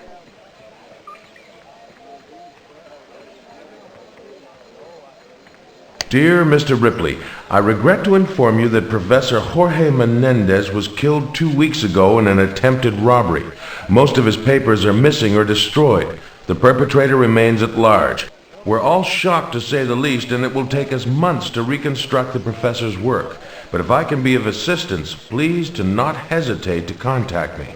Dear Mr. Ripley, I regret to inform you that Professor Jorge Menendez was killed 2 weeks ago in an attempted robbery. Most of his papers are missing or destroyed. The perpetrator remains at large. We're all shocked to say the least, and it will take us months to reconstruct the professor's work. But if I can be of assistance, please do not hesitate to contact me.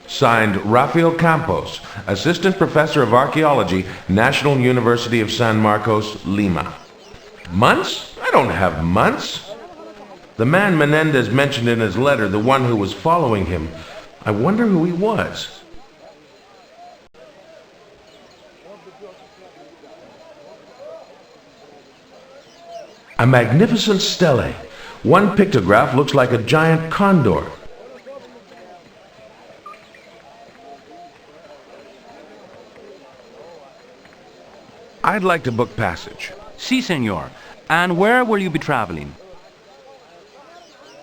Signed, Rafael Campos, Assistant Professor of Archaeology, National University of San Marcos, Lima. Months? I don't have months. The man Menendez mentioned in his letter, the one who was following him, I wonder who he was. A magnificent stele. One pictograph looks like a giant condor. I'd like to book passage. Si, senor. And where will you be traveling?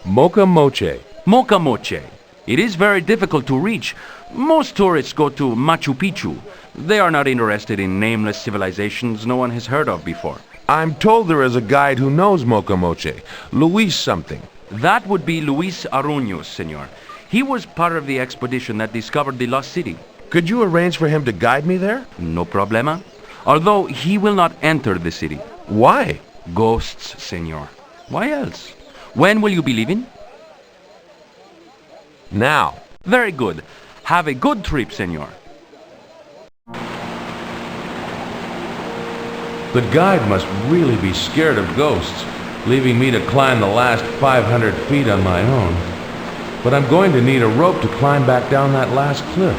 Mocha Moche. Mocha Moche. It is very difficult to reach. Most tourists go to Machu Picchu. They are not interested in nameless civilizations no one has heard of before. I'm told there is a guide who knows Mocha Moche. Luis something. That would be Luis Aruños, senor. He was part of the expedition that discovered the lost city. Could you arrange for him to guide me there? No problema. Although he will not enter the city. Why? Ghosts, senor. Why else? When will you be leaving? Now. Very good. Have a good trip, senor. The guide must really be scared of ghosts, leaving me to climb the last 500 feet on my own. But I'm going to need a rope to climb back down that last cliff.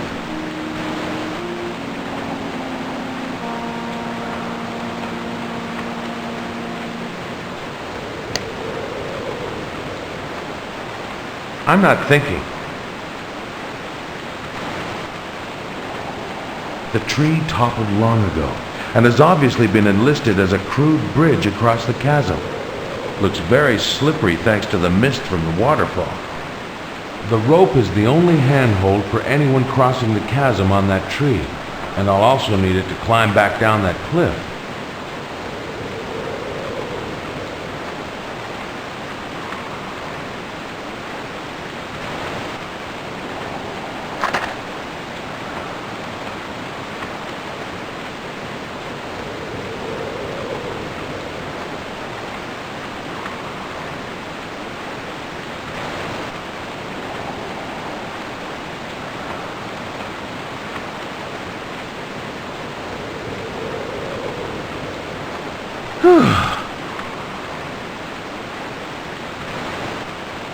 I'm not thinking. The tree toppled long ago and has obviously been enlisted as a crude bridge across the chasm. Looks very slippery thanks to the mist from the waterfall. The rope is the only handhold for anyone crossing the chasm on that tree, and I'll also need it to climb back down that cliff.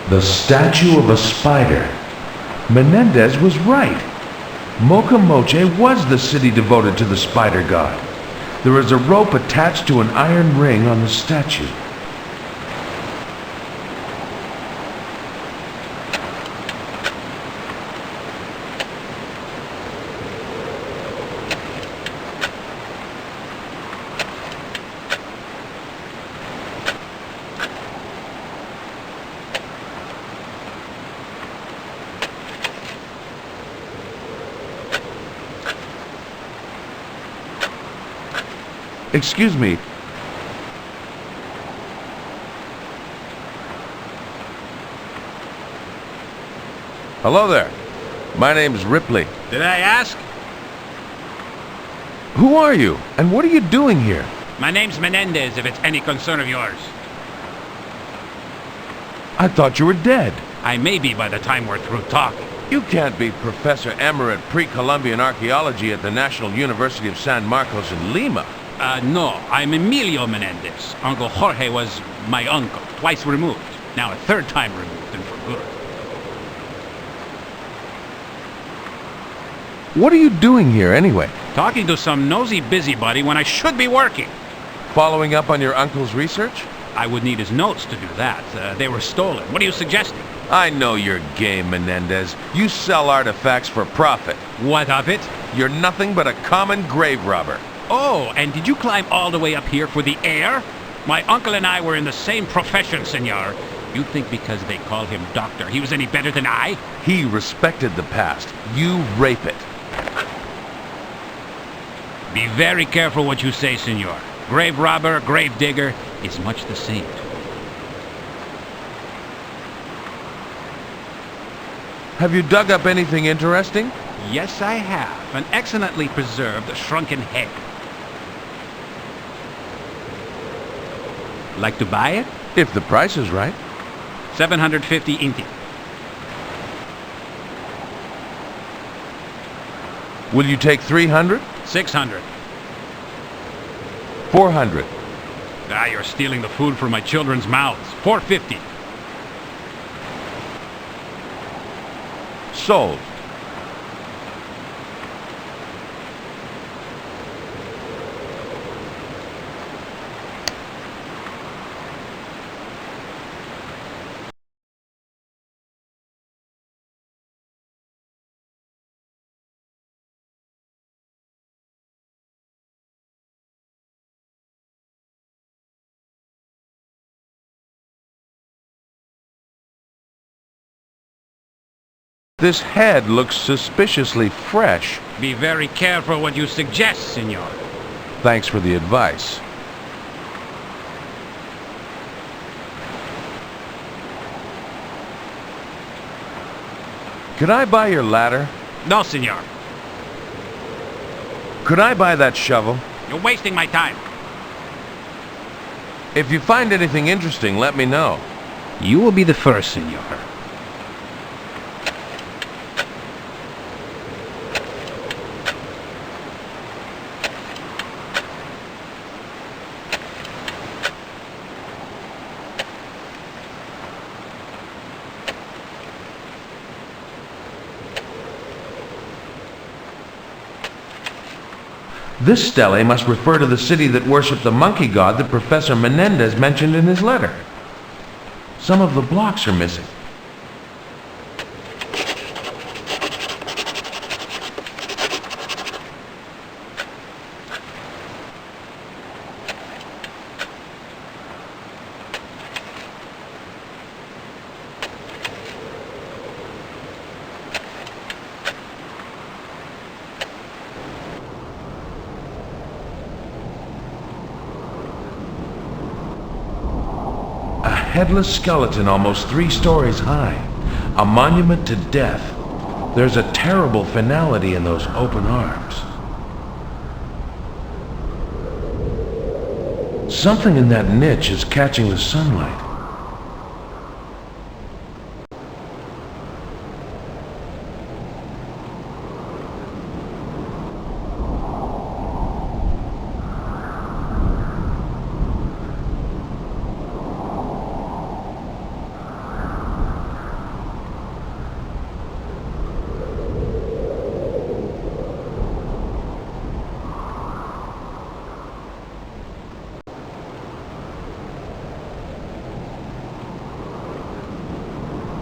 The statue of a spider. Menendez was right. Mocha Moche was the city devoted to the spider god. There is a rope attached to an iron ring on the statue. Excuse me. Hello there. My name's Ripley. Did I ask? Who are you? And what are you doing here? My name's Menendez, if it's any concern of yours. I thought you were dead. I may be by the time we're through talking. You can't be Professor Emerit Pre-Columbian Archaeology at the National University of San Marcos in Lima. No, I'm Emilio Menendez. Uncle Jorge was my uncle, twice removed. Now a third time removed, and for good. What are you doing here, anyway? Talking to some nosy busybody when I should be working. Following up on your uncle's research? I would need his notes to do that. They were stolen. What are you suggesting? I know your game, Menendez. You sell artifacts for profit. What of it? You're nothing but a common grave robber. Oh, and did you climb all the way up here for the air? My uncle and I were in the same profession, senor. You think because they call him doctor, he was any better than I? He respected the past. You rape it. Be very careful what you say, senor. Grave robber, grave digger is much the same. Have you dug up anything interesting? Yes, I have. An excellently preserved shrunken head. Like to buy it? If the price is right. 750 inti. Will you take 300? 600. 400. Ah, you're stealing the food from my children's mouths. 450. Sold. This head looks suspiciously fresh. Be very careful what you suggest, senor. Thanks for the advice. Could I buy your ladder? No, senor. Could I buy that shovel? You're wasting my time. If you find anything interesting, let me know. You will be the first, senor. This stele must refer to the city that worshipped the monkey god that Professor Menendez mentioned in his letter. Some of the blocks are missing. headless skeleton almost 3 stories high. A monument to death. There's a terrible finality in those open arms. Something in that niche is catching the sunlight.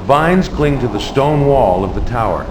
Vines cling to the stone wall of the tower.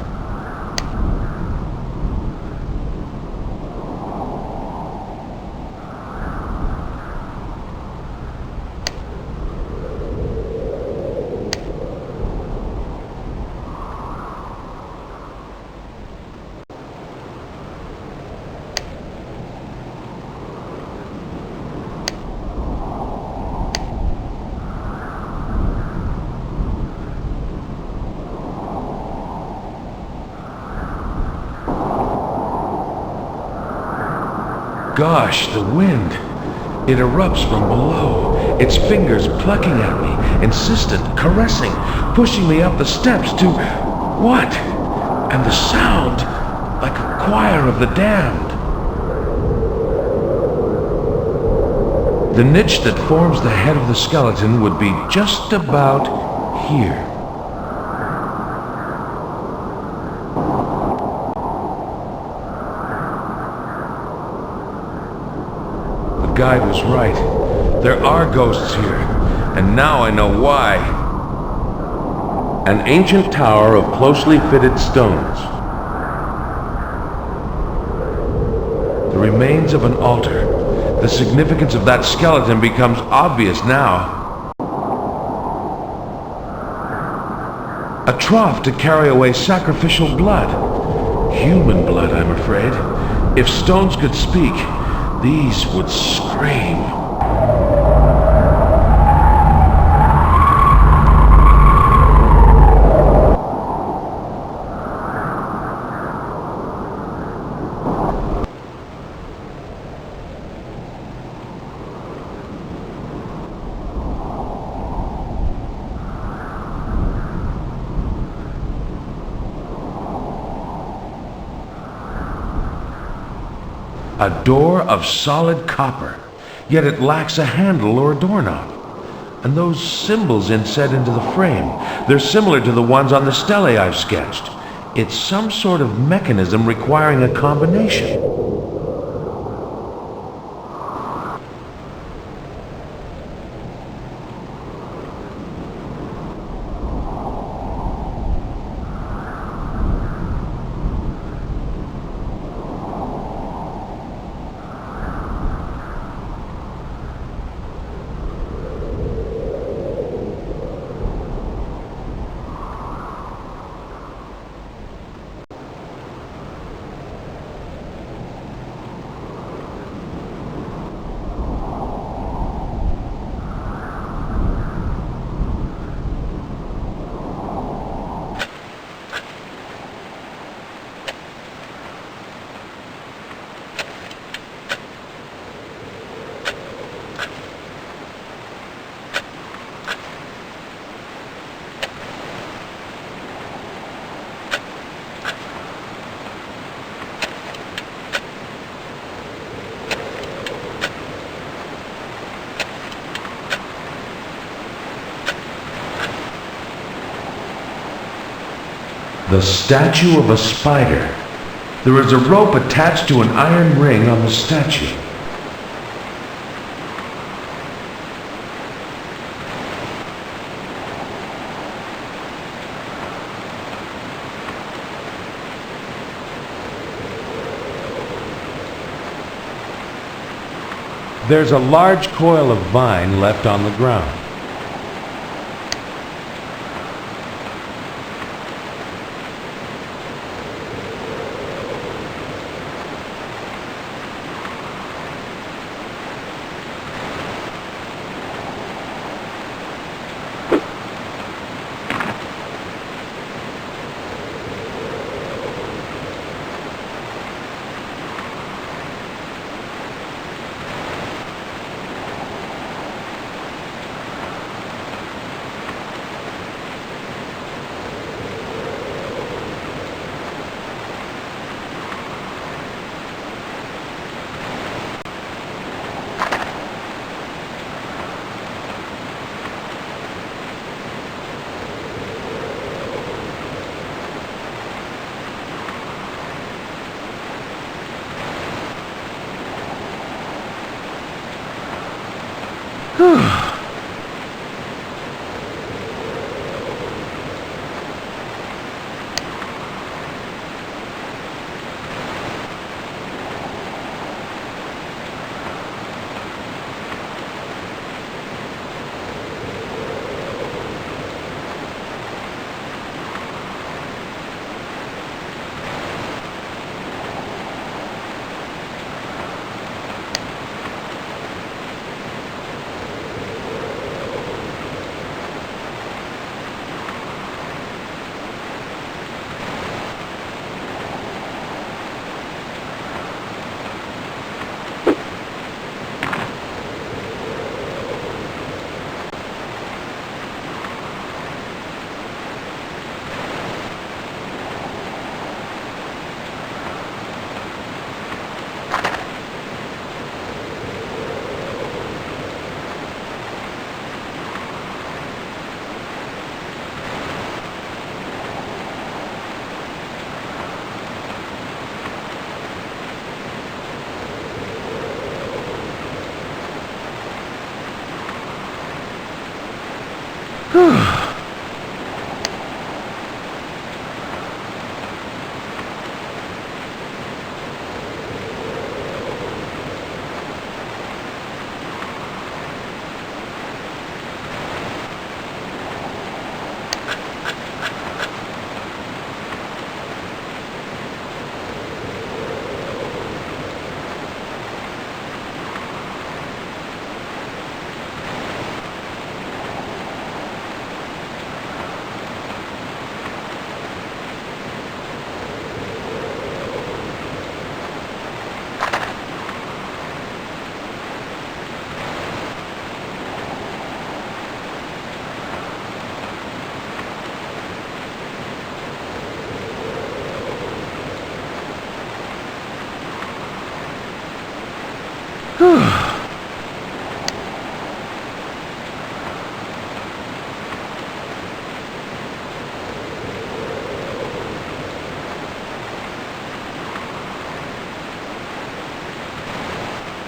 Gosh, the wind. It erupts from below, its fingers plucking at me, insistent, caressing, pushing me up the steps to... what? And the sound, like a choir of the damned. The niche that forms the head of the skeleton would be just about here. The guide was right. There are ghosts here, and now I know why. An ancient tower of closely fitted stones. The remains of an altar. The significance of that skeleton becomes obvious now. A trough to carry away sacrificial blood. Human blood, I'm afraid. If stones could speak, these would scream. A door of solid copper, yet it lacks a handle or a doorknob. And those symbols inset into the frame, they're similar to the ones on the stelae I've sketched. It's some sort of mechanism requiring a combination. The statue of a spider. There is a rope attached to an iron ring on the statue. There's a large coil of vine left on the ground.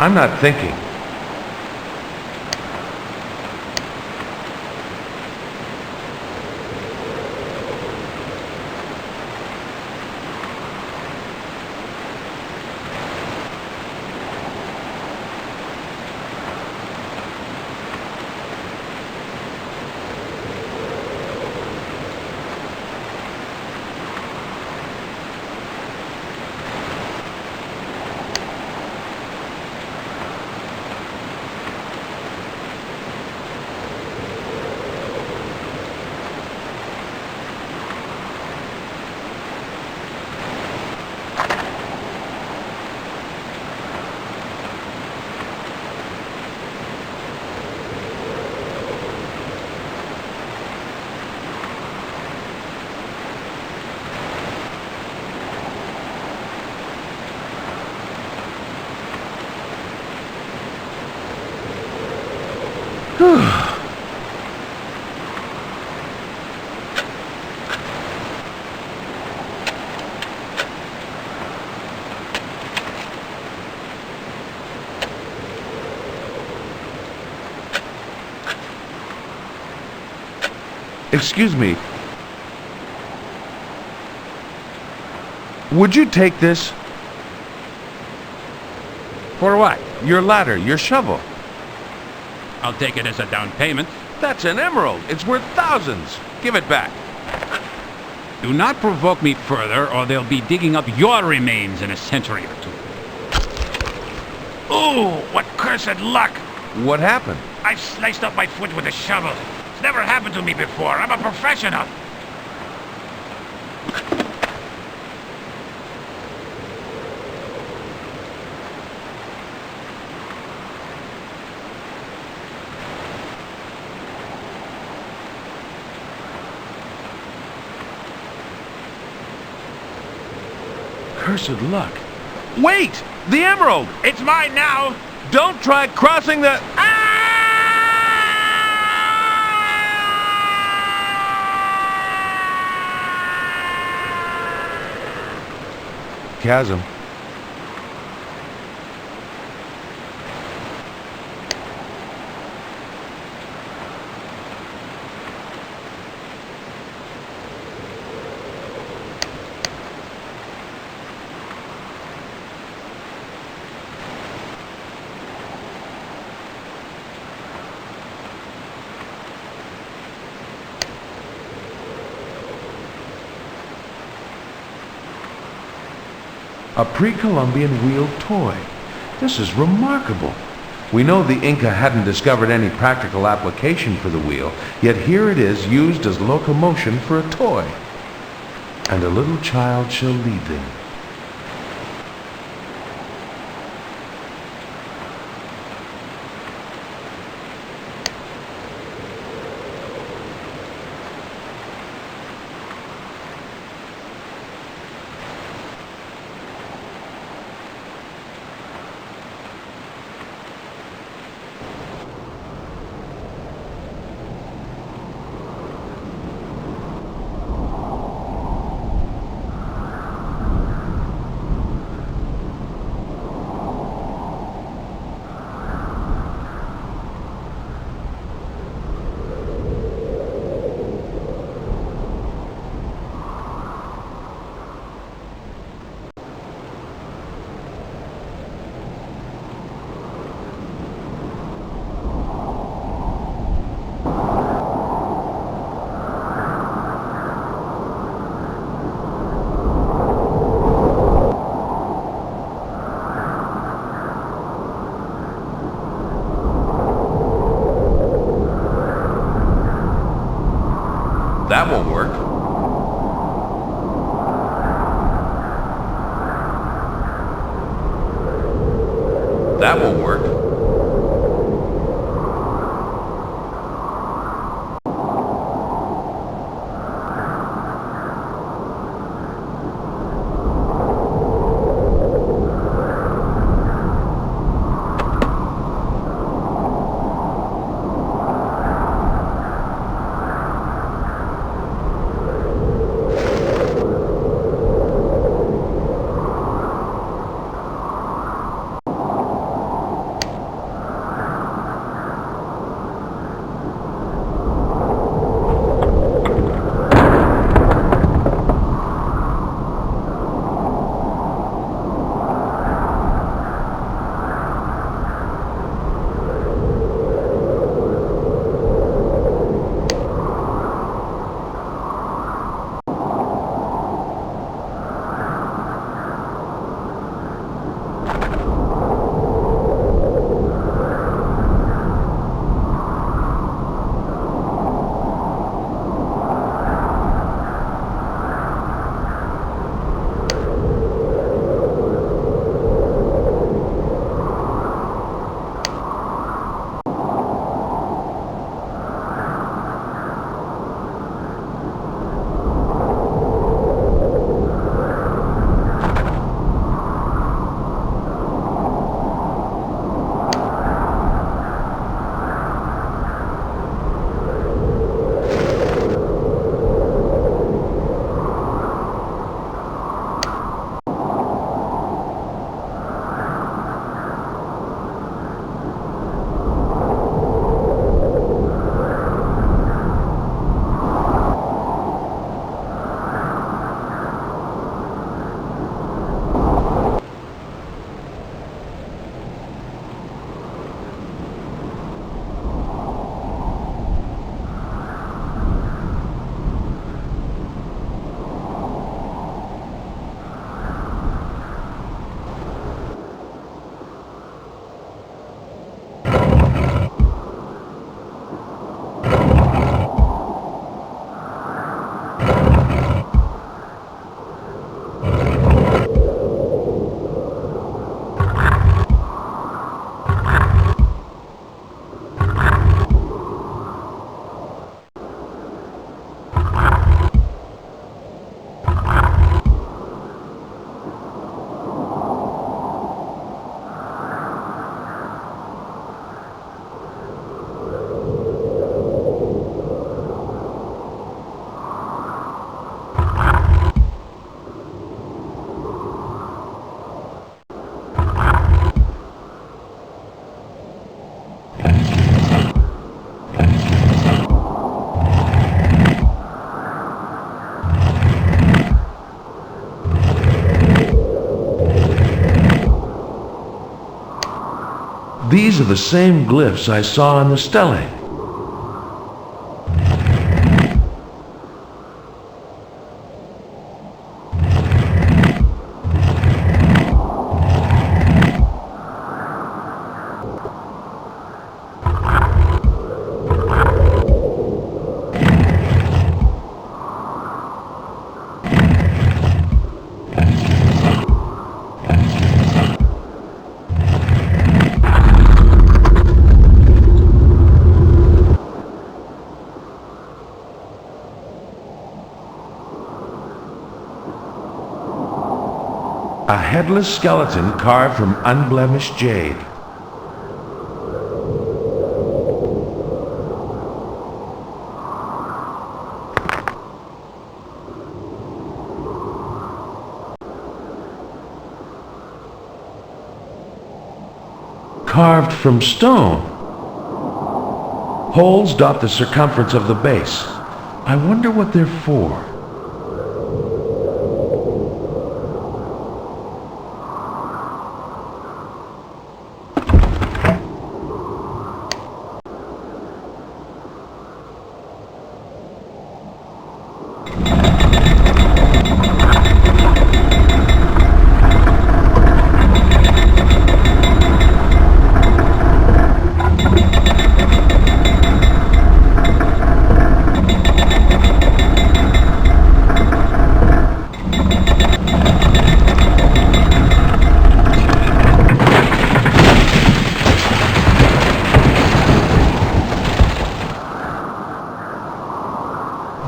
I'm not thinking. Excuse me. Would you take this? For what? Your ladder, your shovel. I'll take it as a down payment. That's an emerald. It's worth thousands. Give it back. Do not provoke me further, or they'll be digging up your remains in a century or two. Ooh, what cursed luck! What happened? I sliced up my foot with a shovel. It's never happened to me before. I'm a professional. Cursed luck. Wait! The emerald! It's mine now! Don't try crossing the... Chasm. A pre-Columbian wheeled toy. This is remarkable. We know the Inca hadn't discovered any practical application for the wheel, yet here it is used as locomotion for a toy. And a little child shall lead them. That won't work. That won't work. These are the same glyphs I saw on the stele. A headless skeleton carved from unblemished jade. Carved from stone. Holes dot the circumference of the base. I wonder what they're for.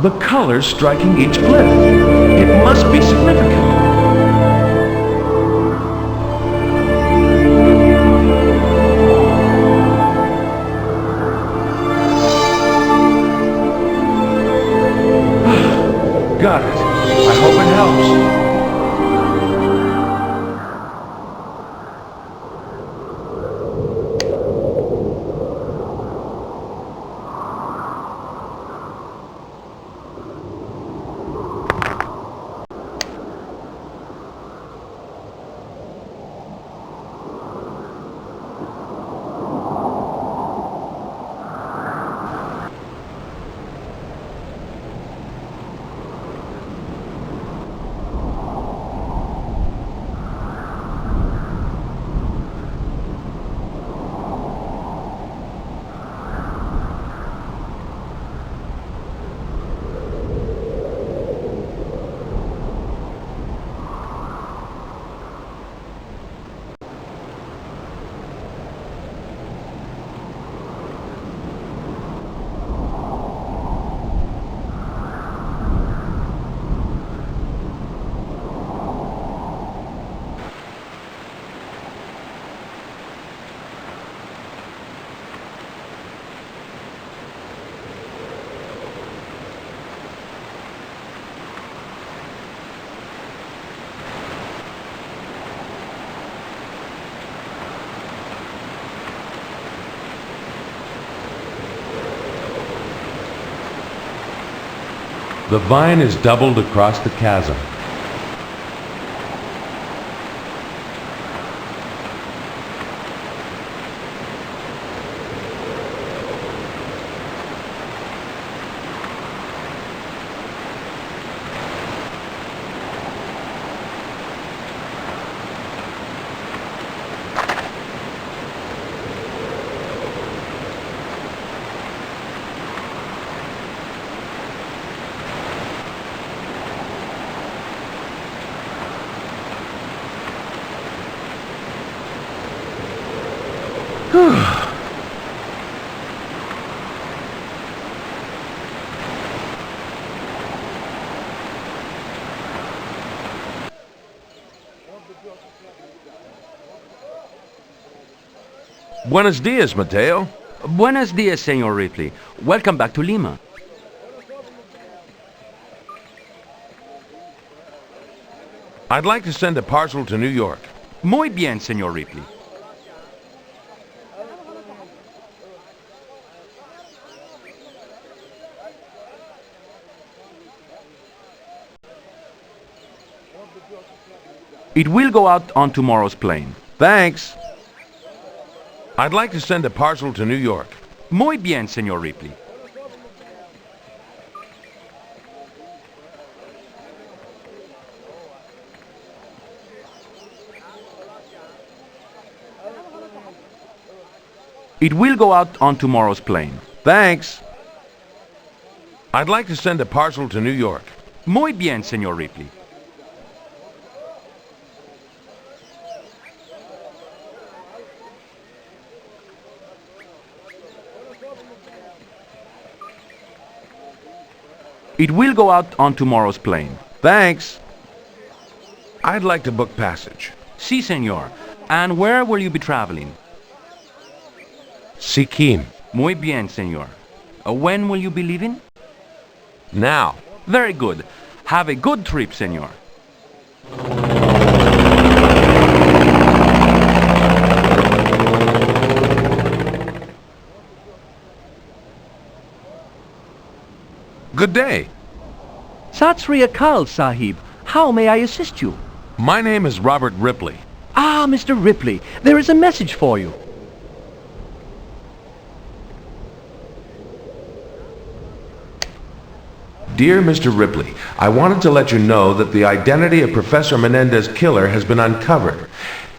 The colors striking each glyph. It must be significant. Got it. I hope it helps. The vine is doubled across the chasm. Buenos dias, Mateo. Buenos dias, Senor Ripley. Welcome back to Lima. I'd like to send a parcel to New York. Muy bien, Senor Ripley. It will go out on tomorrow's plane. Thanks. I'd like to send a parcel to New York. Muy bien, Senor Ripley. It will go out on tomorrow's plane. Thanks. I'd like to send a parcel to New York. Muy bien, Senor Ripley. It will go out on tomorrow's plane. Thanks. I'd like to book passage. Si, senor. And where will you be traveling? Sikkim. Muy bien, senor. When will you be leaving? Now. Very good. Have a good trip, senor. Good day. Sat Sri Akal, Sahib. How may I assist you? My name is Robert Ripley. Ah, Mr. Ripley, there is a message for you. Dear Mr. Ripley, I wanted to let you know that the identity of Professor Menendez's killer has been uncovered.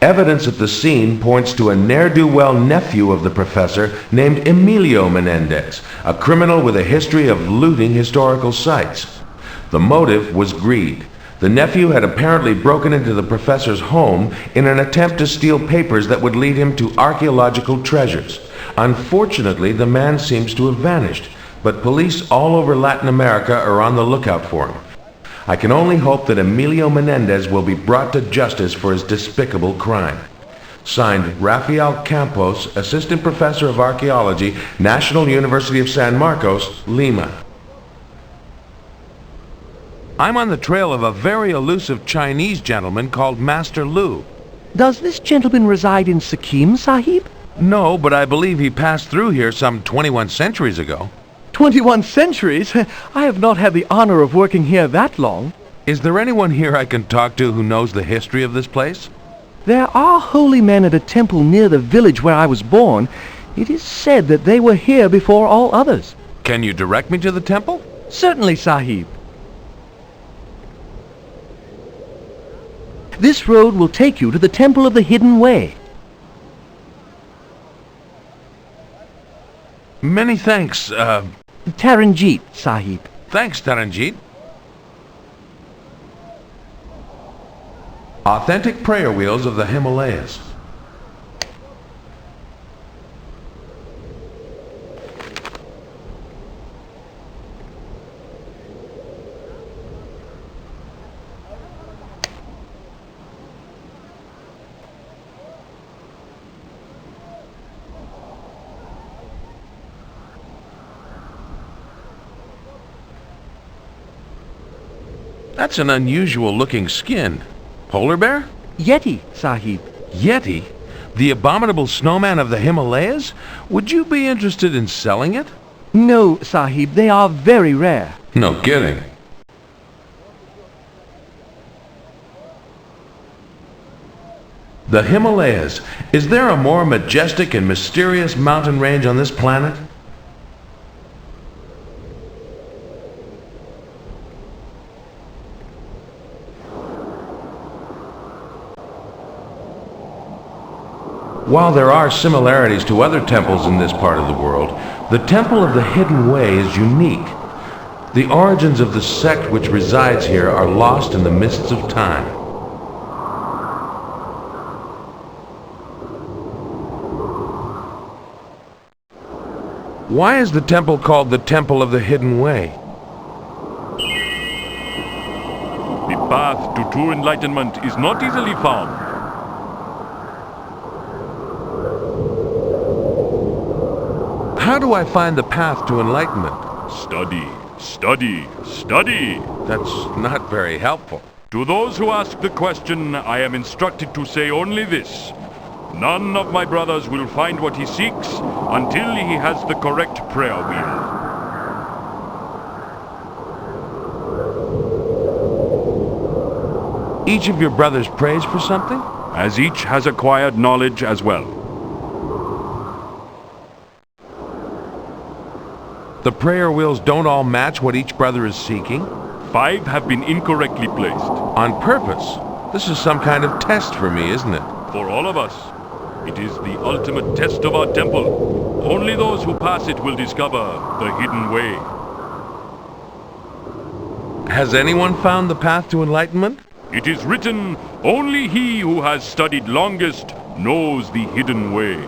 Evidence at the scene points to a ne'er-do-well nephew of the professor named Emilio Menendez, a criminal with a history of looting historical sites. The motive was greed. The nephew had apparently broken into the professor's home in an attempt to steal papers that would lead him to archaeological treasures. Unfortunately, the man seems to have vanished, but police all over Latin America are on the lookout for him. I can only hope that Emilio Menendez will be brought to justice for his despicable crime. Signed, Rafael Campos, Assistant Professor of Archaeology, National University of San Marcos, Lima. I'm on the trail of a very elusive Chinese gentleman called Master Lu. Does this gentleman reside in Sikkim, Sahib? No, but I believe he passed through here some 21 centuries ago. 21 centuries? I have not had the honor of working here that long. Is there anyone here I can talk to who knows the history of this place? There are holy men at a temple near the village where I was born. It is said that they were here before all others. Can you direct me to the temple? Certainly, Sahib. This road will take you to the Temple of the Hidden Way. Many thanks, Taranjeet, Sahib. Thanks, Taranjeet. Authentic prayer wheels of the Himalayas. That's an unusual looking skin. Polar bear? Yeti, Sahib. Yeti? The abominable snowman of the Himalayas? Would you be interested in selling it? No, Sahib, they are very rare. No kidding. The Himalayas. Is there a more majestic and mysterious mountain range on this planet? While there are similarities to other temples in this part of the world, the Temple of the Hidden Way is unique. The origins of the sect which resides here are lost in the mists of time. Why is the temple called the Temple of the Hidden Way? The path to true enlightenment is not easily found. How do I find the path to enlightenment? Study, study, study. That's not very helpful. To those who ask the question, I am instructed to say only this. None of my brothers will find what he seeks until he has the correct prayer wheel. Each of your brothers prays for something? As each has acquired knowledge as well. The prayer wheels don't all match what each brother is seeking? 5 have been incorrectly placed. On purpose? This is some kind of test for me, isn't it? For all of us. It is the ultimate test of our temple. Only those who pass it will discover the hidden way. Has anyone found the path to enlightenment? It is written, only he who has studied longest knows the hidden way.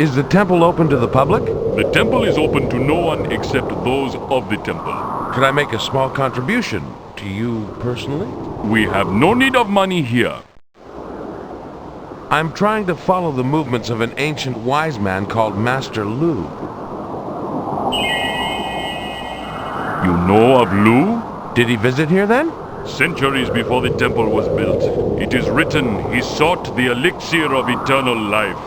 Is the temple open to the public? The temple is open to no one except those of the temple. Could I make a small contribution to you personally? We have no need of money here. I'm trying to follow the movements of an ancient wise man called Master Lu. You know of Lu? Did he visit here then? Centuries before the temple was built, it is written he sought the elixir of eternal life.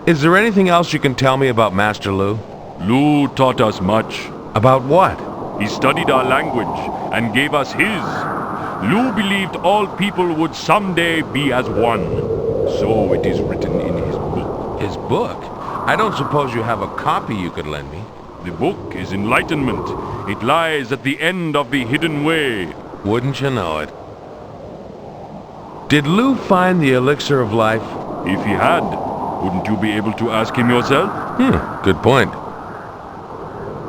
Is there anything else you can tell me about Master Lu? Lu taught us much. About what? He studied our language and gave us his. Lu believed all people would someday be as one. So it is written in his book. His book? I don't suppose you have a copy you could lend me. The book is enlightenment. It lies at the end of the hidden way. Wouldn't you know it? Did Lu find the elixir of life? If he had, wouldn't you be able to ask him yourself? Good point.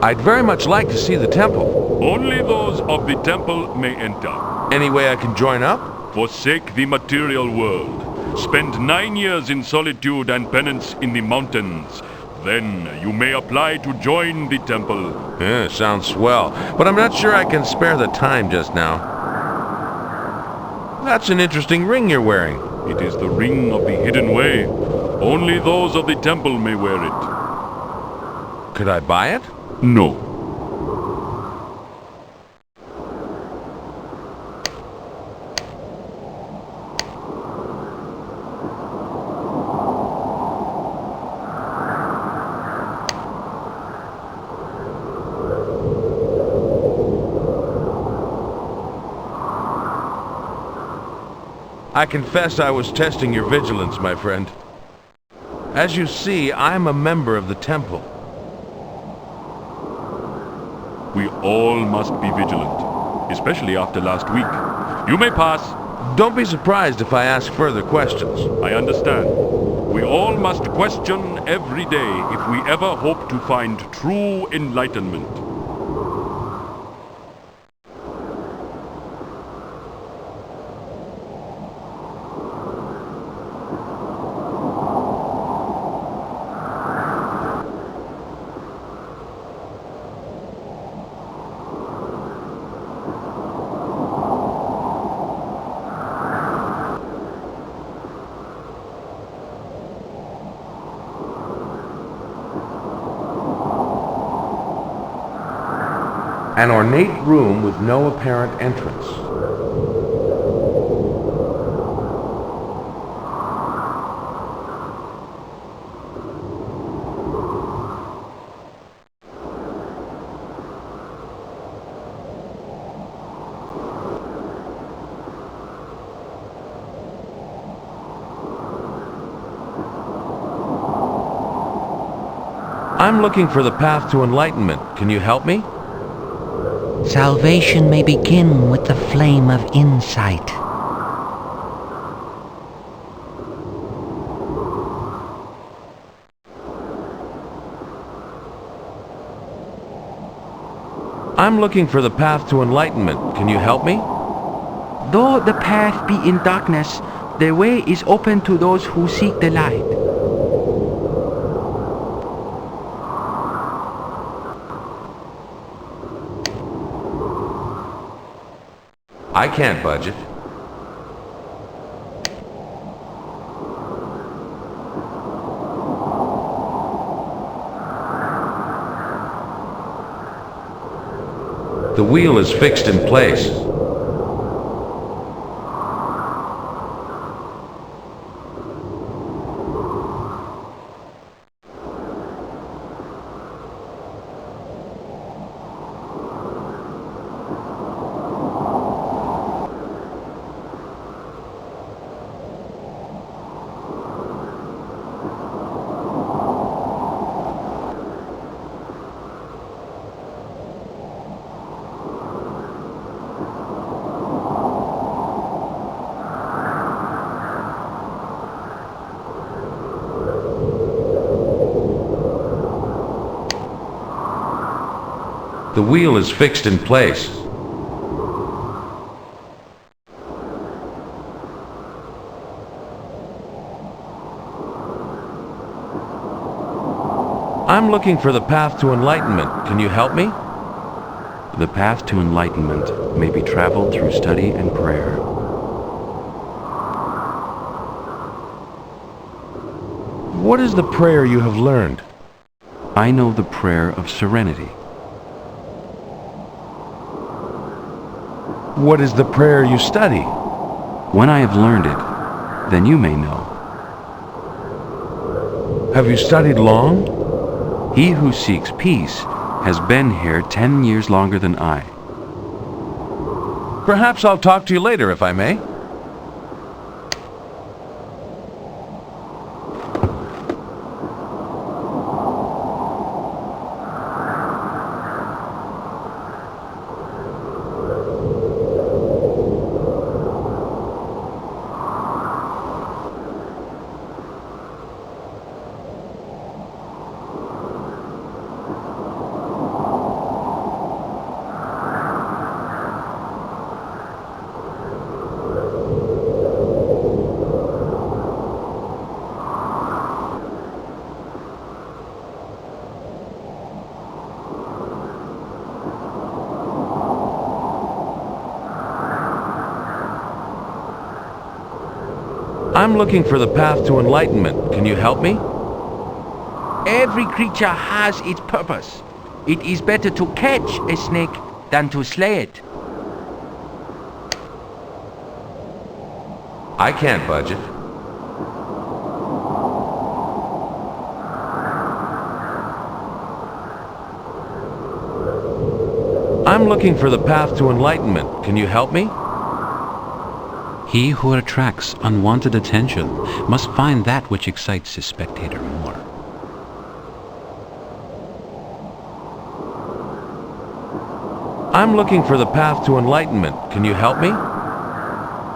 I'd very much like to see the temple. Only those of the temple may enter. Any way I can join up? Forsake the material world. Spend 9 years in solitude and penance in the mountains. Then you may apply to join the temple. Yeah, sounds swell. But I'm not sure I can spare the time just now. That's an interesting ring you're wearing. It is the ring of the hidden way. Only those of the temple may wear it. Could I buy it? No. I confess I was testing your vigilance, my friend. As you see, I'm a member of the temple. We all must be vigilant, especially after last week. You may pass. Don't be surprised if I ask further questions. I understand. We all must question every day if we ever hope to find true enlightenment. An ornate room with no apparent entrance. I'm looking for the path to enlightenment. Can you help me? Salvation may begin with the flame of insight. I'm looking for the path to enlightenment. Can you help me? Though the path be in darkness, the way is open to those who seek the light. I can't budge it. The wheel is fixed in place. The wheel is fixed in place. I'm looking for the path to enlightenment. Can you help me? The path to enlightenment may be traveled through study and prayer. What is the prayer you have learned? I know the prayer of serenity. What is the prayer you study? When I have learned it, then you may know. Have you studied long? He who seeks peace has been here 10 years longer than I. Perhaps I'll talk to you later, if I may. I'm looking for the path to enlightenment. Can you help me? Every creature has its purpose. It is better to catch a snake than to slay it. I can't budge it. I'm looking for the path to enlightenment. Can you help me? He who attracts unwanted attention must find that which excites his spectator more. I'm looking for the path to enlightenment. Can you help me?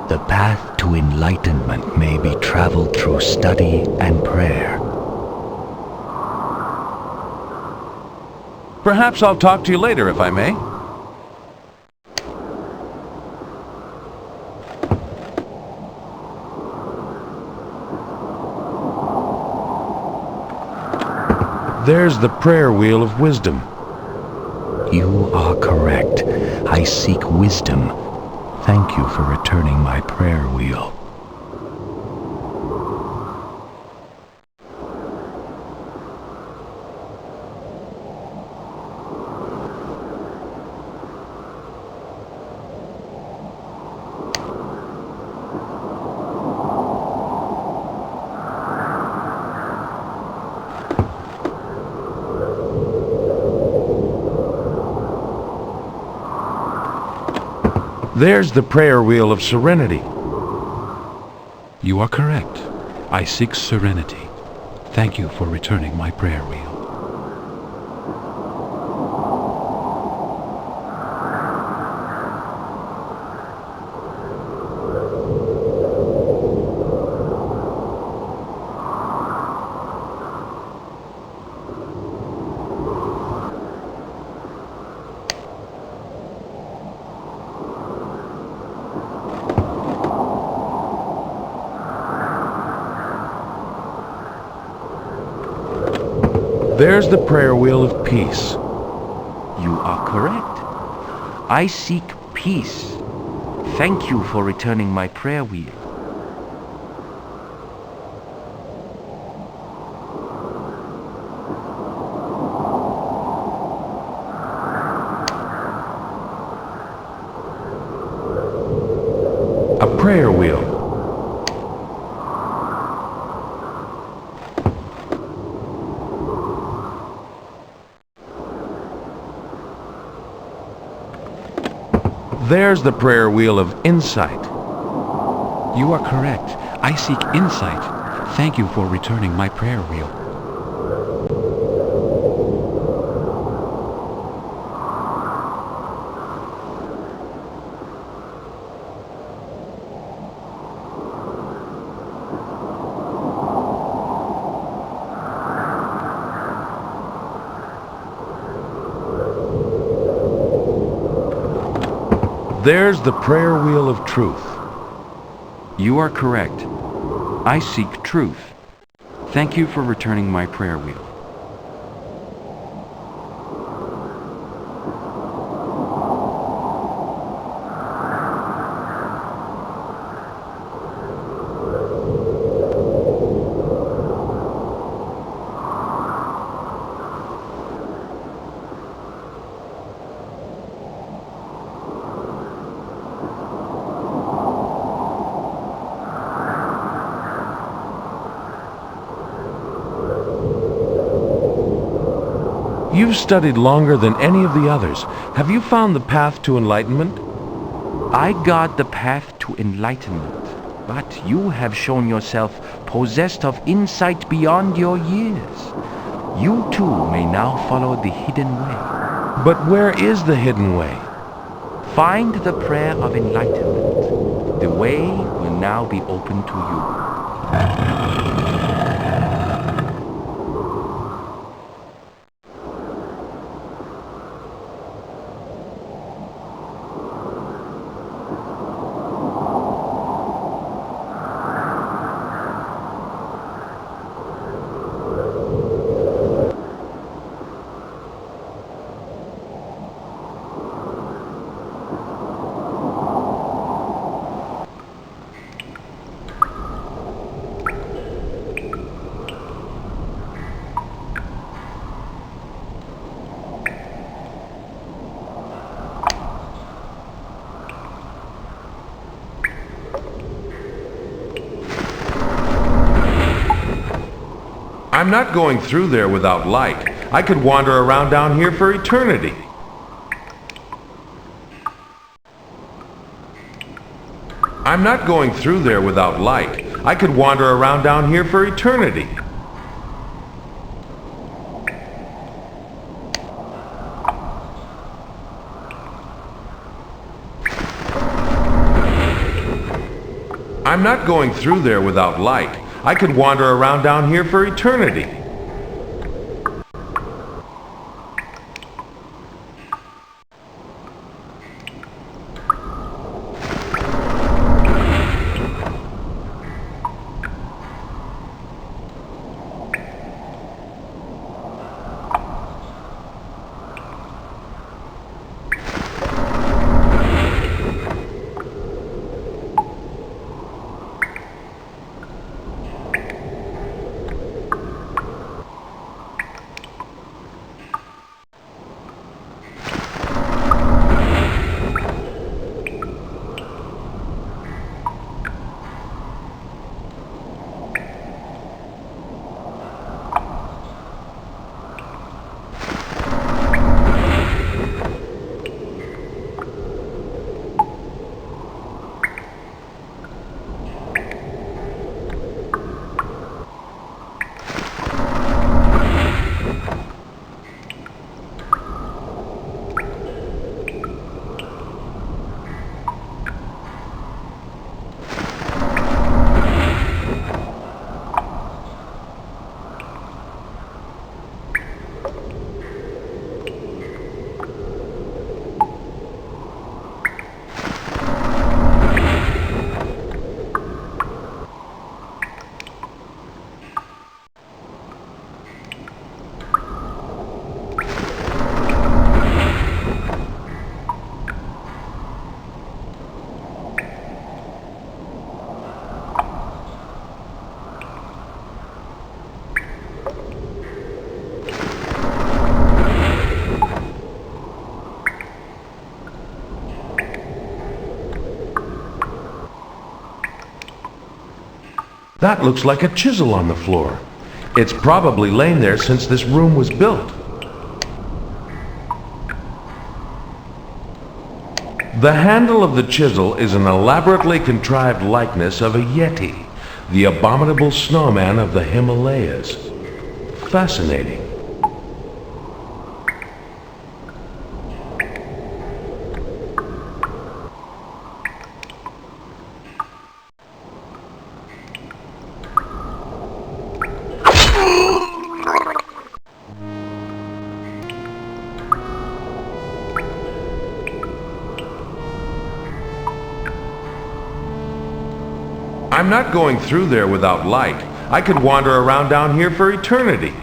The path to enlightenment may be traveled through study and prayer. Perhaps I'll talk to you later, if I may. There's the prayer wheel of wisdom. You are correct. I seek wisdom. Thank you for returning my prayer wheel. There's the prayer wheel of serenity. You are correct. I seek serenity. Thank you for returning my prayer wheel. There's the prayer wheel of peace. You are correct. I seek peace. Thank you for returning my prayer wheel. A prayer wheel. There's the prayer wheel of insight. You are correct. I seek insight. Thank you for returning my prayer wheel. There's the prayer wheel of truth. You are correct. I seek truth. Thank you for returning my prayer wheel. You've studied longer than any of the others. Have you found the path to enlightenment? I guard the path to enlightenment, but you have shown yourself possessed of insight beyond your years. You too may now follow the hidden way. But where is the hidden way? Find the prayer of enlightenment. The way will now be open to you. I'm not going through there without light. I could wander around down here for eternity. I'm not going through there without light. I could wander around down here for eternity. I'm not going through there without light. I could wander around down here for eternity. That looks like a chisel on the floor. It's probably lain there since this room was built. The handle of the chisel is an elaborately contrived likeness of a Yeti, the abominable snowman of the Himalayas. Fascinating. I'm not going through there without light. I could wander around down here for eternity.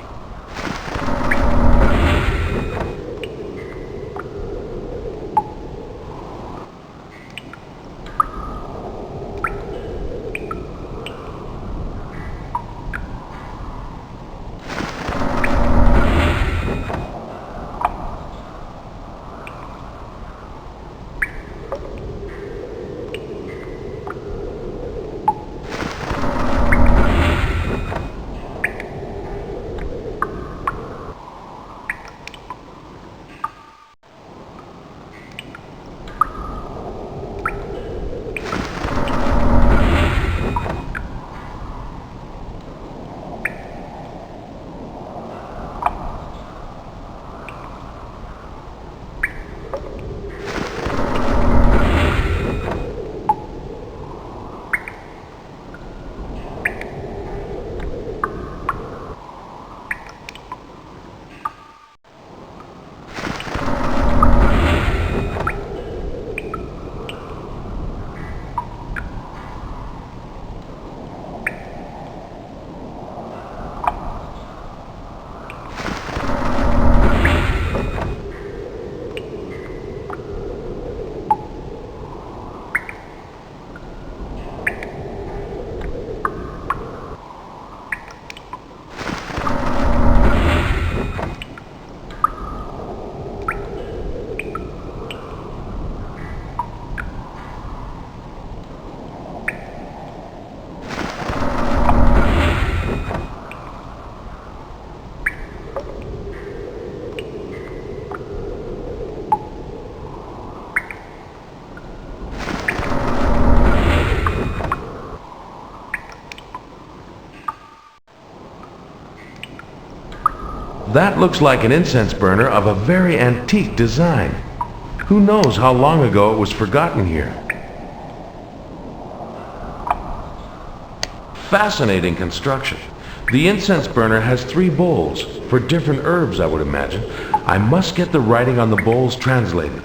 That looks like an incense burner of a very antique design. Who knows how long ago it was forgotten here? Fascinating construction. The incense burner has 3 bowls, for different herbs, I would imagine. I must get the writing on the bowls translated.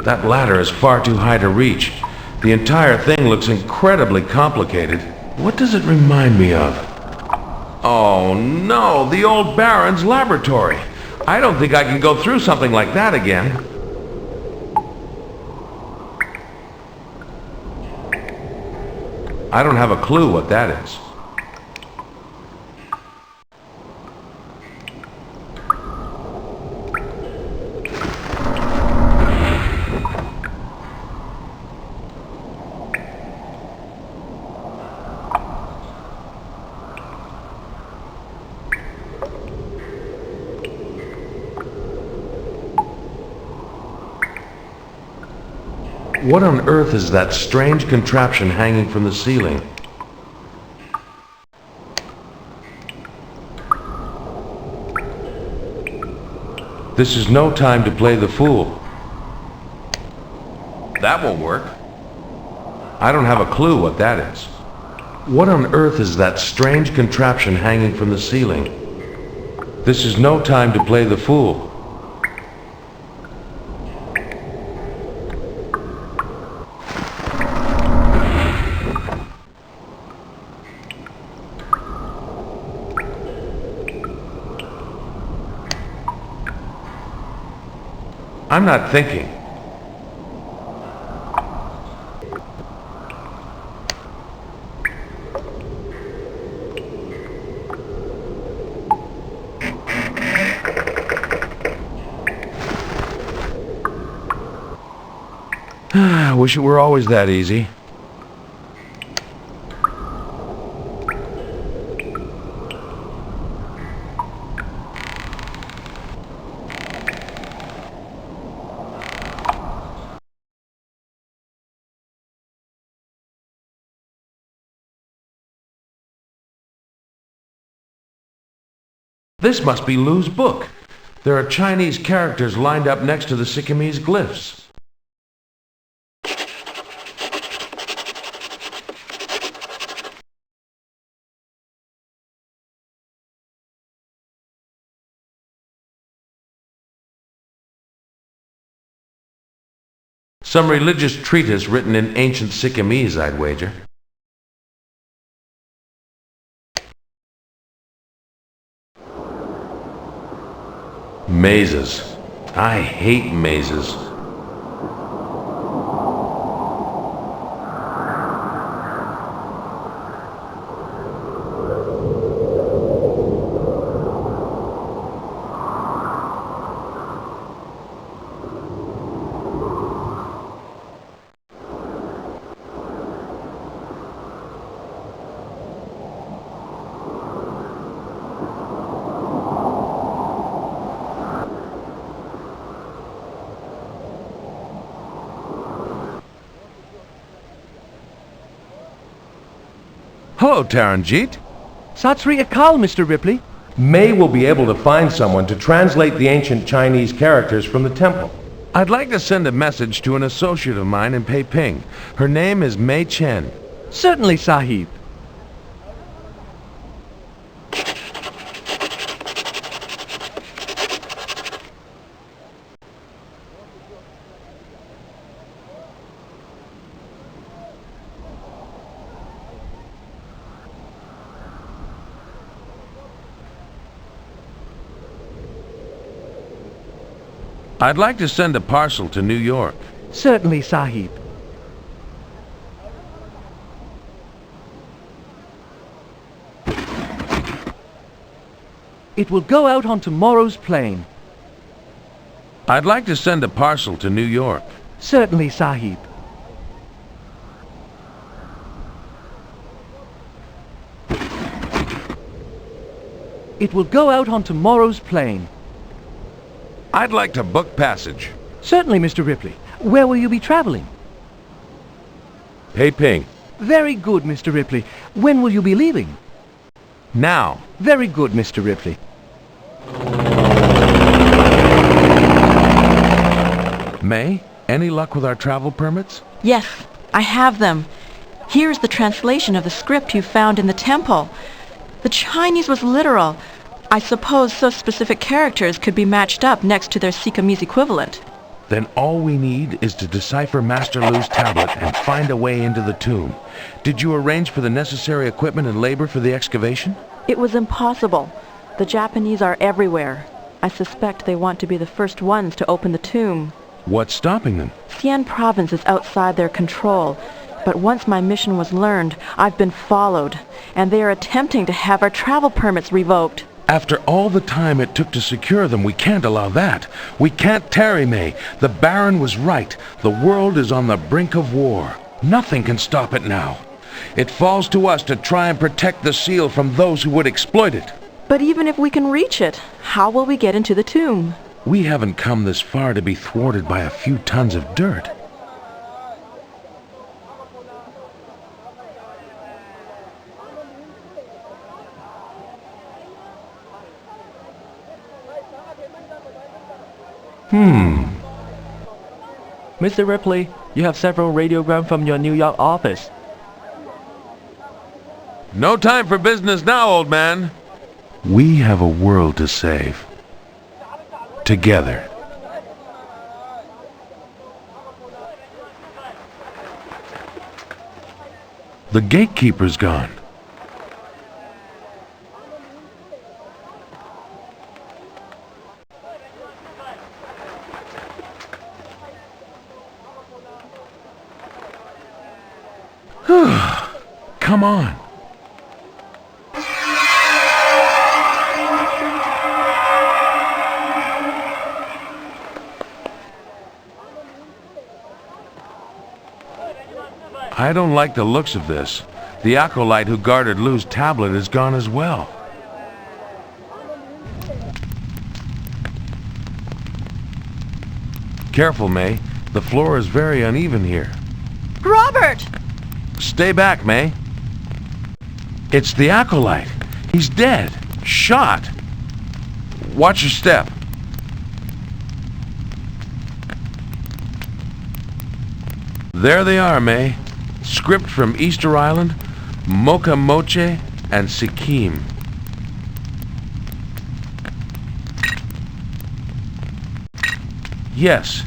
That ladder is far too high to reach. The entire thing looks incredibly complicated. What does it remind me of? Oh no, the old Baron's laboratory. I don't think I can go through something like that again. I don't have a clue what that is. What on earth is that strange contraption hanging from the ceiling? This is no time to play the fool. That won't work. I don't have a clue what that is. What on earth is that strange contraption hanging from the ceiling? This is no time to play the fool. I'm not thinking. I wish it were always that easy. This must be Lu's book. There are Chinese characters lined up next to the Siamese glyphs. Some religious treatise written in ancient Siamese, I'd wager. Mazes. I hate mazes. Hello, Taranjeet. Sat Sri Akal, Mr. Ripley. May will be able to find someone to translate the ancient Chinese characters from the temple. I'd like to send a message to an associate of mine in Peiping. Her name is Mei Chen. Certainly, Sahib. I'd like to send a parcel to New York. Certainly, Sahib. It will go out on tomorrow's plane. I'd like to send a parcel to New York. Certainly, Sahib. It will go out on tomorrow's plane. I'd like to book passage. Certainly, Mr. Ripley. Where will you be traveling? Peiping. Very good, Mr. Ripley. When will you be leaving? Now. Very good, Mr. Ripley. May, any luck with our travel permits? Yes, I have them. Here's the translation of the script you found in the temple. The Chinese was literal. I suppose so specific characters could be matched up next to their Siamese equivalent. Then all we need is to decipher Master Lu's tablet and find a way into the tomb. Did you arrange for the necessary equipment and labor for the excavation? It was impossible. The Japanese are everywhere. I suspect they want to be the first ones to open the tomb. What's stopping them? Xian province is outside their control. But once my mission was learned, I've been followed, and they are attempting to have our travel permits revoked. After all the time it took to secure them, we can't allow that. We can't tarry, May. The Baron was right. The world is on the brink of war. Nothing can stop it now. It falls to us to try and protect the seal from those who would exploit it. But even if we can reach it, how will we get into the tomb? We haven't come this far to be thwarted by a few tons of dirt. Mr. Ripley, you have several radiograms from your New York office. No time for business now, old man. We have a world to save. Together. The gatekeeper's gone. Come on. I don't like the looks of this. The acolyte who guarded Lu's tablet is gone as well. Careful, May. The floor is very uneven here. Robert! Stay back, May. It's the acolyte. He's dead. Shot. Watch your step. There they are, May. Script from Easter Island, Mocha Moche, and Sikkim. Yes.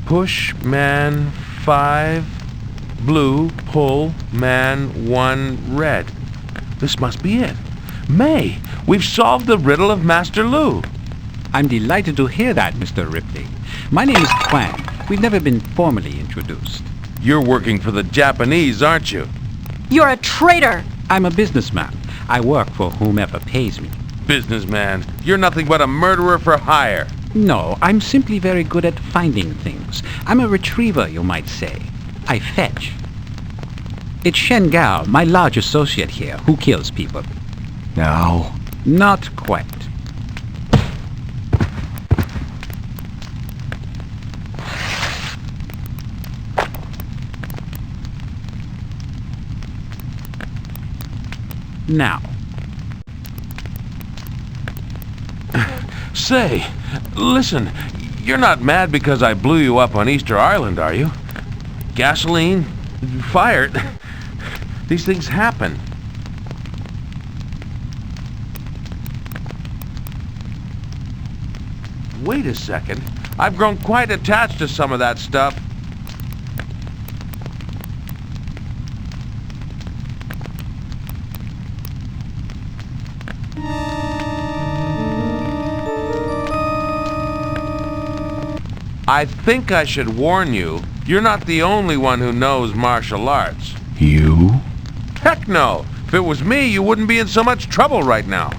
Push, man, 5, blue, pull, man, 1, red. This must be it. May, we've solved the riddle of Master Lu. I'm delighted to hear that, Mr. Ripley. My name is Quang. We've never been formally introduced. You're working for the Japanese, aren't you? You're a traitor! I'm a businessman. I work for whomever pays me. Businessman, you're nothing but a murderer for hire. No, I'm simply very good at finding things. I'm a retriever, you might say. I fetch. It's Shen Gao, my large associate here, who kills people. No. Not quite. Now, Say, listen, you're not mad because I blew you up on Easter Island, are you? Gasoline, fire, these things happen. Wait a second. I've grown quite attached to some of that stuff. I think I should warn you, you're not the only one who knows martial arts. You? Heck no! If it was me, you wouldn't be in so much trouble right now.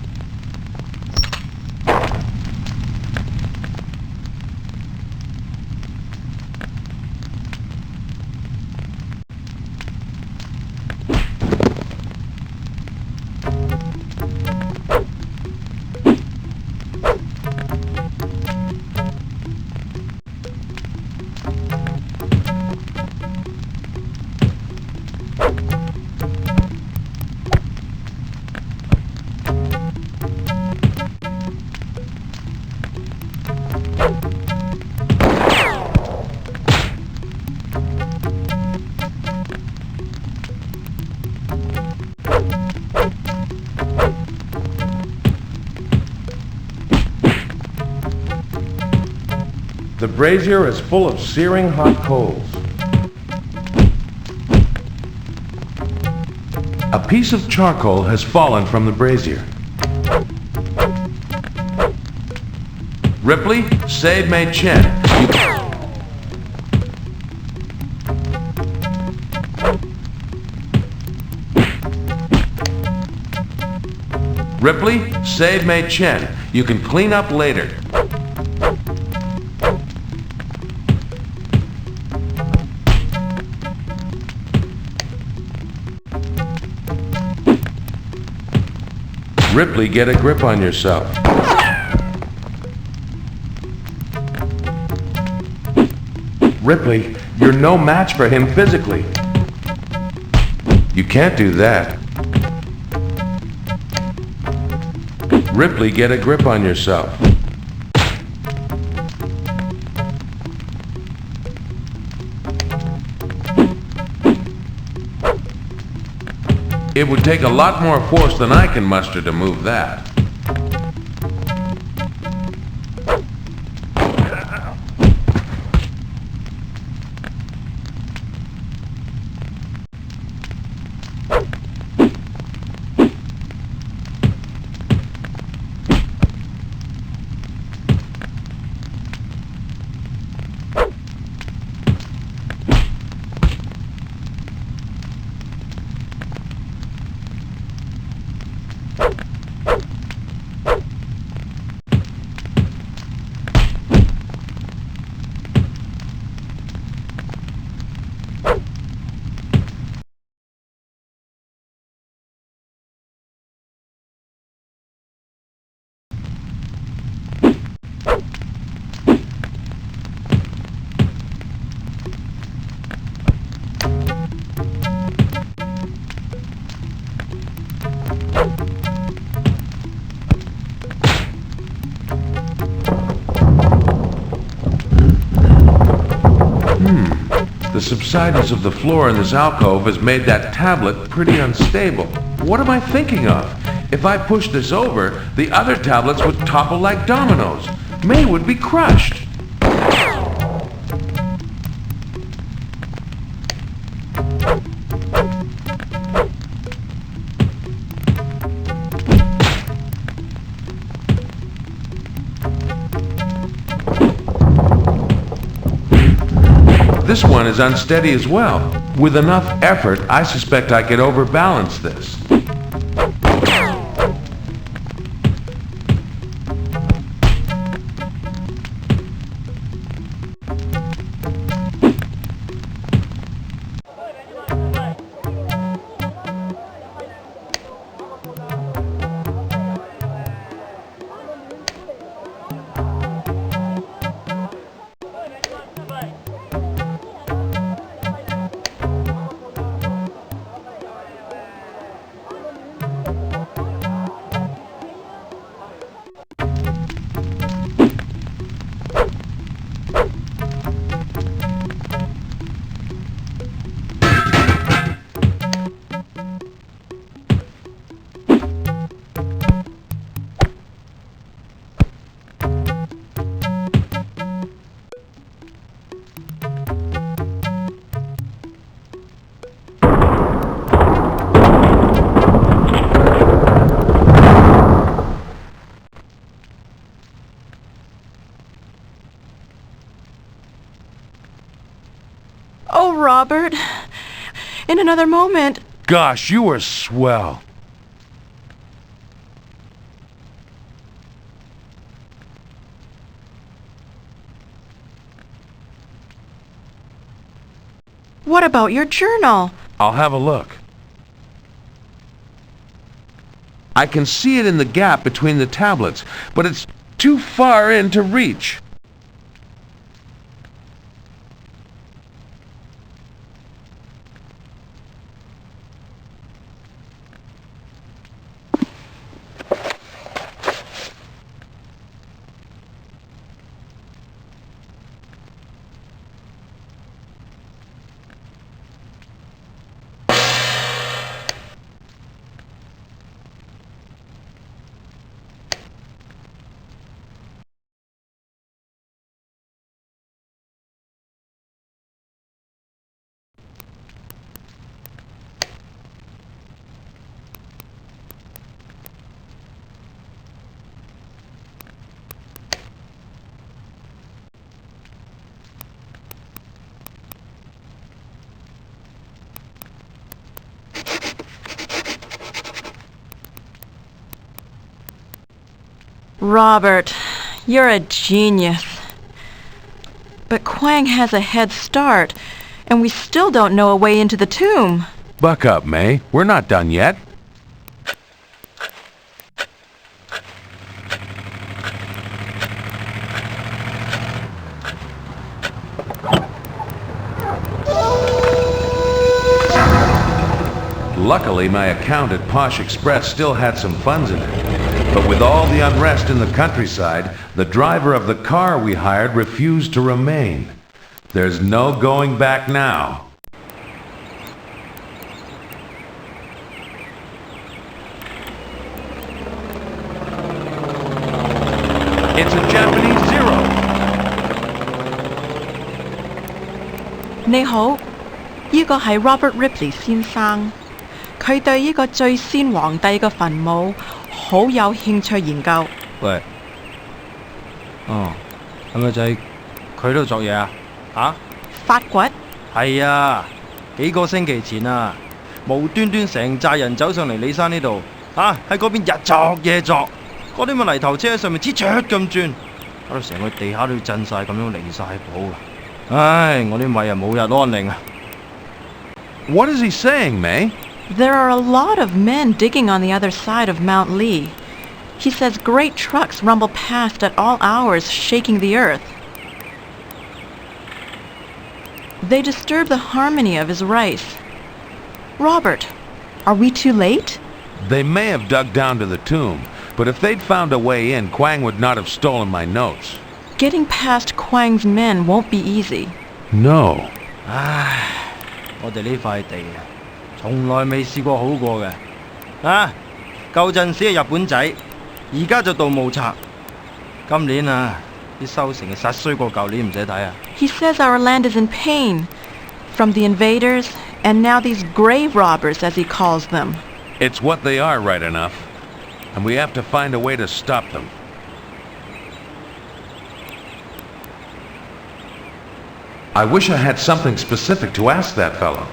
The brazier is full of searing hot coals. A piece of charcoal has fallen from the brazier. Ripley, save Mei Chen. Ripley, save Mei Chen. You can clean up later. Ripley, get a grip on yourself. Ripley, you're no match for him physically. You can't do that. Ripley, get a grip on yourself. It would take a lot more force than I can muster to move that. The subsidence of the floor in this alcove has made that tablet pretty unstable. What am I thinking of? If I push this over, the other tablets would topple like dominoes. May would be crushed. This one is unsteady as well. With enough effort, I suspect I could overbalance this. Oh, Robert. In another moment. Gosh, you were swell. What about your journal? I'll have a look. I can see it in the gap between the tablets, but it's too far in to reach. Robert, you're a genius. But Quang has a head start, and we still don't know a way into the tomb. Buck up, May. We're not done yet. Luckily, my account at Posh Express still had some funds in it. But with all the unrest in the countryside, the driver of the car we hired refused to remain. There's no going back now. It's a Japanese Zero. 你好，呢個係 Robert Ripley 先生，佢對呢個最先皇帝嘅墳墓好有興趣研究。喂，係咪就係佢度作嘢啊？嚇？發掘？係啊，幾個星期前啊，無端端成扎人走上嚟李山呢度，喺嗰邊日作夜作，嗰啲咪泥頭車喺上面黐雀咁轉，搞到成個地下都要震晒咁樣離晒譜啊！唉，我啲米啊冇日安寧啊！ What is he saying, May? There are a lot of men digging on the other side of Mount Lee. He says great trucks rumble past at all hours, shaking the earth. They disturb the harmony of his rice. Robert, are we too late? They may have dug down to the tomb, but if they'd found a way in, Quang would not have stolen my notes. Getting past Quang's men won't be easy. No. 唉，我哋呢塊地啊，從來未試過好過嘅。舊陣時係日本仔，而家就盜墓賊。今年啊，啲收成實衰過舊年，唔使睇啊。He says our land is in pain from the invaders and now these grave robbers, as he calls them. It's what they are, right enough. And we have to find a way to stop them. I wish I had something specific to ask that fellow.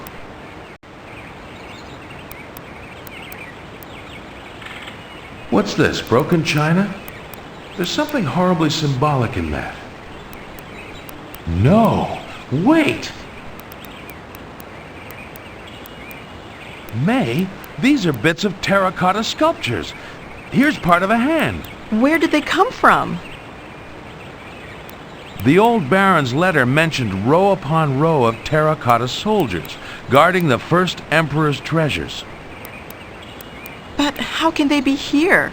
What's this, broken china? There's something horribly symbolic in that. No, wait! May, these are bits of terracotta sculptures. Here's part of a hand. Where did they come from? The old Baron's letter mentioned row upon row of terracotta soldiers, guarding the first Emperor's treasures. But how can they be here?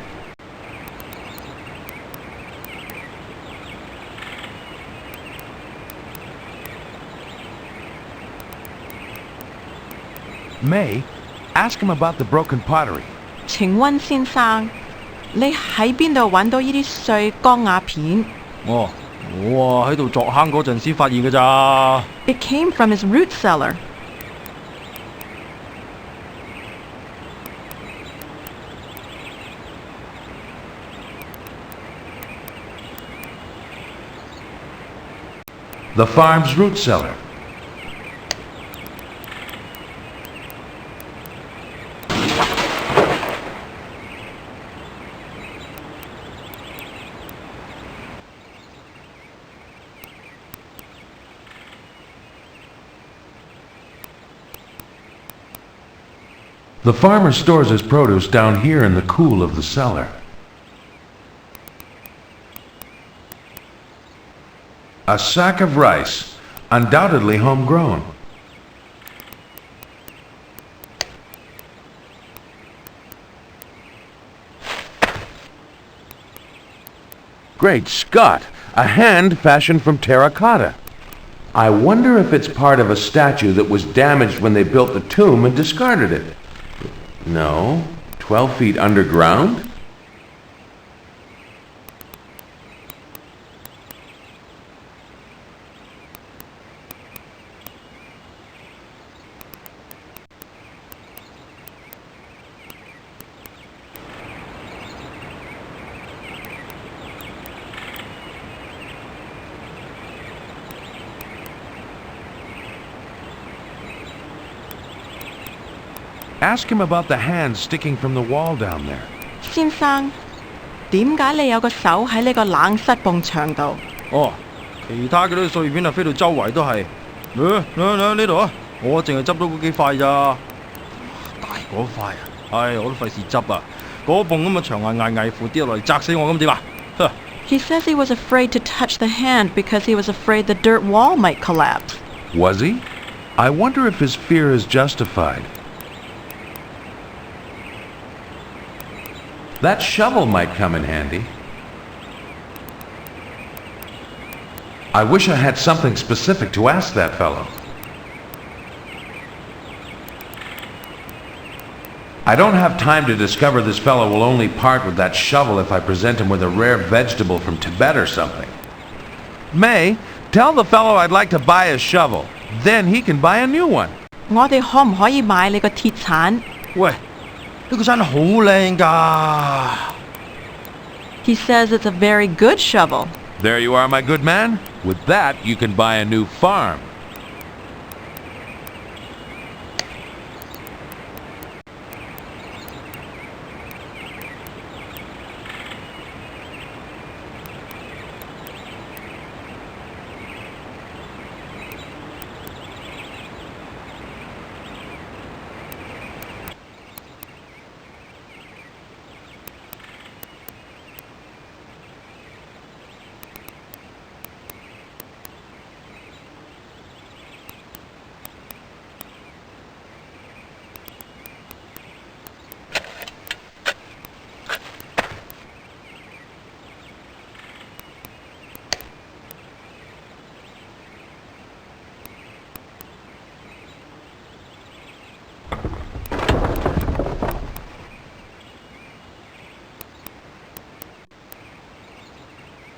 May, ask him about the broken pottery. 請問先生，你喺邊度揾到呢啲碎鋼瓦片？我喺度鑿坑嗰陣先發現㗎咋。It came from his root cellar. The farm's root cellar. The farmer stores his produce down here in the cool of the cellar. A sack of rice, undoubtedly homegrown. Great Scott! A hand fashioned from terracotta. I wonder if it's part of a statue that was damaged when they built the tomb and discarded it. No. 12 feet underground? Ask him about the hand sticking from the wall down there. 先生，點解你有個手喺呢個冷室埲牆度？哦，其他嗰啲碎片啊飛到周圍都係。呢度啊，我淨係執到嗰幾塊咋。大嗰塊啊，唉，我都費事執啊。嗰埲咁嘅牆危乎跌落嚟砸死我咁點啊？He says he was afraid to touch the hand because he was afraid the dirt wall might collapse. Was he? I wonder if his fear is justified. That shovel might come in handy. I wish I had something specific to ask that fellow. I don't have time to discover this fellow will only part with that shovel if I present him with a rare vegetable from Tibet or something. May, tell the fellow I'd like to buy a shovel. Then he can buy a new one. 我哋可唔可以買你個鐵鏟？喂，呢個鏟好靚㗎。He says it's a very good shovel. There you are, my good man. With that, you can buy a new farm.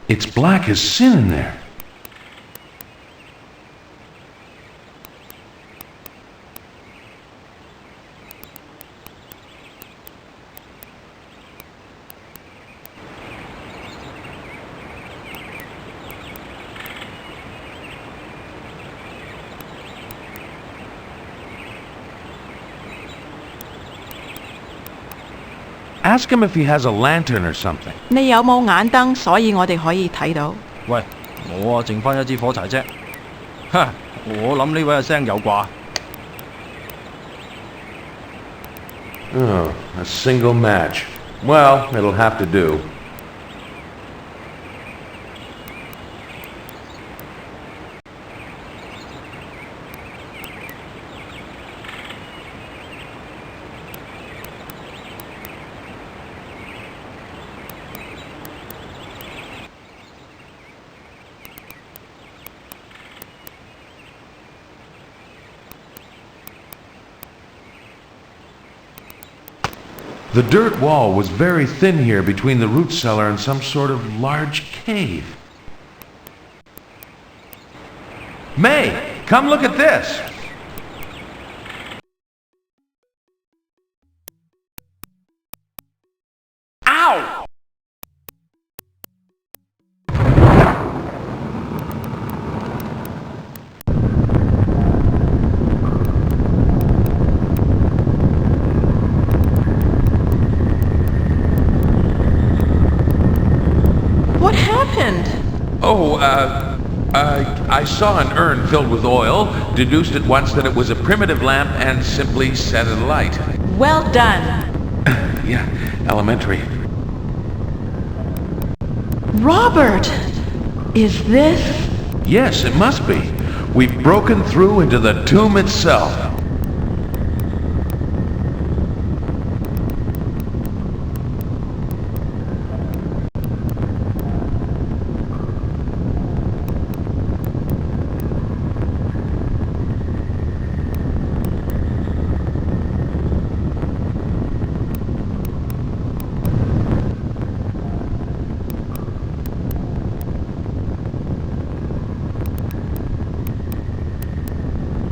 It's black as sin in there. Ask him if he has a lantern or something. 你有冇眼燈，所以我哋可以睇到？喂，我啊剩返一支火柴啫。哈，我諗呢位阿聲有啩。Oh, a single match. Well, it'll have to do. The dirt wall was very thin here between the root cellar and some sort of large cave. May, come look at this. Ow! What happened? Oh, I saw an urn filled with oil, deduced at once that it was a primitive lamp, and simply set it alight. Well done. Yeah, elementary. Robert! Is this... Yes, it must be. We've broken through into the tomb itself.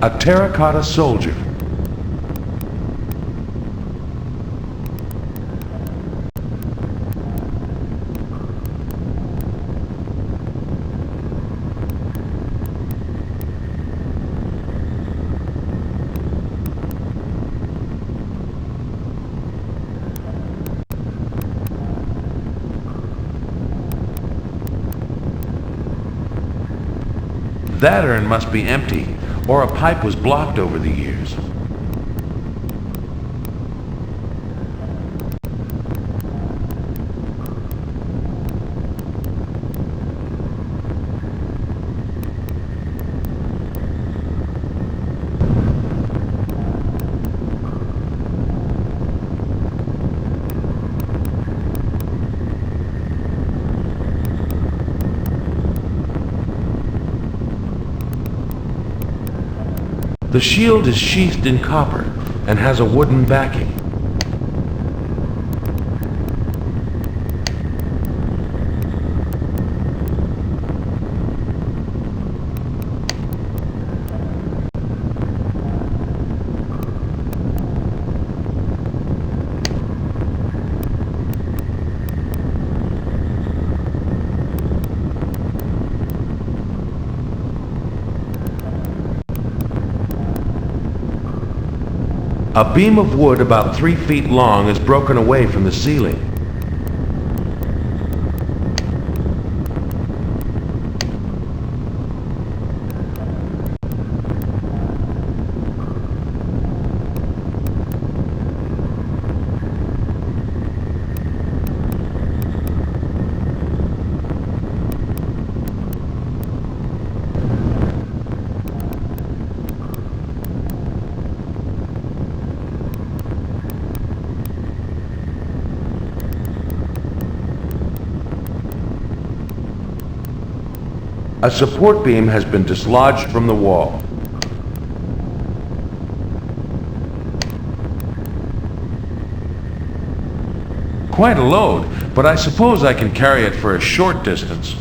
A terracotta soldier. That urn must be empty, or a pipe was blocked over the years. The shield is sheathed in copper and has a wooden backing. A beam of wood about 3 feet long is broken away from the ceiling. A support beam has been dislodged from the wall. Quite a load, but I suppose I can carry it for a short distance.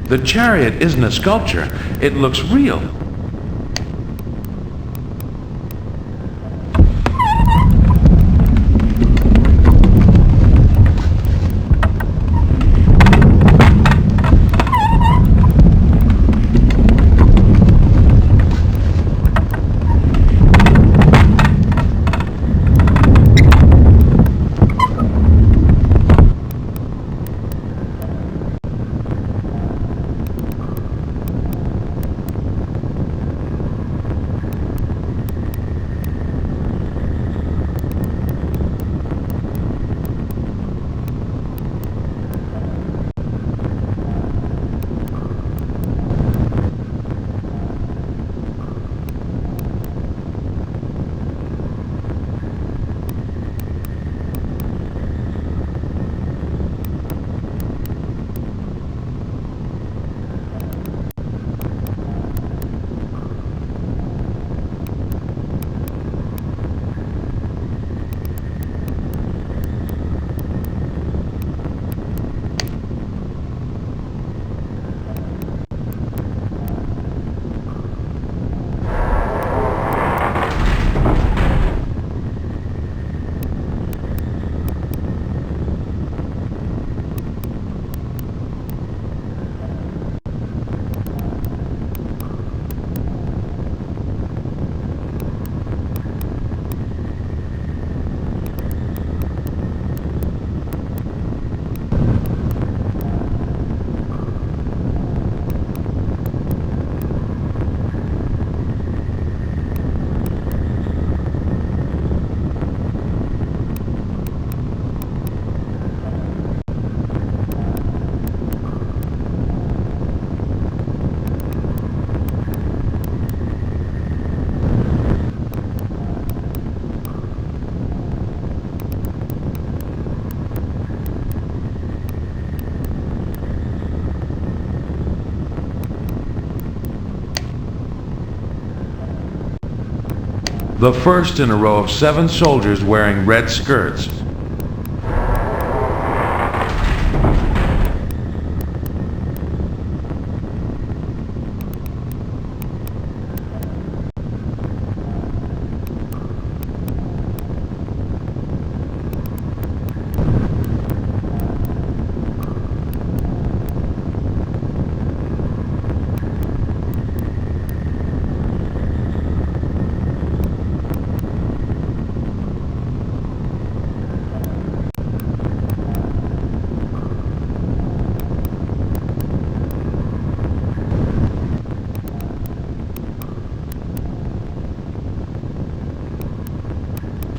The chariot isn't a sculpture. It looks real. The first in a row of 7 soldiers wearing red skirts.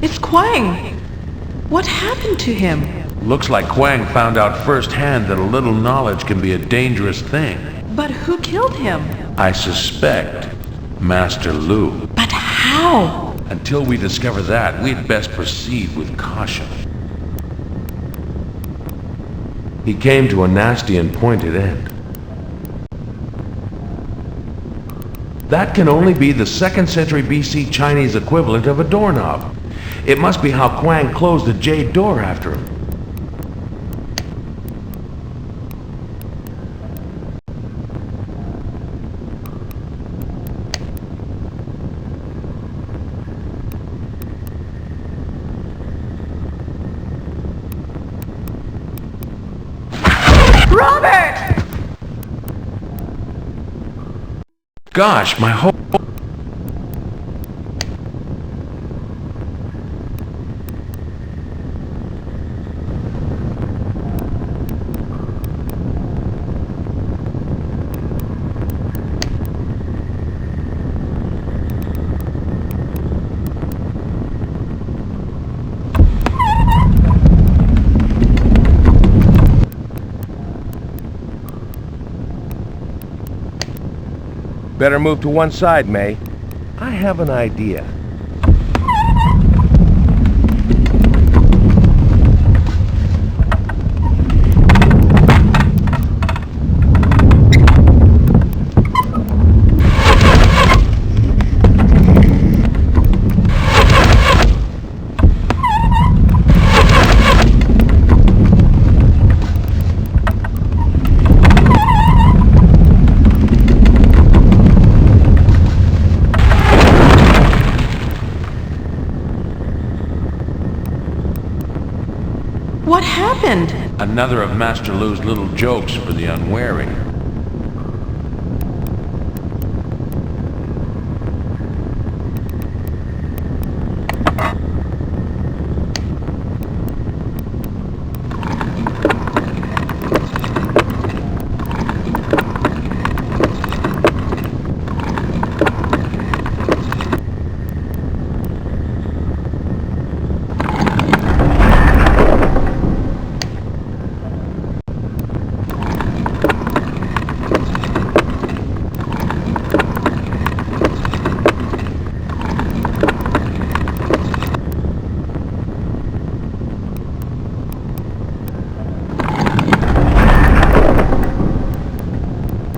It's Quang! What happened to him? Looks like Quang found out firsthand that a little knowledge can be a dangerous thing. But who killed him? I suspect Master Lu. But how? Until we discover that, we'd best proceed with caution. He came to a nasty and pointed end. That can only be the 2nd century BC Chinese equivalent of a doorknob. It must be how Quang closed the jade door after him. Robert! Gosh, my whole... Better move to one side, May. I have an idea. What happened? Another of Master Lu's little jokes for the unwary.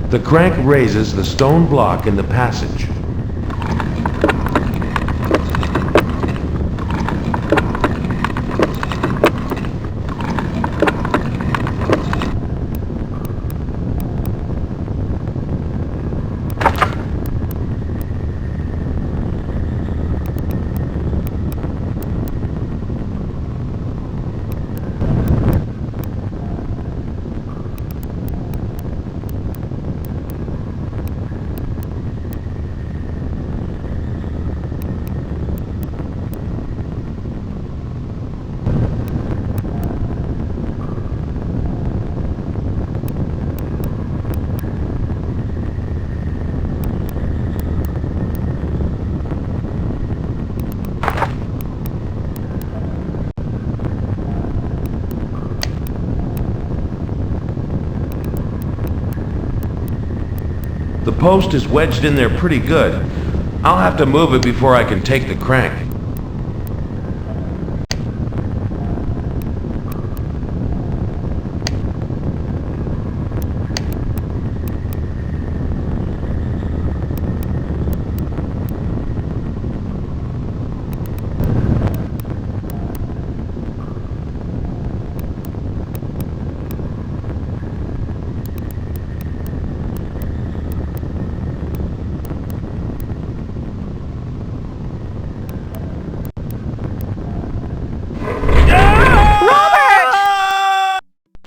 The crank raises the stone block in the passage. The post is wedged in there pretty good. I'll have to move it before I can take the crank.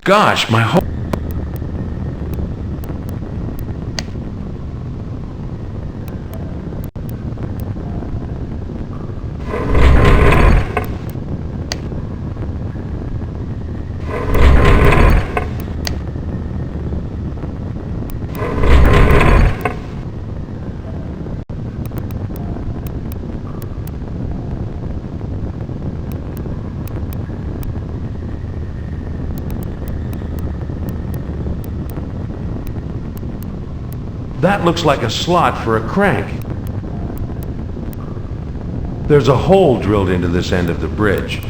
Gosh, my whole... That looks like a slot for a crank. There's a hole drilled into this end of the bridge.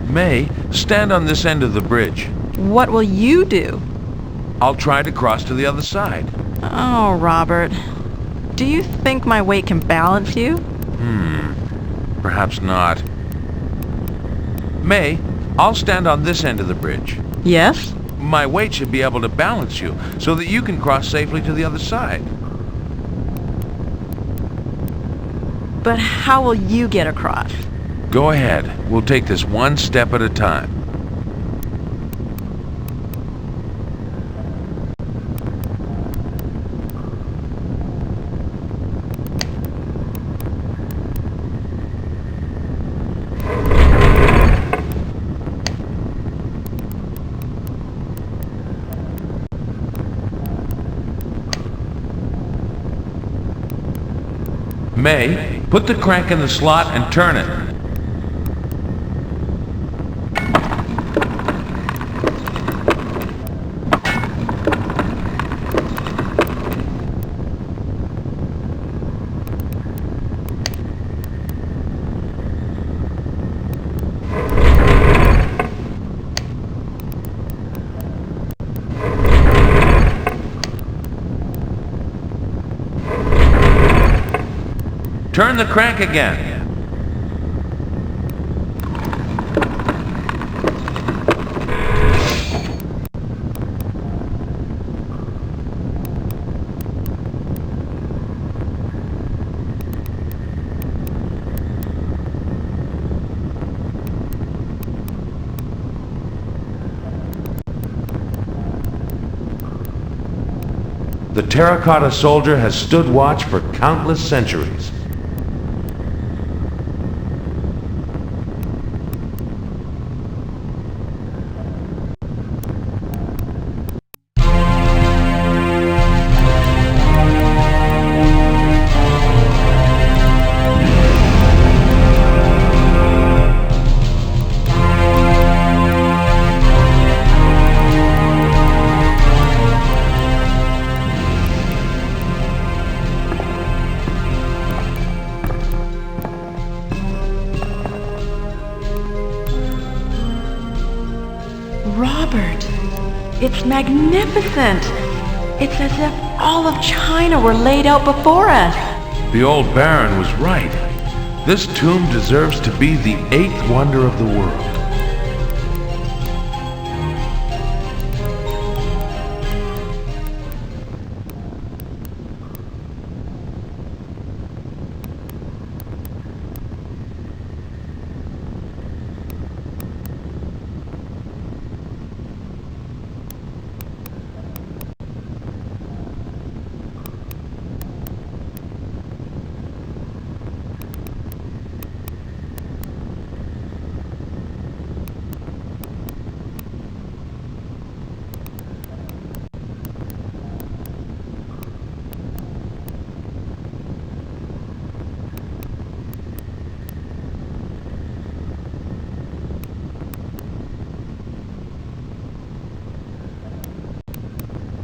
May, stand on this end of the bridge. What will you do? I'll try to cross to the other side. Oh, Robert. Do you think my weight can balance you? Perhaps not. May, I'll stand on this end of the bridge. Yes? My weight should be able to balance you so that you can cross safely to the other side. But how will you get across? Go ahead. We'll take this one step at a time. May, put the crank in the slot and turn it. Turn the crank again. The terracotta soldier has stood watch for countless centuries. Robert, it's magnificent. It's as if all of China were laid out before us. The old Baron was right. This tomb deserves to be the 8th wonder of the world.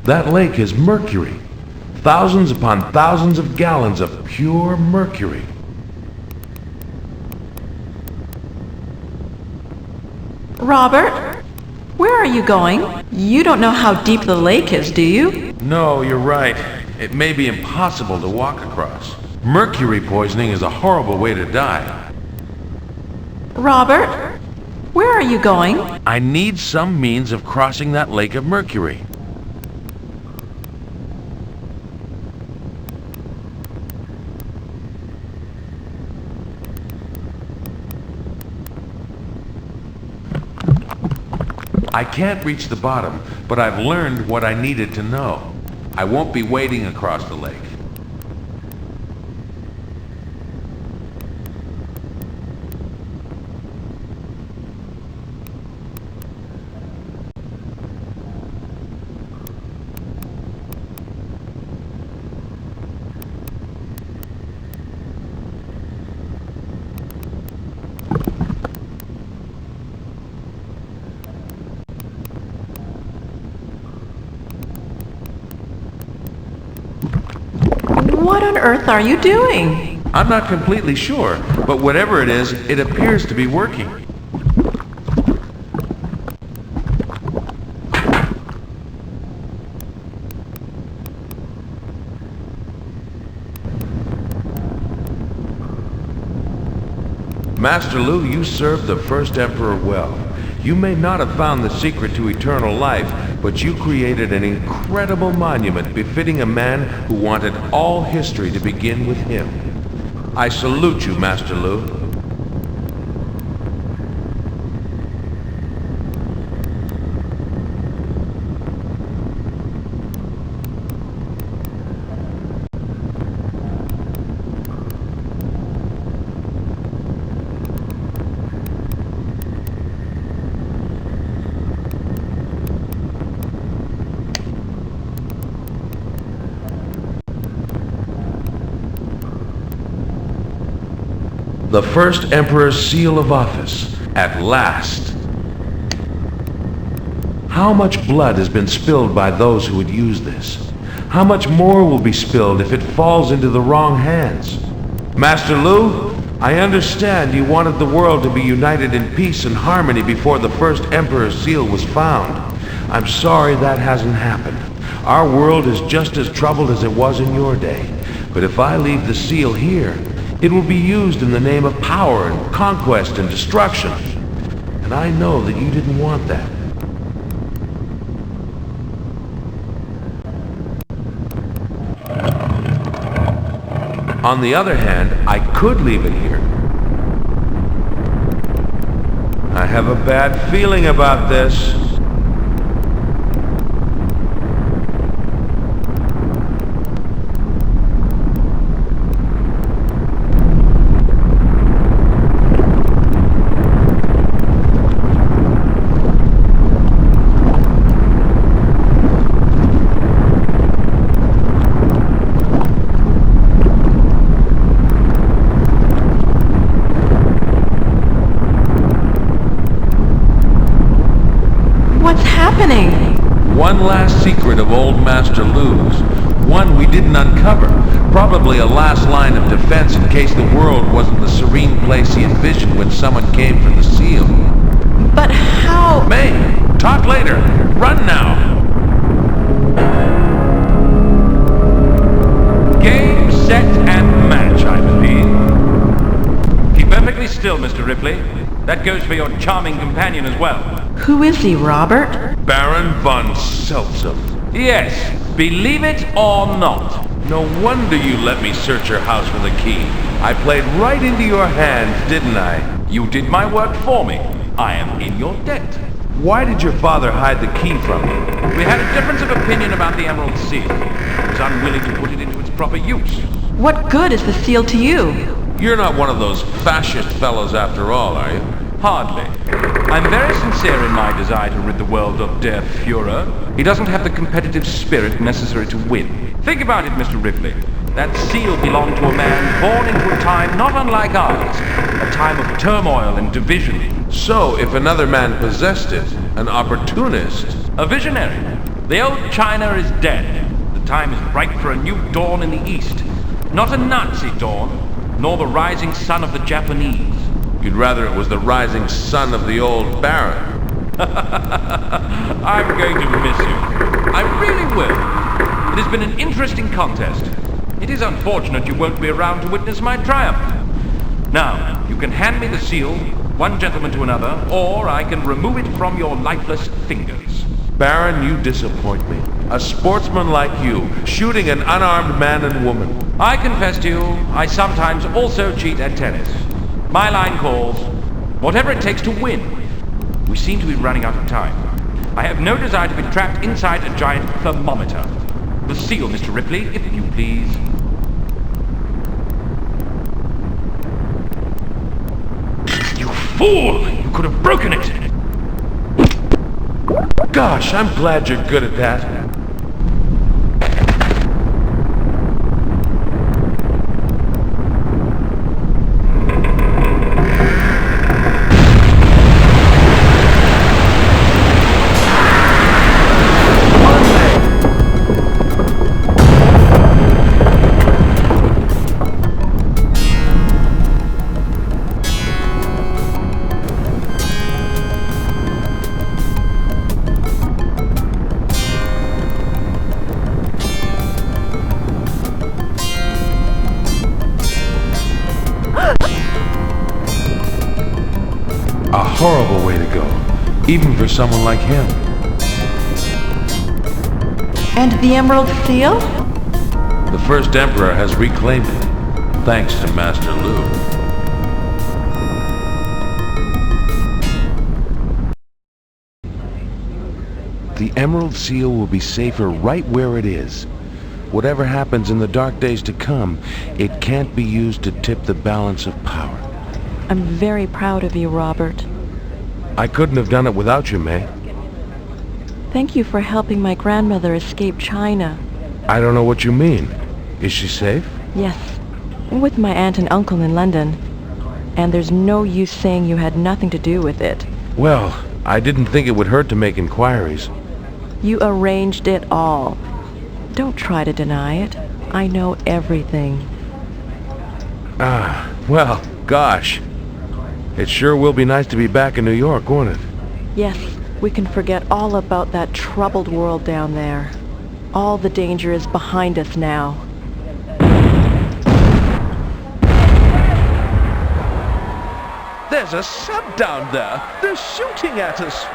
That lake is mercury. Thousands upon thousands of gallons of pure mercury. Robert? are you going? You don't know how deep the lake is, do you? No, you're right. It may be impossible to walk across. Mercury poisoning is a horrible way to die. Robert, where are you going? I need some means of crossing that lake of mercury. I can't reach the bottom, but I've learned what I needed to know. I won't be wading across the lake. What on earth are you doing? I'm not completely sure, but whatever it is, it appears to be working. Master Lu, you served the first Emperor well. You may not have found the secret to eternal life, but you created an incredible monument befitting a man who wanted all history to begin with him. I salute you, Master Lu. The first Emperor's seal of office, at last. How much blood has been spilled by those who would use this? How much more will be spilled if it falls into the wrong hands? Master Lu, I understand you wanted the world to be united in peace and harmony before the first Emperor's seal was found. I'm sorry that hasn't happened. Our world is just as troubled as it was in your day. But if I leave the seal here, it will be used in the name of power and conquest and destruction. And I know that you didn't want that. On the other hand, I could leave it here. I have a bad feeling about this. One last secret of old Master Lu's. One we didn't uncover. Probably a last line of defense in case the world wasn't the serene place he envisioned when someone came for the seal. But how... May, talk later. Run now. Game, set, and match, I believe. Keep perfectly still, Mr. Ripley. That goes for your charming companion as well. Who is he, Robert? Baron von Seltsam. Yes, believe it or not. No wonder you let me search your house for the key. I played right into your hands, didn't I? You did my work for me. I am in your debt. Why did your father hide the key from me? We had a difference of opinion about the Emerald Seal. He was unwilling to put it into its proper use. What good is the seal to you? You're not one of those fascist fellows after all, are you? Hardly. I'm very sincere in my desire to rid the world of Der Führer. He doesn't have the competitive spirit necessary to win. Think about it, Mr. Ripley. That seal belonged to a man born into a time not unlike ours. A time of turmoil and division. So, if another man possessed it, an opportunist... A visionary. The old China is dead. The time is ripe for a new dawn in the East. Not a Nazi dawn, nor the rising sun of the Japanese. You'd rather it was the rising sun of the old Baron. I'm going to miss you. I really will. It has been an interesting contest. It is unfortunate you won't be around to witness my triumph. Now, you can hand me the seal, one gentleman to another, or I can remove it from your lifeless fingers. Baron, you disappoint me. A sportsman like you, shooting an unarmed man and woman. I confess to you, I sometimes also cheat at tennis. My line calls, whatever it takes to win. We seem to be running out of time. I have no desire to be trapped inside a giant thermometer. The seal, Mr. Ripley, if you please. You fool! You could have broken it! Gosh, I'm glad you're good at that. A horrible way to go, even for someone like him. And the Emerald Seal? The first Emperor has reclaimed it, thanks to Master Lu. The Emerald Seal will be safer right where it is. Whatever happens in the dark days to come, it can't be used to tip the balance of power. I'm very proud of you, Robert. I couldn't have done it without you, May. Thank you for helping my grandmother escape China. I don't know what you mean. Is she safe? Yes, with my aunt and uncle in London. And there's no use saying you had nothing to do with it. Well, I didn't think it would hurt to make inquiries. You arranged it all. Don't try to deny it. I know everything. Well, gosh. It sure will be nice to be back in New York, won't it? Yes, we can forget all about that troubled world down there. All the danger is behind us now. There's a sub down there. They're shooting at us.